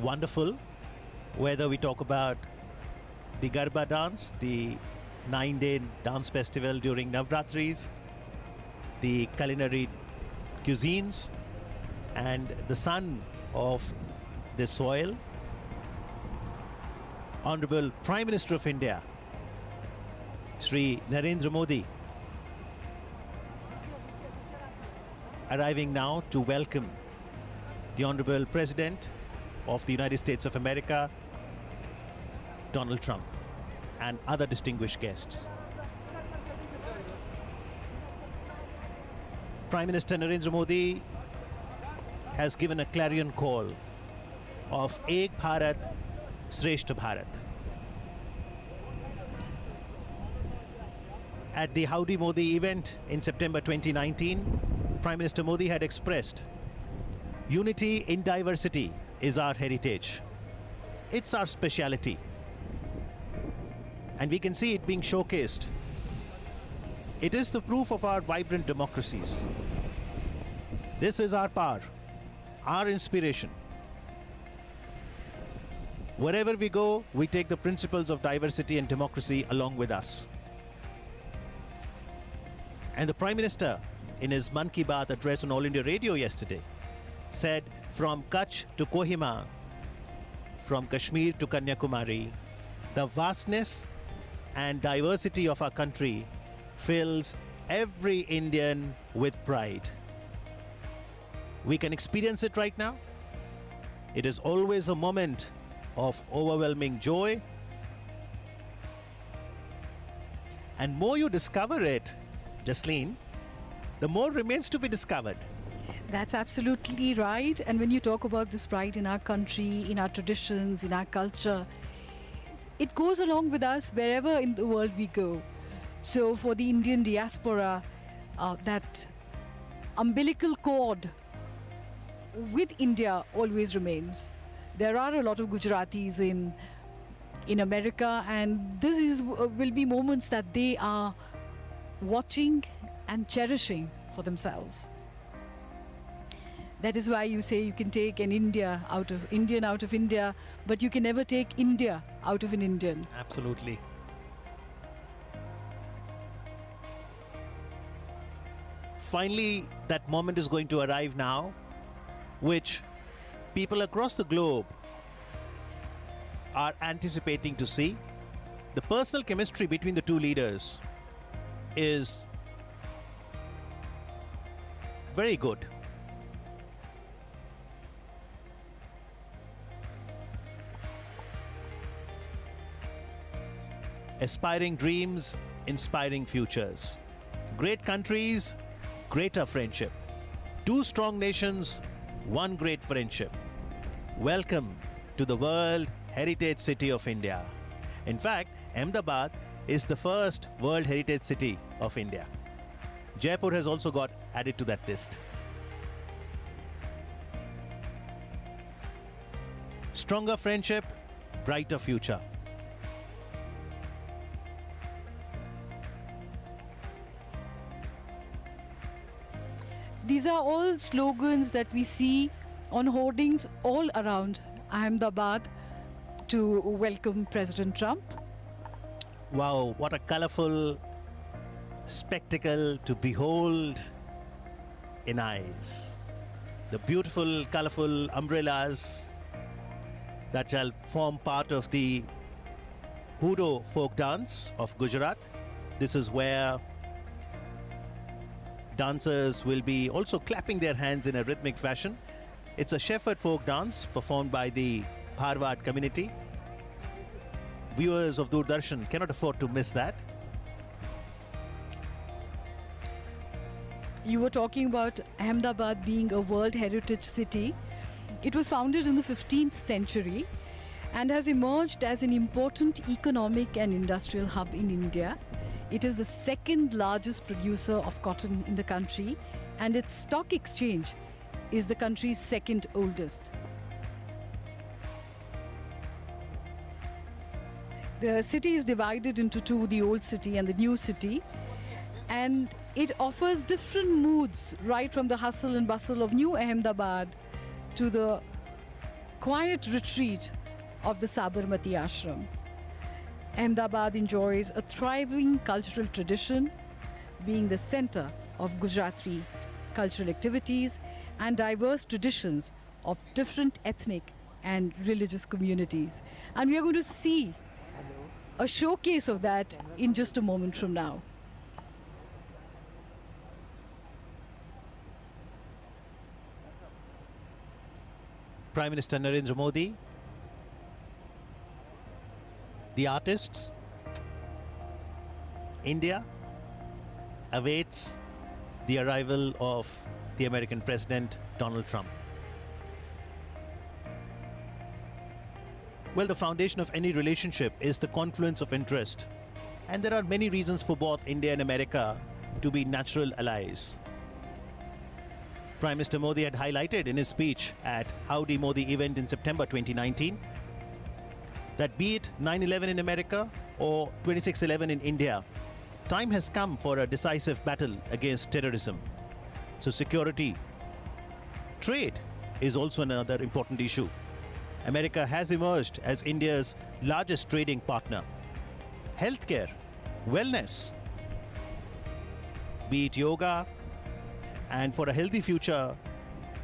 wonderful, whether we talk about the Garba dance, the 9-day dance festival during Navratris, the culinary cuisines, and the son of the soil, Honorable Prime Minister of India, Shri Narendra Modi, arriving now to welcome the Honorable President of the United States of America, Donald Trump, and other distinguished guests. Prime Minister Narendra Modi has given a clarion call of Ek Bharat, Shreshth Bharat. At the Howdy Modi event in September 2019, Prime Minister Modi had expressed, unity in diversity is our heritage. It's our speciality. And we can see it being showcased. It is the proof of our vibrant democracies. This is our power, our inspiration. Wherever we go, we take the principles of diversity and democracy along with us. And the Prime Minister, in his Mann Ki Baat address on All India Radio yesterday, said from Kutch to Kohima, from Kashmir to Kanyakumari, the vastness and diversity of our country fills every Indian with pride. We can experience it right now. It is always a moment of overwhelming joy. And more you discover it, Jasleen, the more remains to be discovered. That's absolutely right. And when you talk about this pride in our country, in our traditions, in our culture, it goes along with us wherever in the world we go. So for the Indian diaspora, that umbilical cord with India always remains. There are a lot of Gujaratis in America, and this will be moments that they are watching and cherishing for themselves. That is why you say you can take an Indian out of India, but you can never take India out of an Indian. Absolutely. Finally, that moment is going to arrive now, which people across the globe are anticipating to see. The personal chemistry between the two leaders is very good. Aspiring dreams, inspiring futures. Great countries, greater friendship. Two strong nations, one great friendship. Welcome to the World Heritage City of India. In fact, Ahmedabad is the first World Heritage City of India. Jaipur has also got added to that list. Stronger friendship, brighter future. These are all slogans that we see on hoardings all around Ahmedabad to welcome President Trump. Wow, what a colorful spectacle to behold in eyes. The beautiful, colorful umbrellas that shall form part of the Hudo folk dance of Gujarat. This is where dancers will be also clapping their hands in a rhythmic fashion. It's a shepherd folk dance performed by the Bharwad community. Viewers of Doordarshan cannot afford to miss that. You were talking about Ahmedabad being a World Heritage City. It was founded in the 15th century and has emerged as an important economic and industrial hub in India. It is the second largest producer of cotton in the country, and its stock exchange is the country's second oldest. The city is divided into two, the old city and the new city, and it offers different moods, right from the hustle and bustle of New Ahmedabad to the quiet retreat of the Sabarmati Ashram. Ahmedabad enjoys a thriving cultural tradition, being the center of Gujarati cultural activities and diverse traditions of different ethnic and religious communities. And we are going to see a showcase of that in just a moment from now. Prime Minister Narendra Modi, the artists, India awaits the arrival of the American President Donald Trump. Well, the foundation of any relationship is the confluence of interest. And there are many reasons for both India and America to be natural allies. Prime Minister Modi had highlighted in his speech at Howdy Modi event in September 2019 that be it 9/11 in America or 26/11 in India, time has come for a decisive battle against terrorism. So security, trade is also another important issue. America has emerged as India's largest trading partner. Healthcare, wellness, be it yoga, and for a healthy future,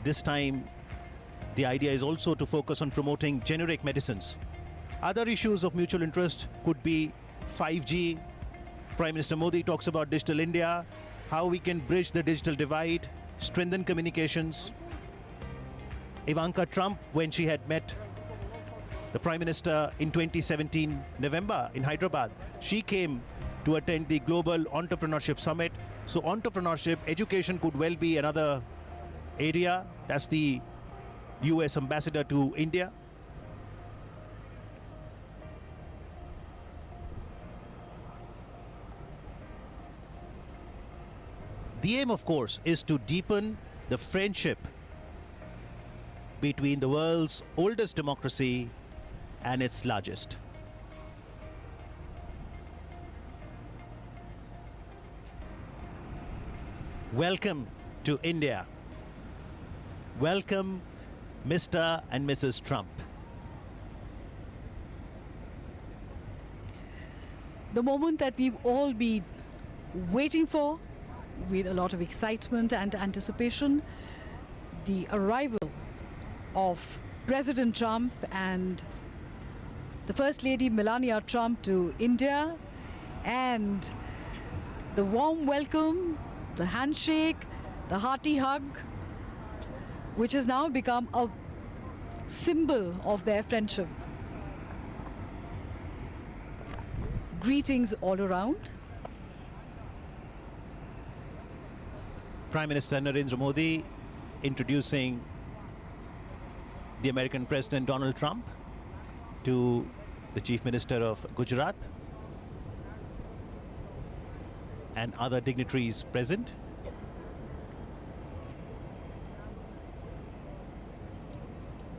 this time The idea is also to focus on promoting generic medicines. Other issues of mutual interest could be 5G. Prime Minister Modi talks about Digital India, how we can bridge the digital divide, strengthen communications. Ivanka Trump, when she had met the Prime Minister in 2017 November in Hyderabad, she came to attend the Global Entrepreneurship Summit. So entrepreneurship, education could well be another area. That's the US ambassador to India. The aim, of course, is to deepen the friendship between the world's oldest democracy and its largest. Welcome to India. Welcome, Mr. and Mrs. Trump. The moment that we've all been waiting for with a lot of excitement and anticipation, the arrival of President Trump and the First Lady Melania Trump to India, and the warm welcome, the handshake, the hearty hug, which has now become a symbol of their friendship. Greetings all around. Prime Minister Narendra Modi introducing the American President Donald Trump to the Chief Minister of Gujarat and other dignitaries present.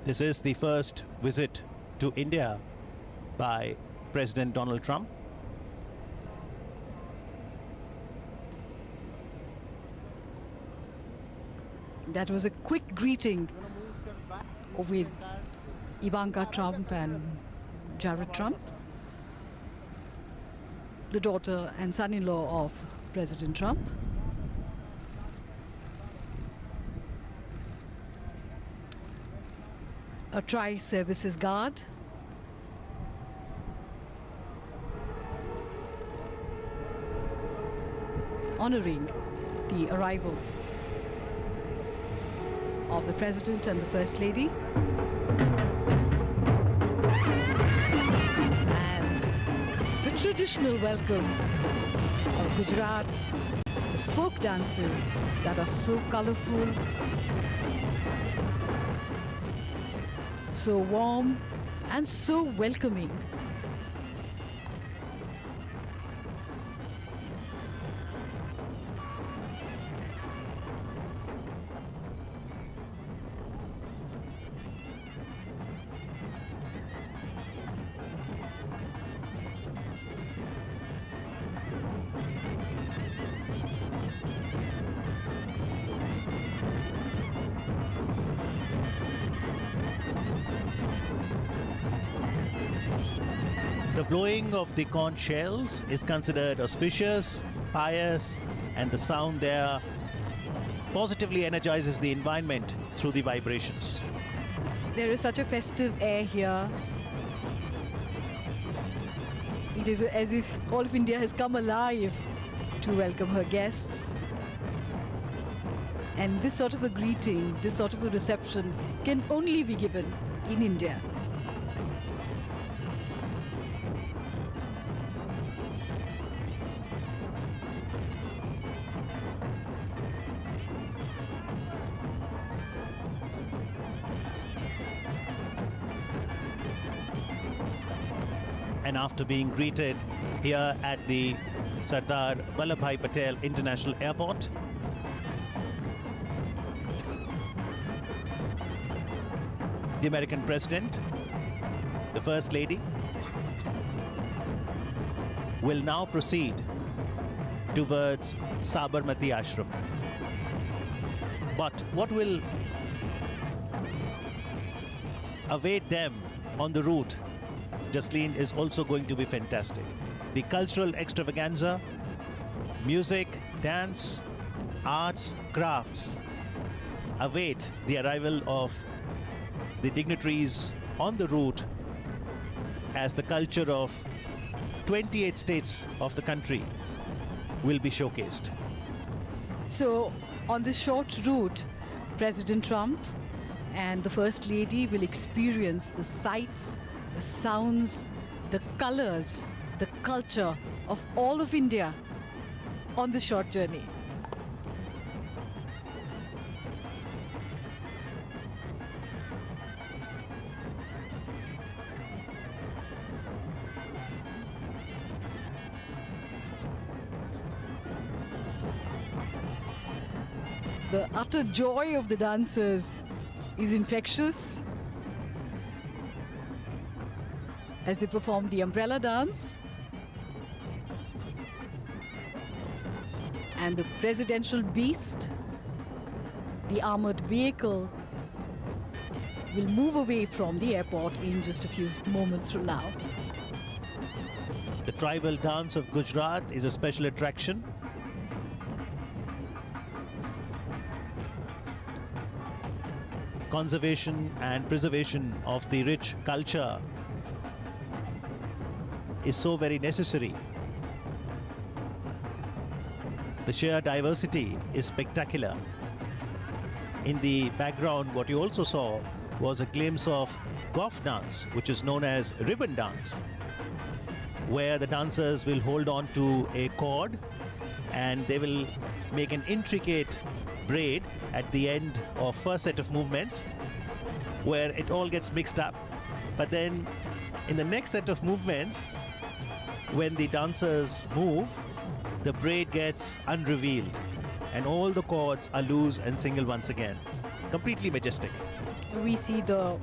This is the first visit to India by President Donald Trump. That was a quick greeting with Ivanka Trump and Jared Trump, the daughter and son-in-law of President Trump. A tri-services guard. Honoring the arrival of the President and the First Lady. And the traditional welcome of Gujarat, the folk dances that are so colorful, so warm and so welcoming. The blowing of the conch shells is considered auspicious, pious, and the sound there positively energizes the environment through the vibrations. There is such a festive air here. It is as if all of India has come alive to welcome her guests. And this sort of a greeting, this sort of a reception can only be given in India. And after being greeted here at the Sardar Vallabhbhai Patel International Airport, the American President, the First Lady, will now proceed towards Sabarmati Ashram. But what will await them on the route, Jasleen, is also going to be fantastic. The cultural extravaganza, music, dance, arts, crafts await the arrival of the dignitaries on the route as the culture of 28 states of the country will be showcased. So, on this short route, President Trump and the First Lady will experience the sights, the sounds, the colors, the culture of all of India on this short journey. The utter joy of the dancers is infectious as they perform the umbrella dance. And the presidential beast, the armored vehicle, will move away from the airport in just a few moments from now. The tribal dance of Gujarat is a special attraction. Conservation and preservation of the rich culture is so very necessary. The sheer diversity is spectacular. In the background, what you also saw was a glimpse of golf dance, which is known as ribbon dance, where the dancers will hold on to a cord and they will make an intricate braid at the end of first set of movements where it all gets mixed up. But then in the next set of movements, when the dancers move, the braid gets unrevealed and all the cords are loose and single once again. Completely majestic. We see the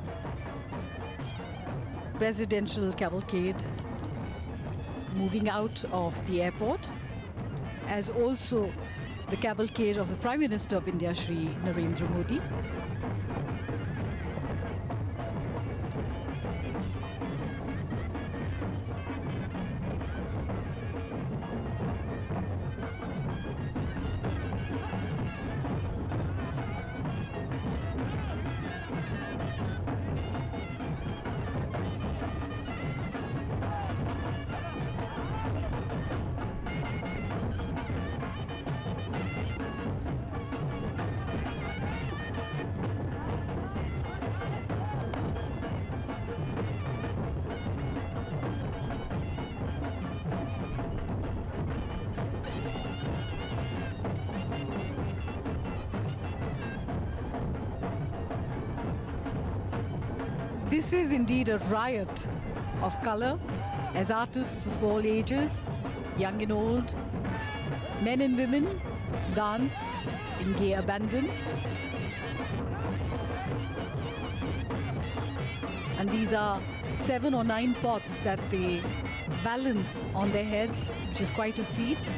presidential cavalcade moving out of the airport, as also the cavalcade of the Prime Minister of India, Shri Narendra Modi. This is indeed a riot of color as artists of all ages, young and old, men and women, dance in gay abandon. And these are 7 or 9 pots that they balance on their heads, which is quite a feat.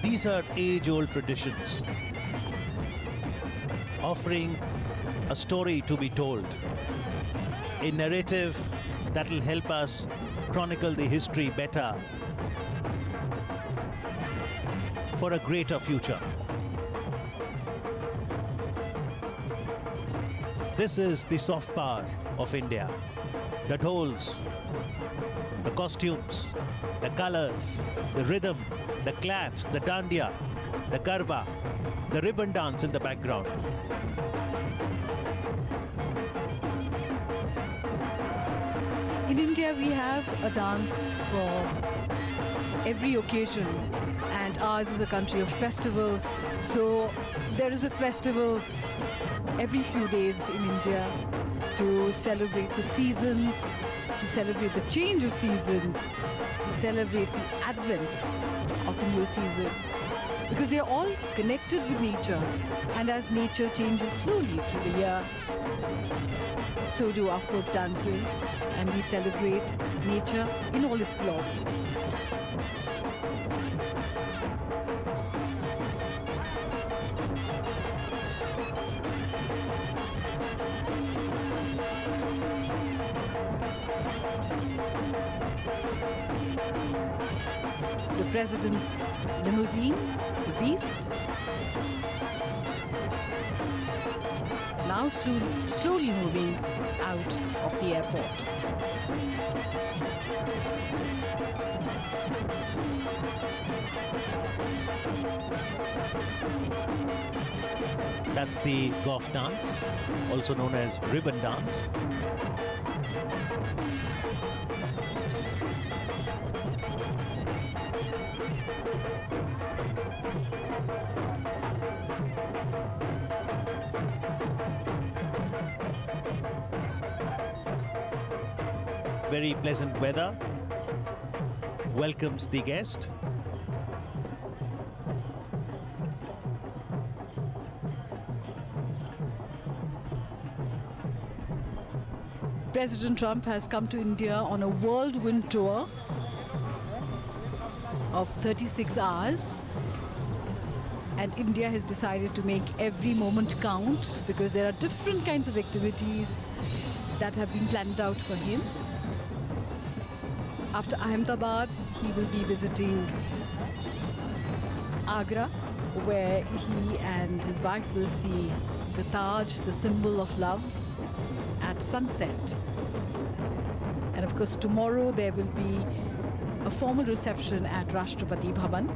These are age-old traditions, offering a story to be told, a narrative that will help us chronicle the history better for a greater future. This is the soft power of India. The dhols, the costumes, the colors, the rhythm, the claps, the dandiya, the garba, the ribbon dance in the background. In India, we have a dance for every occasion, and ours is a country of festivals. So there is a festival every few days in India to celebrate the seasons, to celebrate the change of seasons, to celebrate the advent of the new season. Because they are all connected with nature, and as nature changes slowly through the year, so do our folk dances, and we celebrate nature in all its glory. the president's limousine, the Beast. Now slowly moving out of the airport. That's the golf dance, also known as ribbon dance. Very pleasant weather welcomes the guest. President Trump has come to India on a whirlwind tour of 36 hours. And India has decided to make every moment count because there are different kinds of activities that have been planned out for him. After Ahmedabad, he will be visiting Agra, where he and his wife will see the Taj, the symbol of love, at sunset. And of course, tomorrow there will be a formal reception at Rashtrapati Bhavan.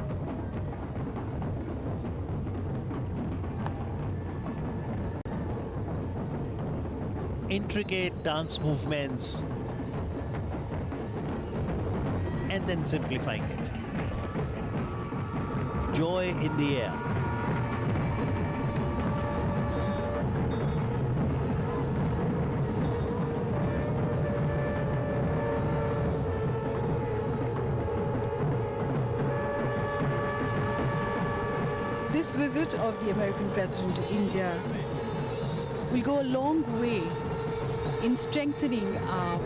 Intricate dance movements and then simplifying it. Joy in the air. This visit of the American president to India will go a long way in strengthening our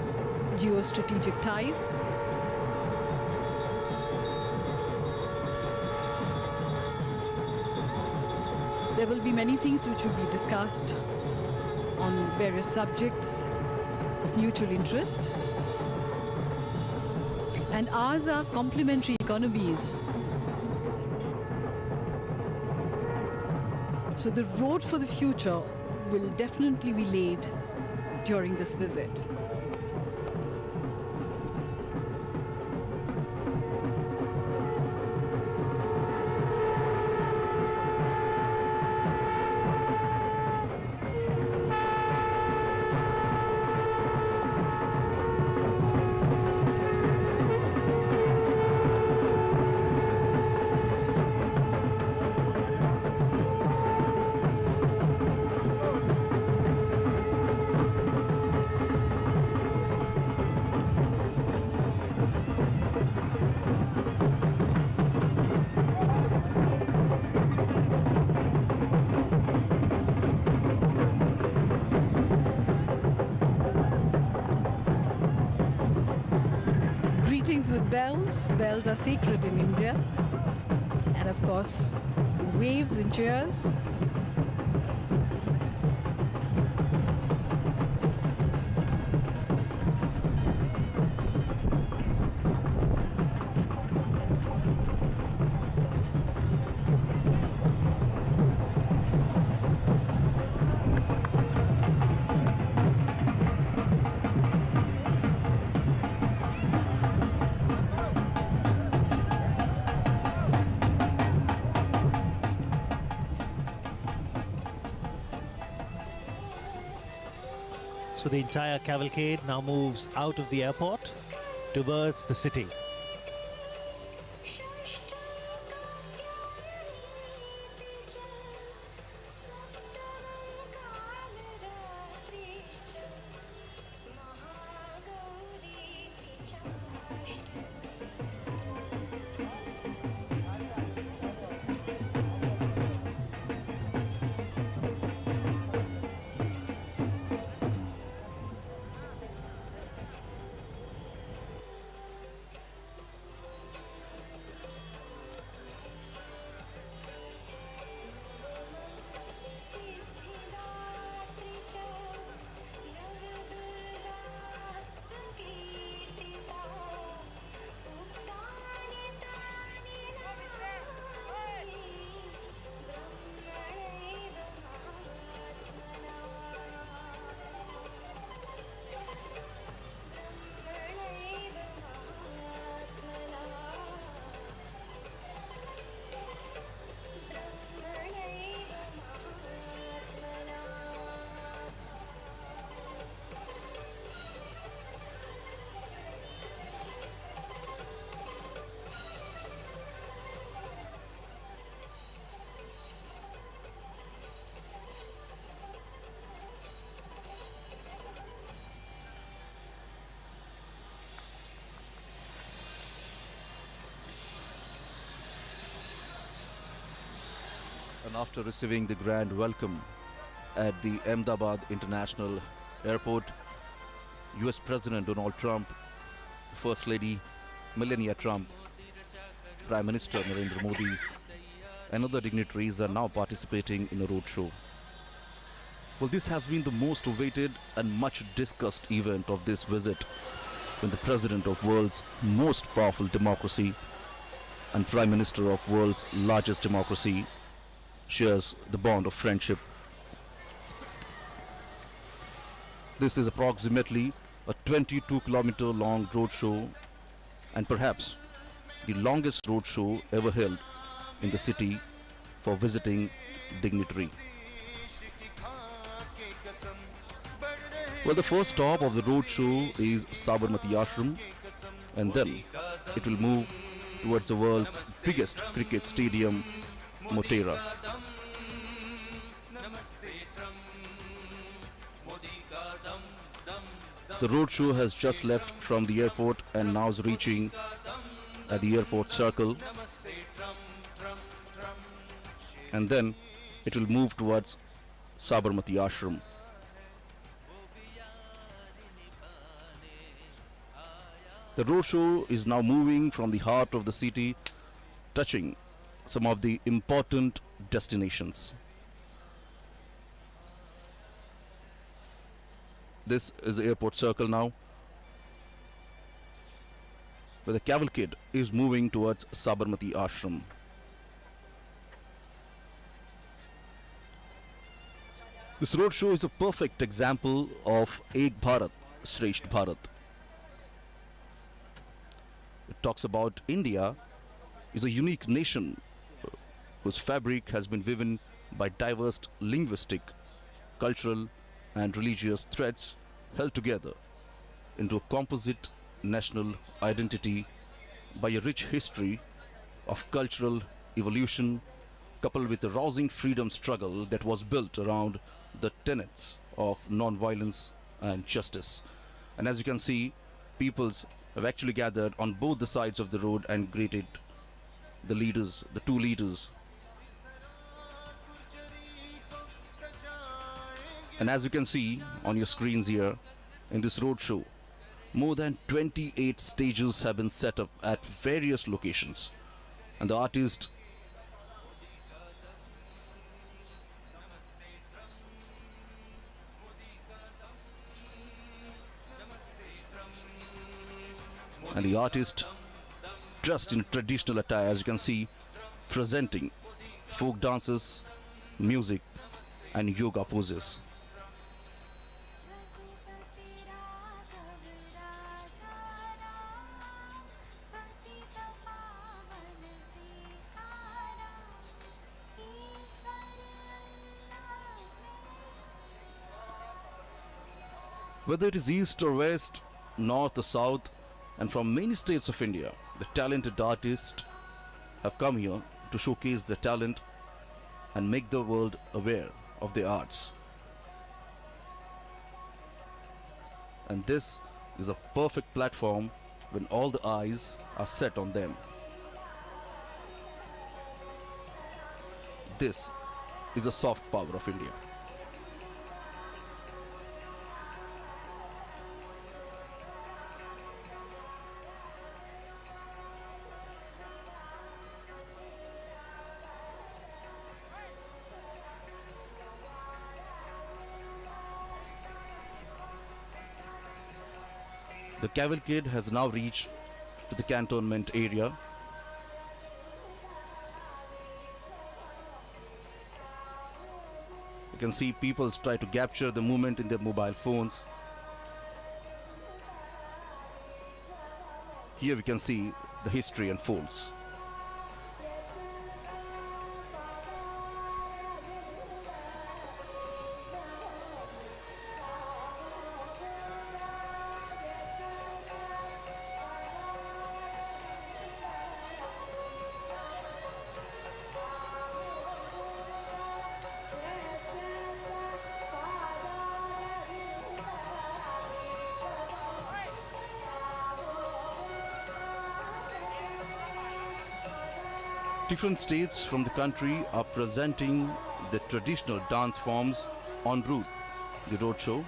geostrategic ties. There will be many things which will be discussed on various subjects of mutual interest. And ours are complementary economies. So the road for the future will definitely be laid during this visit. Greetings with bells. Bells are sacred in India. And of course, waves and cheers. So the entire cavalcade now moves out of the airport towards the city. And after receiving the grand welcome at the Ahmedabad International Airport, US President Donald Trump, First Lady Melania Trump, Prime Minister Narendra Modi, and other dignitaries are now participating in a roadshow. Well, this has been the most awaited and much discussed event of this visit, when the President of world's most powerful democracy and Prime Minister of world's largest democracy shares the bond of friendship. This is approximately a 22-kilometer long roadshow, and perhaps the longest roadshow ever held in the city for visiting dignitary. Well, the first stop of the roadshow is Sabarmati Ashram, and then it will move towards the world's biggest cricket stadium, Motera. The roadshow has just left from the airport and now is reaching at the airport circle, and then it will move towards Sabarmati Ashram. The roadshow is now moving from the heart of the city, touching some of the important destinations. This is the airport circle now, where the cavalcade is moving towards Sabarmati Ashram. This roadshow is a perfect example of Ek Bharat, Shresth Bharat. It talks about India is a unique nation whose fabric has been woven by diverse linguistic, cultural and religious threads held together into a composite national identity by a rich history of cultural evolution, coupled with a rousing freedom struggle that was built around the tenets of non-violence and justice. And as you can see, peoples have actually gathered on both the sides of the road and greeted the leaders, the two leaders. And as you can see on your screens here, in this roadshow, more than 28 stages have been set up at various locations. And the artist dressed in traditional attire, as you can see, presenting folk dances, music and yoga poses. Whether it is east or west, north or south, and from many states of India, the talented artists have come here to showcase their talent and make the world aware of the arts. And this is a perfect platform when all the eyes are set on them. This is the soft power of India. The cavalcade has now reached to the cantonment area. You can see people try to capture the movement in their mobile phones. Here we can see the history unfolds. Different states from the country are presenting the traditional dance forms en route the roadshow.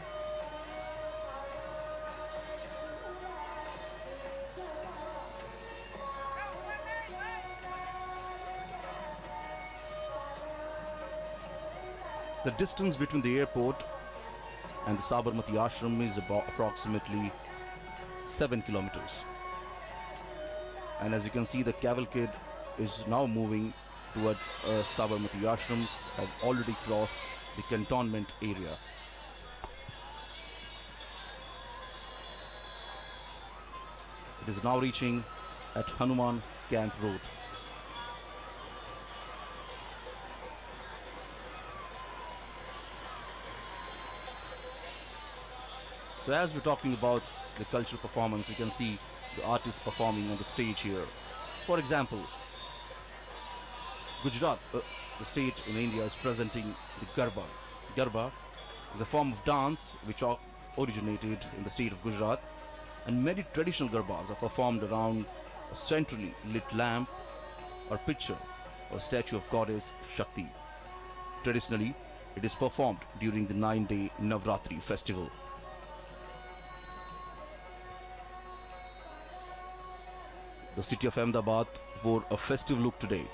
The distance between the airport and the Sabarmati ashram is about approximately 7 kilometers. And as you can see, the cavalcade is now moving towards Sabarmati ashram, have already crossed the cantonment area. It is now reaching at Hanuman Camp Road. So as we're talking about the cultural performance, you can see the artists performing on the stage here. For example, Gujarat, the state in India, is presenting the Garba. Garba is a form of dance which originated in the state of Gujarat, and many traditional Garbas are performed around a centrally lit lamp or picture or statue of goddess Shakti. Traditionally, it is performed during the 9-day Navratri festival. The city of Ahmedabad wore a festive look today.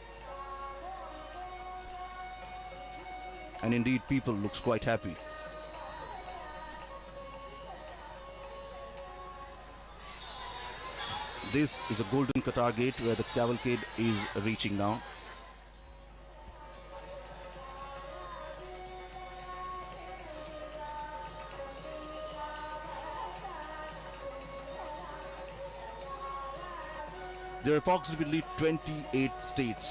And indeed, people looks quite happy. This is a golden Qatar gate where the cavalcade is reaching now. There are approximately 28 states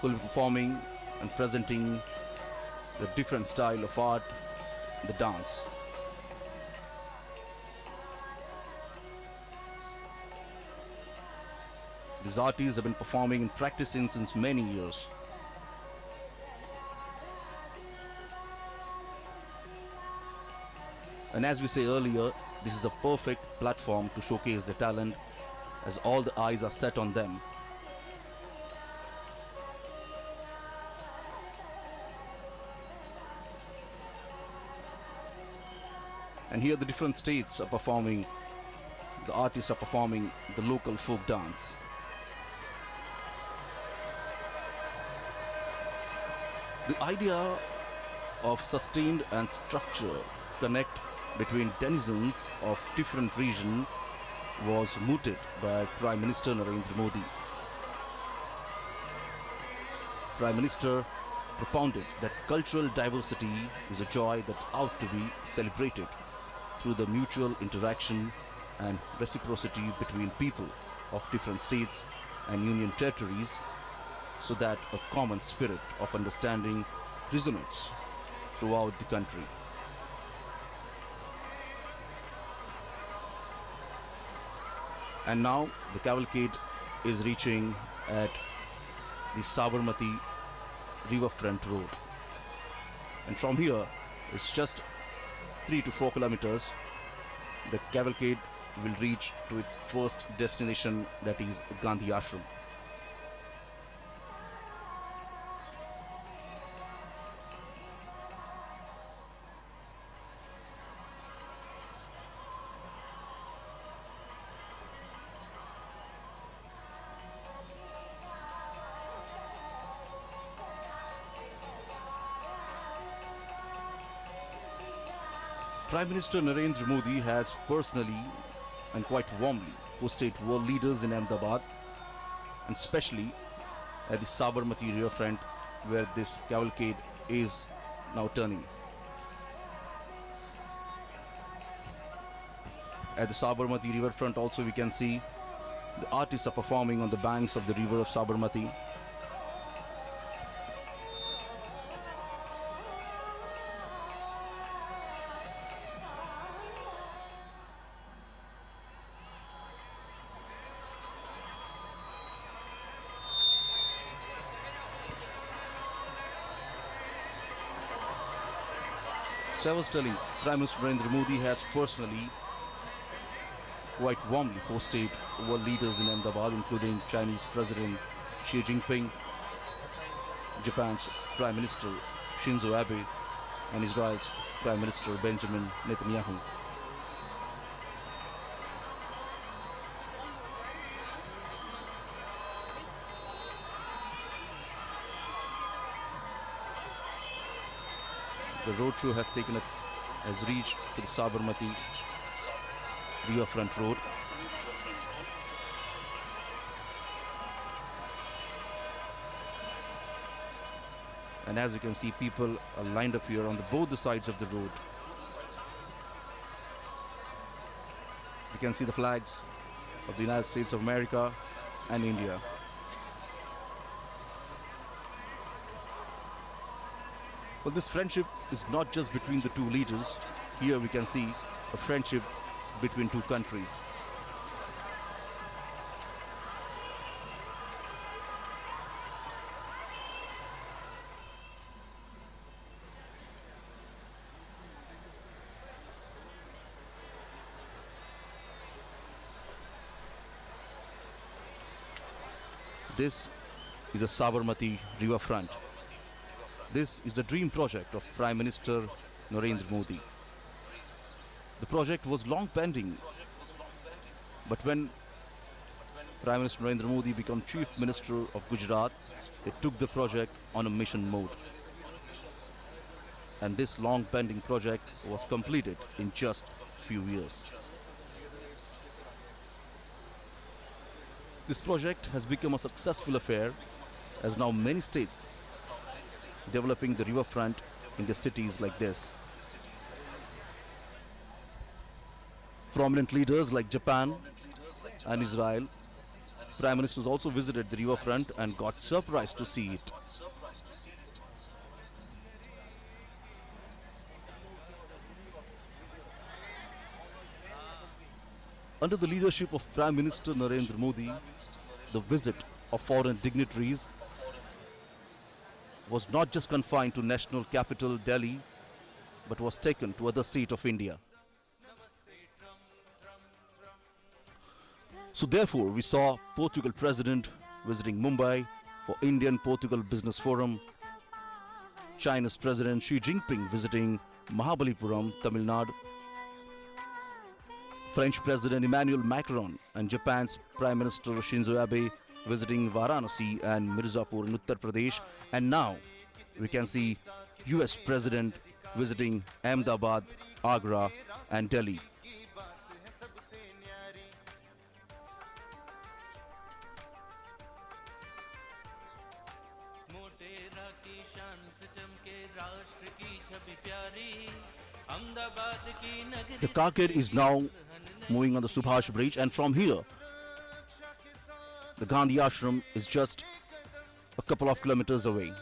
who will be performing and presenting the different style of art, the dance. These artists have been performing and practicing since many years. And as we say earlier, this is a perfect platform to showcase their talent, as all the eyes are set on them. And here the different states are performing, the artists are performing the local folk dance. The idea of sustained and structured connect between denizens of different regions was mooted by Prime Minister Narendra Modi. Prime Minister propounded that cultural diversity is a joy that ought to be celebrated through the mutual interaction and reciprocity between people of different states and union territories, so that a common spirit of understanding resonates throughout the country. And now the cavalcade is reaching at the Sabarmati riverfront road. And from here, it's just 3 to 4 kilometers. The cavalcade will reach to its first destination, that is Gandhi Ashram. Prime Minister Narendra Modi has personally and quite warmly hosted world leaders in Ahmedabad, and especially at the Sabarmati riverfront where this cavalcade is now turning. At the Sabarmati riverfront also we can see the artists are performing on the banks of the river of Sabarmati. So I was telling, Prime Minister Narendra Modi has personally quite warmly hosted world leaders in Ahmedabad, including Chinese President Xi Jinping, Japan's Prime Minister Shinzo Abe, and Israel's Prime Minister Benjamin Netanyahu. The roadshow has reached to the Sabarmati Riverfront Road. And as you can see, people are lined up here on both the sides of the road. You can see the flags of the United States of America and India. Well, this friendship is not just between the two leaders. Here we can see a friendship between two countries. This is the Sabarmati Riverfront. This is the dream project of Prime Minister Narendra Modi. The project was long pending, but when Prime Minister Narendra Modi became Chief Minister of Gujarat, he took the project on a mission mode. And this long pending project was completed in just few years. This project has become a successful affair, as now many states developing the riverfront in their cities like this. Prominent leaders like Japan and Israel, Prime Ministers also visited the riverfront and got surprised to see it. Under the leadership of Prime Minister Narendra Modi, the visit of foreign dignitaries was not just confined to national capital Delhi, but was taken to other states of India. So therefore, we saw Portugal President visiting Mumbai for Indian-Portugal Business Forum, China's President Xi Jinping visiting Mahabalipuram, Tamil Nadu, French President Emmanuel Macron and Japan's Prime Minister Shinzo Abe visiting Varanasi and Mirzapur in Uttar Pradesh, and now we can see US President visiting Ahmedabad, Agra and Delhi. The carcade is now moving on the Subhash Bridge, and from here the Gandhi Ashram is just a couple of kilometers away.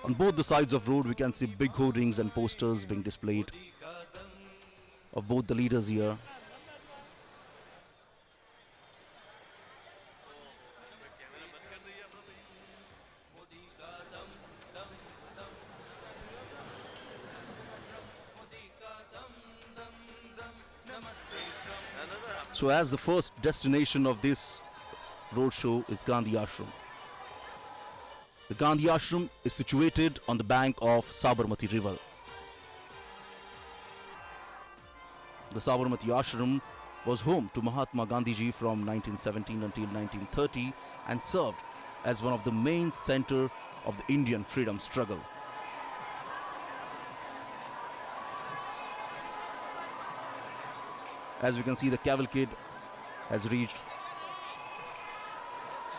On both the sides of the road we can see big hoardings and posters being displayed of both the leaders here. So as the first destination of this roadshow is Gandhi Ashram. The Gandhi Ashram is situated on the bank of Sabarmati River. The Sabarmati Ashram was home to Mahatma Gandhiji from 1917 until 1930 and served as one of the main center of the Indian freedom struggle. As we can see, the cavalcade has reached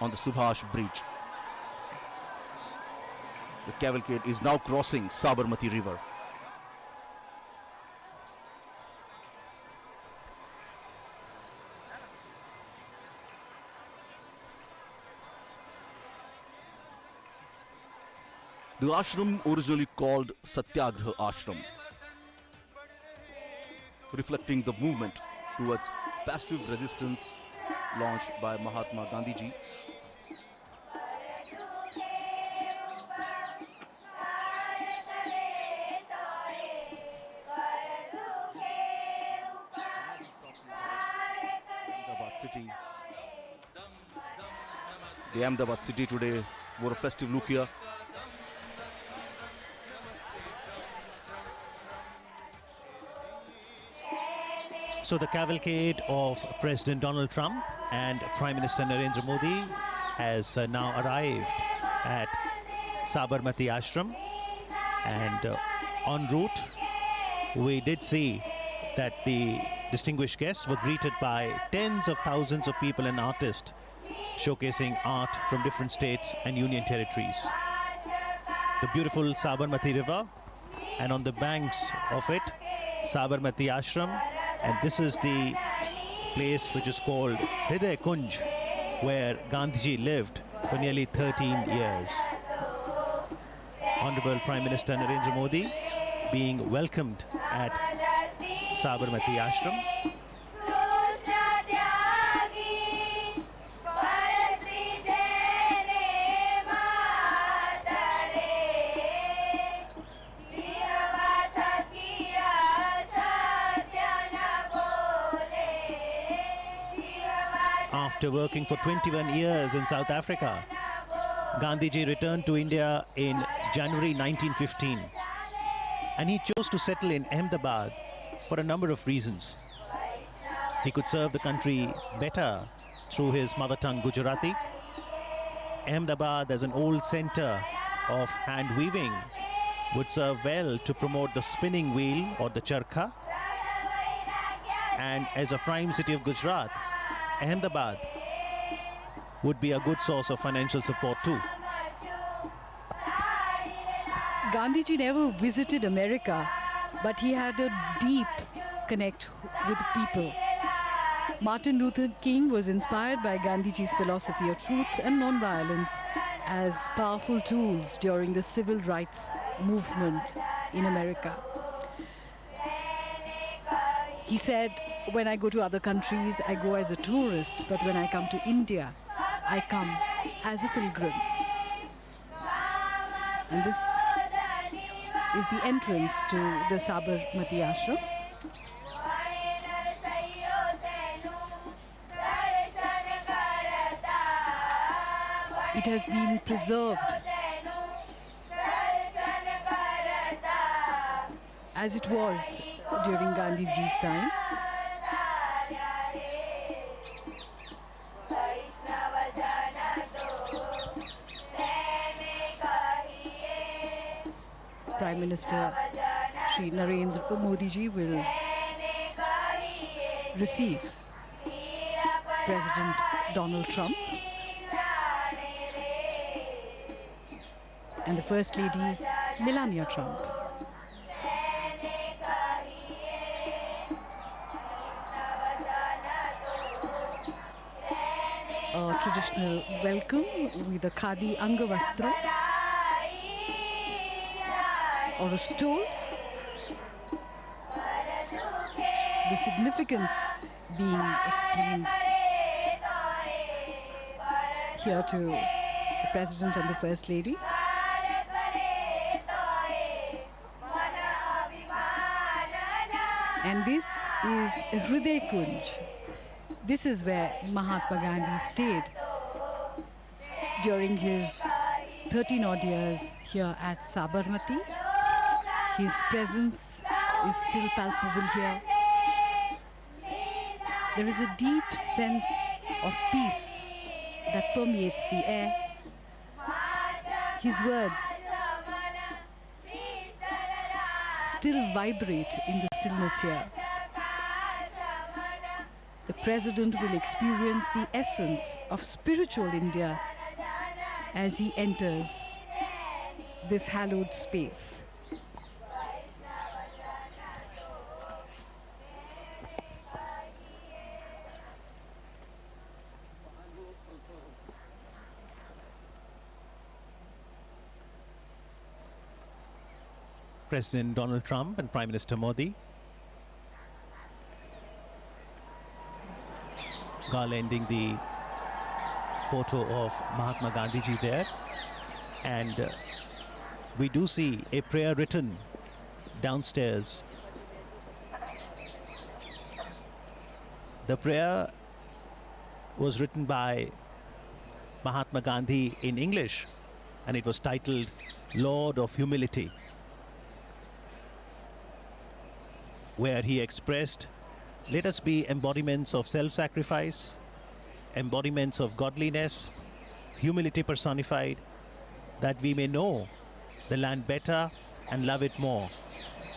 on the Subhash Bridge. The cavalcade is now crossing Sabarmati River. The ashram, originally called Satyagraha Ashram, reflecting the movement towards passive resistance launched by Mahatma Gandhiji. city. The Ahmedabad city today wore a festive look here. So the cavalcade of President Donald Trump and Prime Minister Narendra Modi has now arrived at Sabarmati Ashram, and en route we did see that the distinguished guests were greeted by tens of thousands of people and artists showcasing art from different states and union territories. The beautiful Sabarmati river, and on the banks of it, Sabarmati Ashram, and this is the place which is called Hriday Kunj, where Gandhiji lived for nearly 13 years. Honorable Prime Minister Narendra Modi being welcomed at Sabarmati Ashram. After working for 21 years in South Africa, Gandhiji returned to India in January 1915, and he chose to settle in Ahmedabad for a number of reasons. He could serve the country better through his mother tongue Gujarati. Ahmedabad, as an old center of hand weaving, would serve well to promote the spinning wheel or the charkha, and as a prime city of Gujarat, Ahmedabad would be a good source of financial support too. Gandhiji never visited America, but he had a deep connect with people. Martin Luther King was inspired by Gandhiji's philosophy of truth and non-violence as powerful tools during the civil rights movement in America. He said, when I go to other countries, I go as a tourist, but when I come to India, I come as a pilgrim. And this is the entrance to the Sabarmati Ashram. It has been preserved as it was during Gandhiji's time. Prime Minister Shri Narendra Modi ji will receive President Donald Trump and the First Lady Melania Trump. A traditional welcome with a khadi angavastra or a stole. The significance being explained here to the President and the First Lady. And this is Hriday Kunj. This is where Mahatma Gandhi stayed during his 13 odd years here at Sabarmati. His presence is still palpable here. There is a deep sense of peace that permeates the air. His words still vibrate in the stillness here. The President will experience the essence of spiritual India as he enters this hallowed space. President Donald Trump and Prime Minister Modi garlanding the photo of Mahatma Gandhi ji there, and we do see a prayer written downstairs. The prayer was written by Mahatma Gandhi in English, and it was titled Lord of Humility, where he expressed, let us be embodiments of self-sacrifice, embodiments of godliness, humility personified, that we may know the land better and love it more.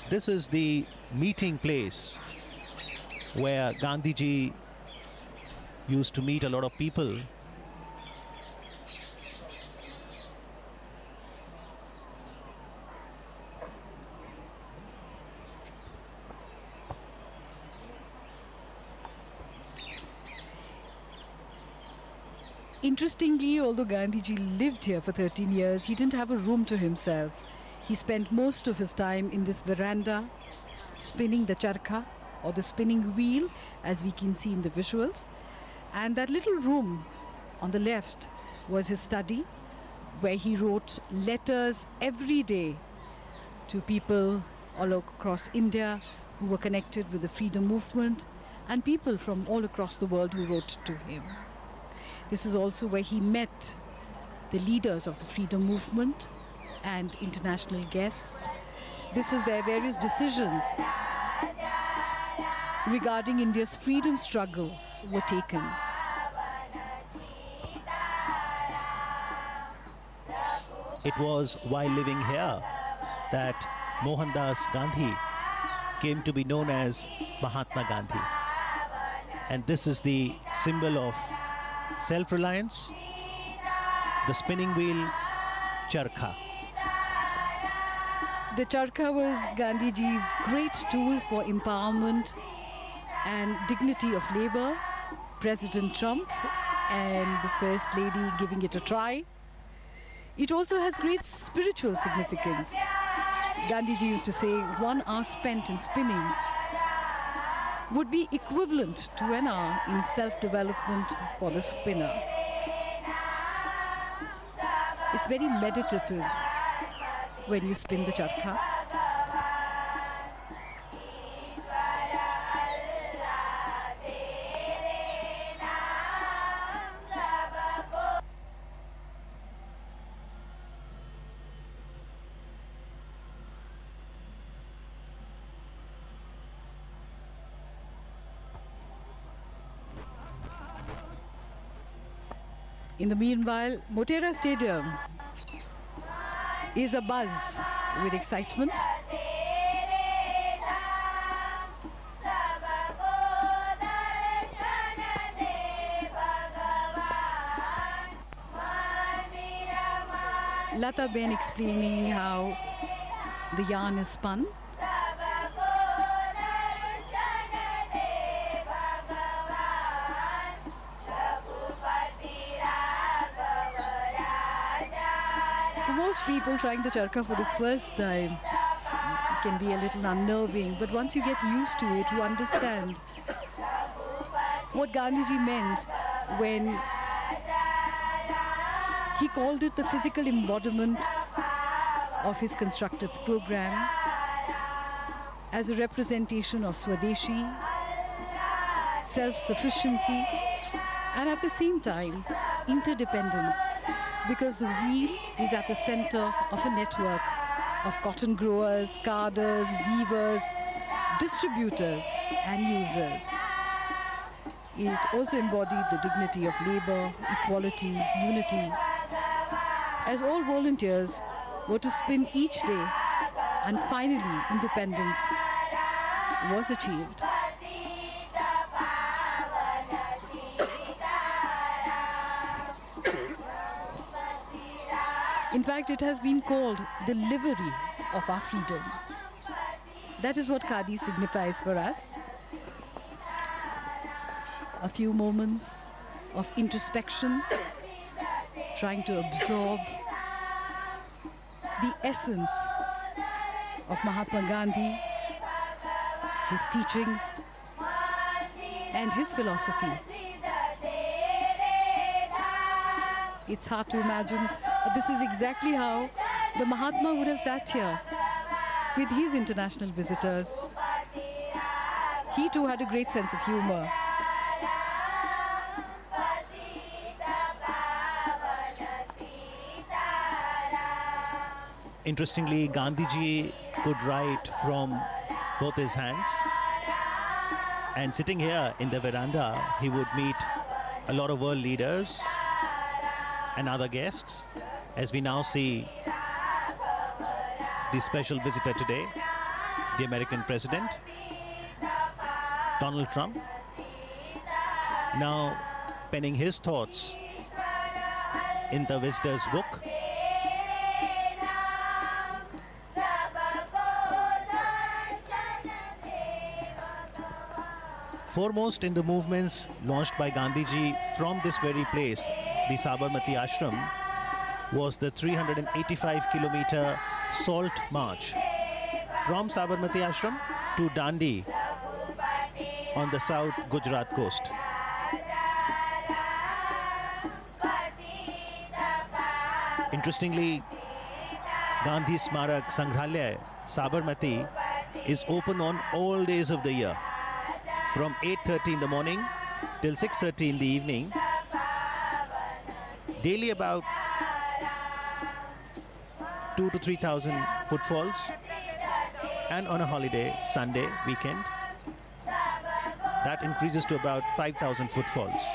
This is the meeting place where Gandhiji used to meet a lot of people. Interestingly, although Gandhiji lived here for 13 years, he didn't have a room to himself. He spent most of his time in this veranda, spinning the charkha, or the spinning wheel, as we can see in the visuals. And that little room on the left was his study, where he wrote letters every day to people all across India who were connected with the freedom movement, and people from all across the world who wrote to him. This is also where he met the leaders of the freedom movement and international guests. This is where various decisions regarding India's freedom struggle were taken. It was while living here that Mohandas Gandhi came to be known as Mahatma Gandhi. And this is the symbol of self-reliance, the spinning wheel, charkha. The charkha was Gandhiji's great tool for empowerment and dignity of labor. President Trump and the First Lady giving it a try. It also has great spiritual significance. Gandhiji used to say 1 hour spent in spinning would be equivalent to an hour in self-development for the spinner. It's very meditative when you spin the charkha. In the meanwhile, Motera Stadium is abuzz with excitement. Lata Ben explaining how the yarn is spun. For most people, trying the charkha for the first time can be a little unnerving, but once you get used to it, you understand what Gandhiji meant when he called it the physical embodiment of his constructive program as a representation of Swadeshi, self-sufficiency, and at the same time, interdependence, because the wheel is at the center of a network of cotton growers, carders, weavers, distributors, and users. It also embodied the dignity of labor, equality, unity, as all volunteers were to spin each day, and finally independence was achieved. In fact, it has been called the livery of our freedom. That is what Khadi signifies for us. A few moments of introspection, trying to absorb the essence of Mahatma Gandhi, his teachings, and his philosophy. It's hard to imagine, but this is exactly how the Mahatma would have sat here with his international visitors. He too had a great sense of humor. Interestingly, Gandhiji could write from both his hands. And sitting here in the veranda, he would meet a lot of world leaders and other guests, as we now see the special visitor today, the American President, Donald Trump, now penning his thoughts in the visitor's book. Foremost in the movements launched by Gandhiji from this very place, the Sabarmati Ashram, was the 385-kilometer salt march from Sabarmati Ashram to Dandi on the south Gujarat coast. Interestingly, Gandhi Smarak Sangrahalaya, Sabarmati, is open on all days of the year, from 8:30 in the morning till 6:30 in the evening. Daily about 2,000 to 3,000 footfalls, and on a holiday, Sunday, weekend, that increases to about 5,000 footfalls.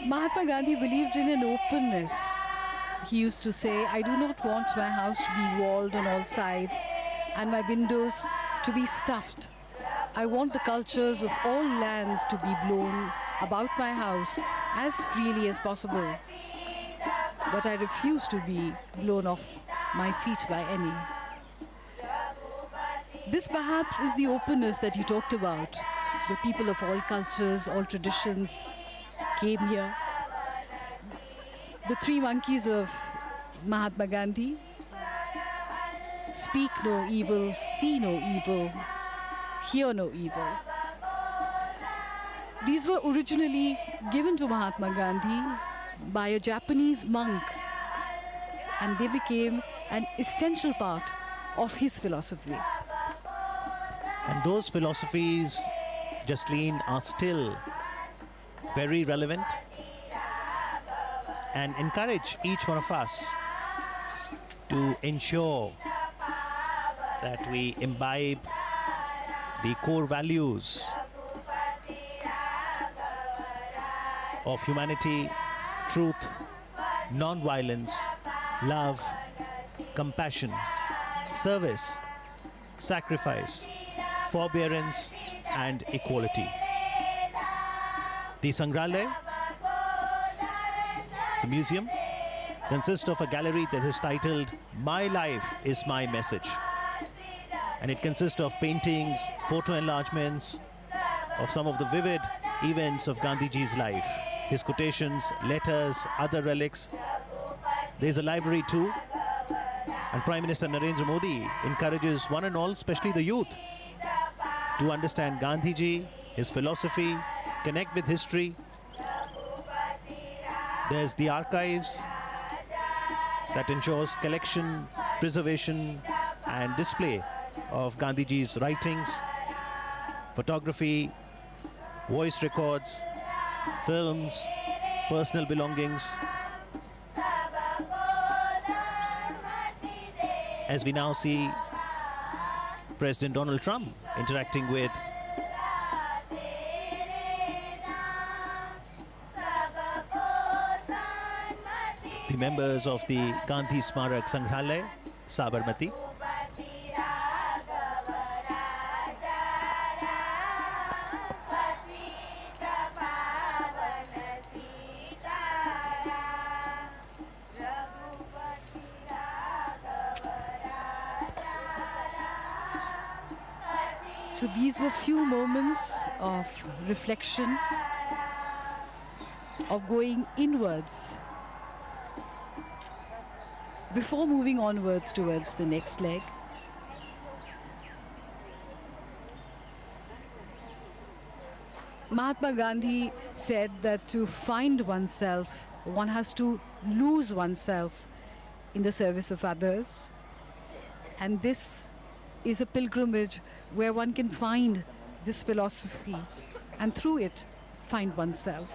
Mahatma Gandhi believed in an openness. He used to say, I do not want my house to be walled on all sides and my windows to be stuffed. I want the cultures of all lands to be blown about my house as freely as possible. But I refuse to be blown off my feet by any. This perhaps is the openness that you talked about. The people of all cultures, all traditions came here. The three monkeys of Mahatma Gandhi: speak no evil, see no evil, hear no evil. These were originally given to Mahatma Gandhi by a Japanese monk, and they became an essential part of his philosophy. And those philosophies, Jasleen, are still very relevant and encourage each one of us to ensure that we imbibe the core values of humanity, truth, non-violence, love, compassion, service, sacrifice, forbearance, and equality. The Sangrahalaya, the museum, consists of a gallery that is titled My Life is My Message. And it consists of paintings, photo enlargements of some of the vivid events of Gandhiji's life, his quotations, letters, other relics. There's a library too. And Prime Minister Narendra Modi encourages one and all, especially the youth, to understand Gandhiji, his philosophy, connect with history. There's the archives that ensures collection, preservation, and display of Gandhiji's writings, photography, voice records, films, personal belongings. As we now see President Donald Trump interacting with the members of the Gandhi Smarak Sangrahalaya, Sabarmati. So these were few moments of reflection, of going inwards before moving onwards towards the next leg. Mahatma Gandhi said that to find oneself, one has to lose oneself in the service of others. And this is a pilgrimage where one can find this philosophy and through it find oneself.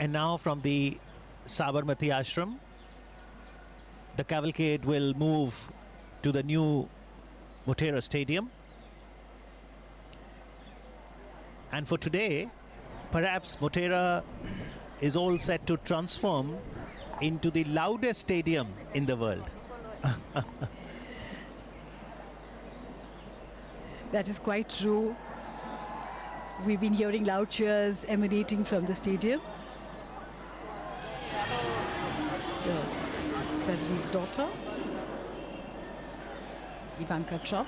And now from the Sabarmati Ashram, the cavalcade will move to the new Motera Stadium. And for today, perhaps Motera is all set to transform into the loudest stadium in the world. That is quite true. We've been hearing loud cheers emanating from the stadium. The President's daughter, Ivanka Trump.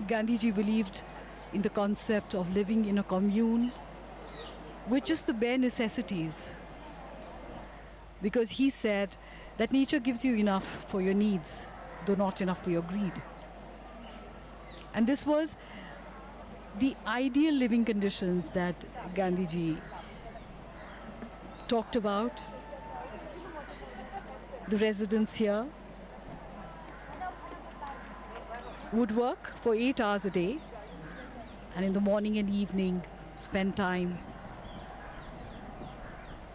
Gandhiji believed in the concept of living in a commune with just the bare necessities, because he said that nature gives you enough for your needs, though not enough for your greed. And this was the ideal living conditions that Gandhiji talked about. The residents here would work for 8 hours a day, and in the morning and evening spend time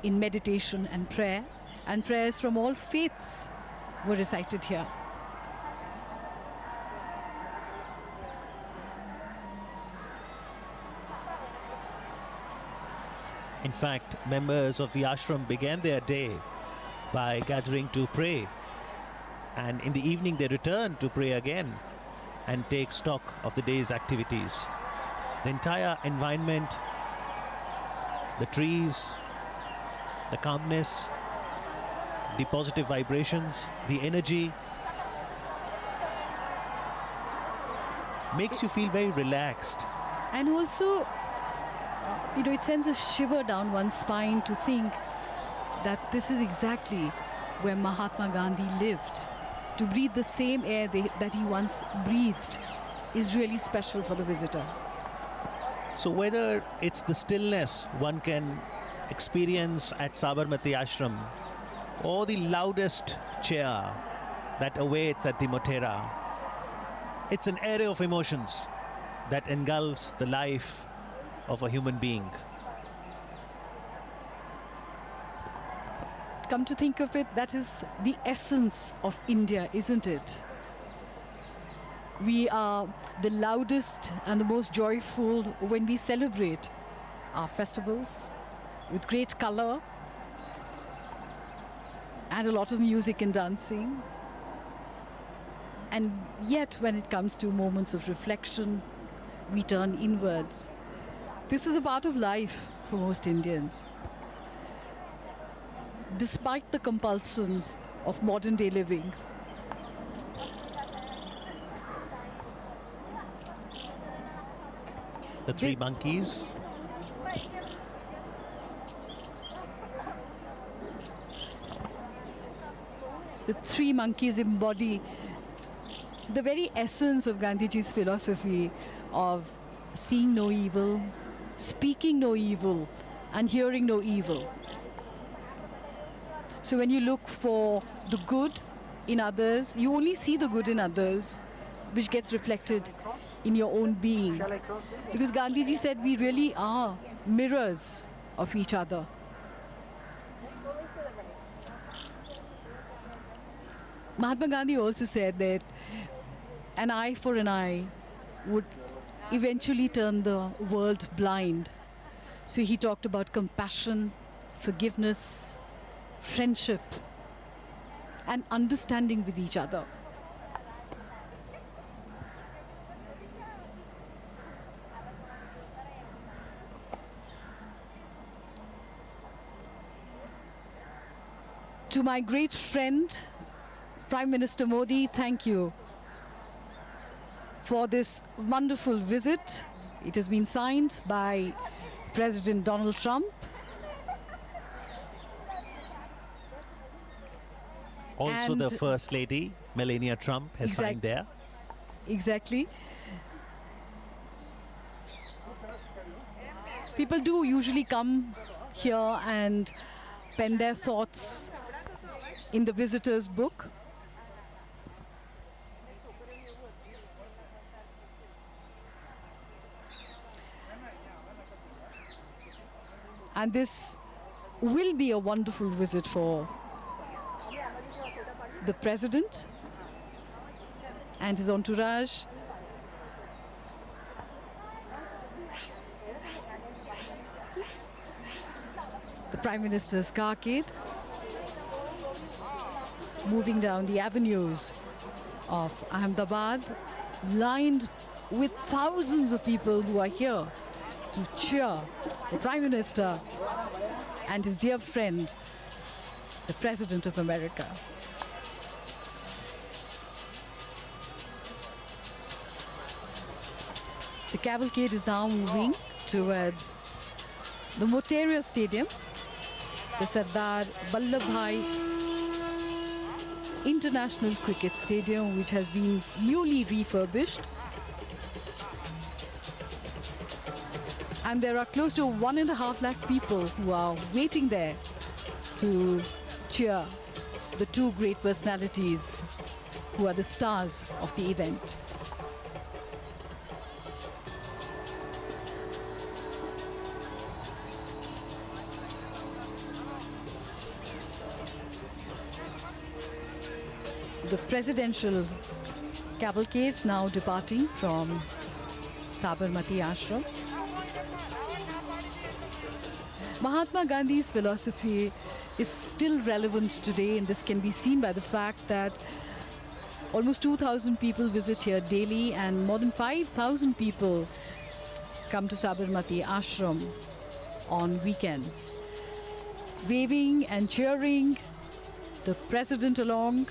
in meditation and prayer, and prayers from all faiths were recited here. In fact, members of the ashram began their day by gathering to pray, and in the evening they returned to pray again and take stock of the day's activities. The entire environment, the trees, the calmness, the positive vibrations, the energy makes you feel very relaxed. And also, it sends a shiver down one's spine to think that this is exactly where Mahatma Gandhi lived. To breathe the same air that he once breathed is really special for the visitor. So whether it's the stillness one can experience at Sabarmati Ashram or the loudest cheer that awaits at the Motera, it's an array of emotions that engulfs the life of a human being. Come to think of it, that is the essence of India, isn't it? We are the loudest and the most joyful when we celebrate our festivals with great color and a lot of music and dancing. And yet, when it comes to moments of reflection, we turn inwards. This is a part of life for most Indians. Despite the compulsions of modern day living, the three monkeys. The three monkeys embody the very essence of Gandhiji's philosophy of seeing no evil, speaking no evil, and hearing no evil. So when you look for the good in others, you only see the good in others, which gets reflected in your own being. Because Gandhiji said we really are mirrors of each other. Mahatma Gandhi also said that an eye for an eye would eventually turn the world blind. So he talked about compassion, forgiveness, friendship, and understanding with each other. To my great friend, Prime Minister Modi, thank you for this wonderful visit. It has been signed by President Donald Trump. Also And the First Lady, Melania Trump, has signed there. Exactly. People do usually come here and pen their thoughts in the visitor's book. And this will be a wonderful visit for the president and his entourage. The Prime Minister's carcade moving down the avenues of Ahmedabad, lined with thousands of people who are here to cheer the Prime Minister and his dear friend, the President of America. The cavalcade is now moving towards the Motera Stadium, the Sardar Vallabhbhai International Cricket Stadium, which has been newly refurbished. And there are close to 1.5 lakh people who are waiting there to cheer the two great personalities who are the stars of the event. The presidential cavalcade now departing from Sabarmati Ashram. Mahatma Gandhi's philosophy is still relevant today, and this can be seen by the fact that almost 2,000 people visit here daily and more than 5,000 people come to Sabarmati Ashram on weekends, waving and cheering the president along.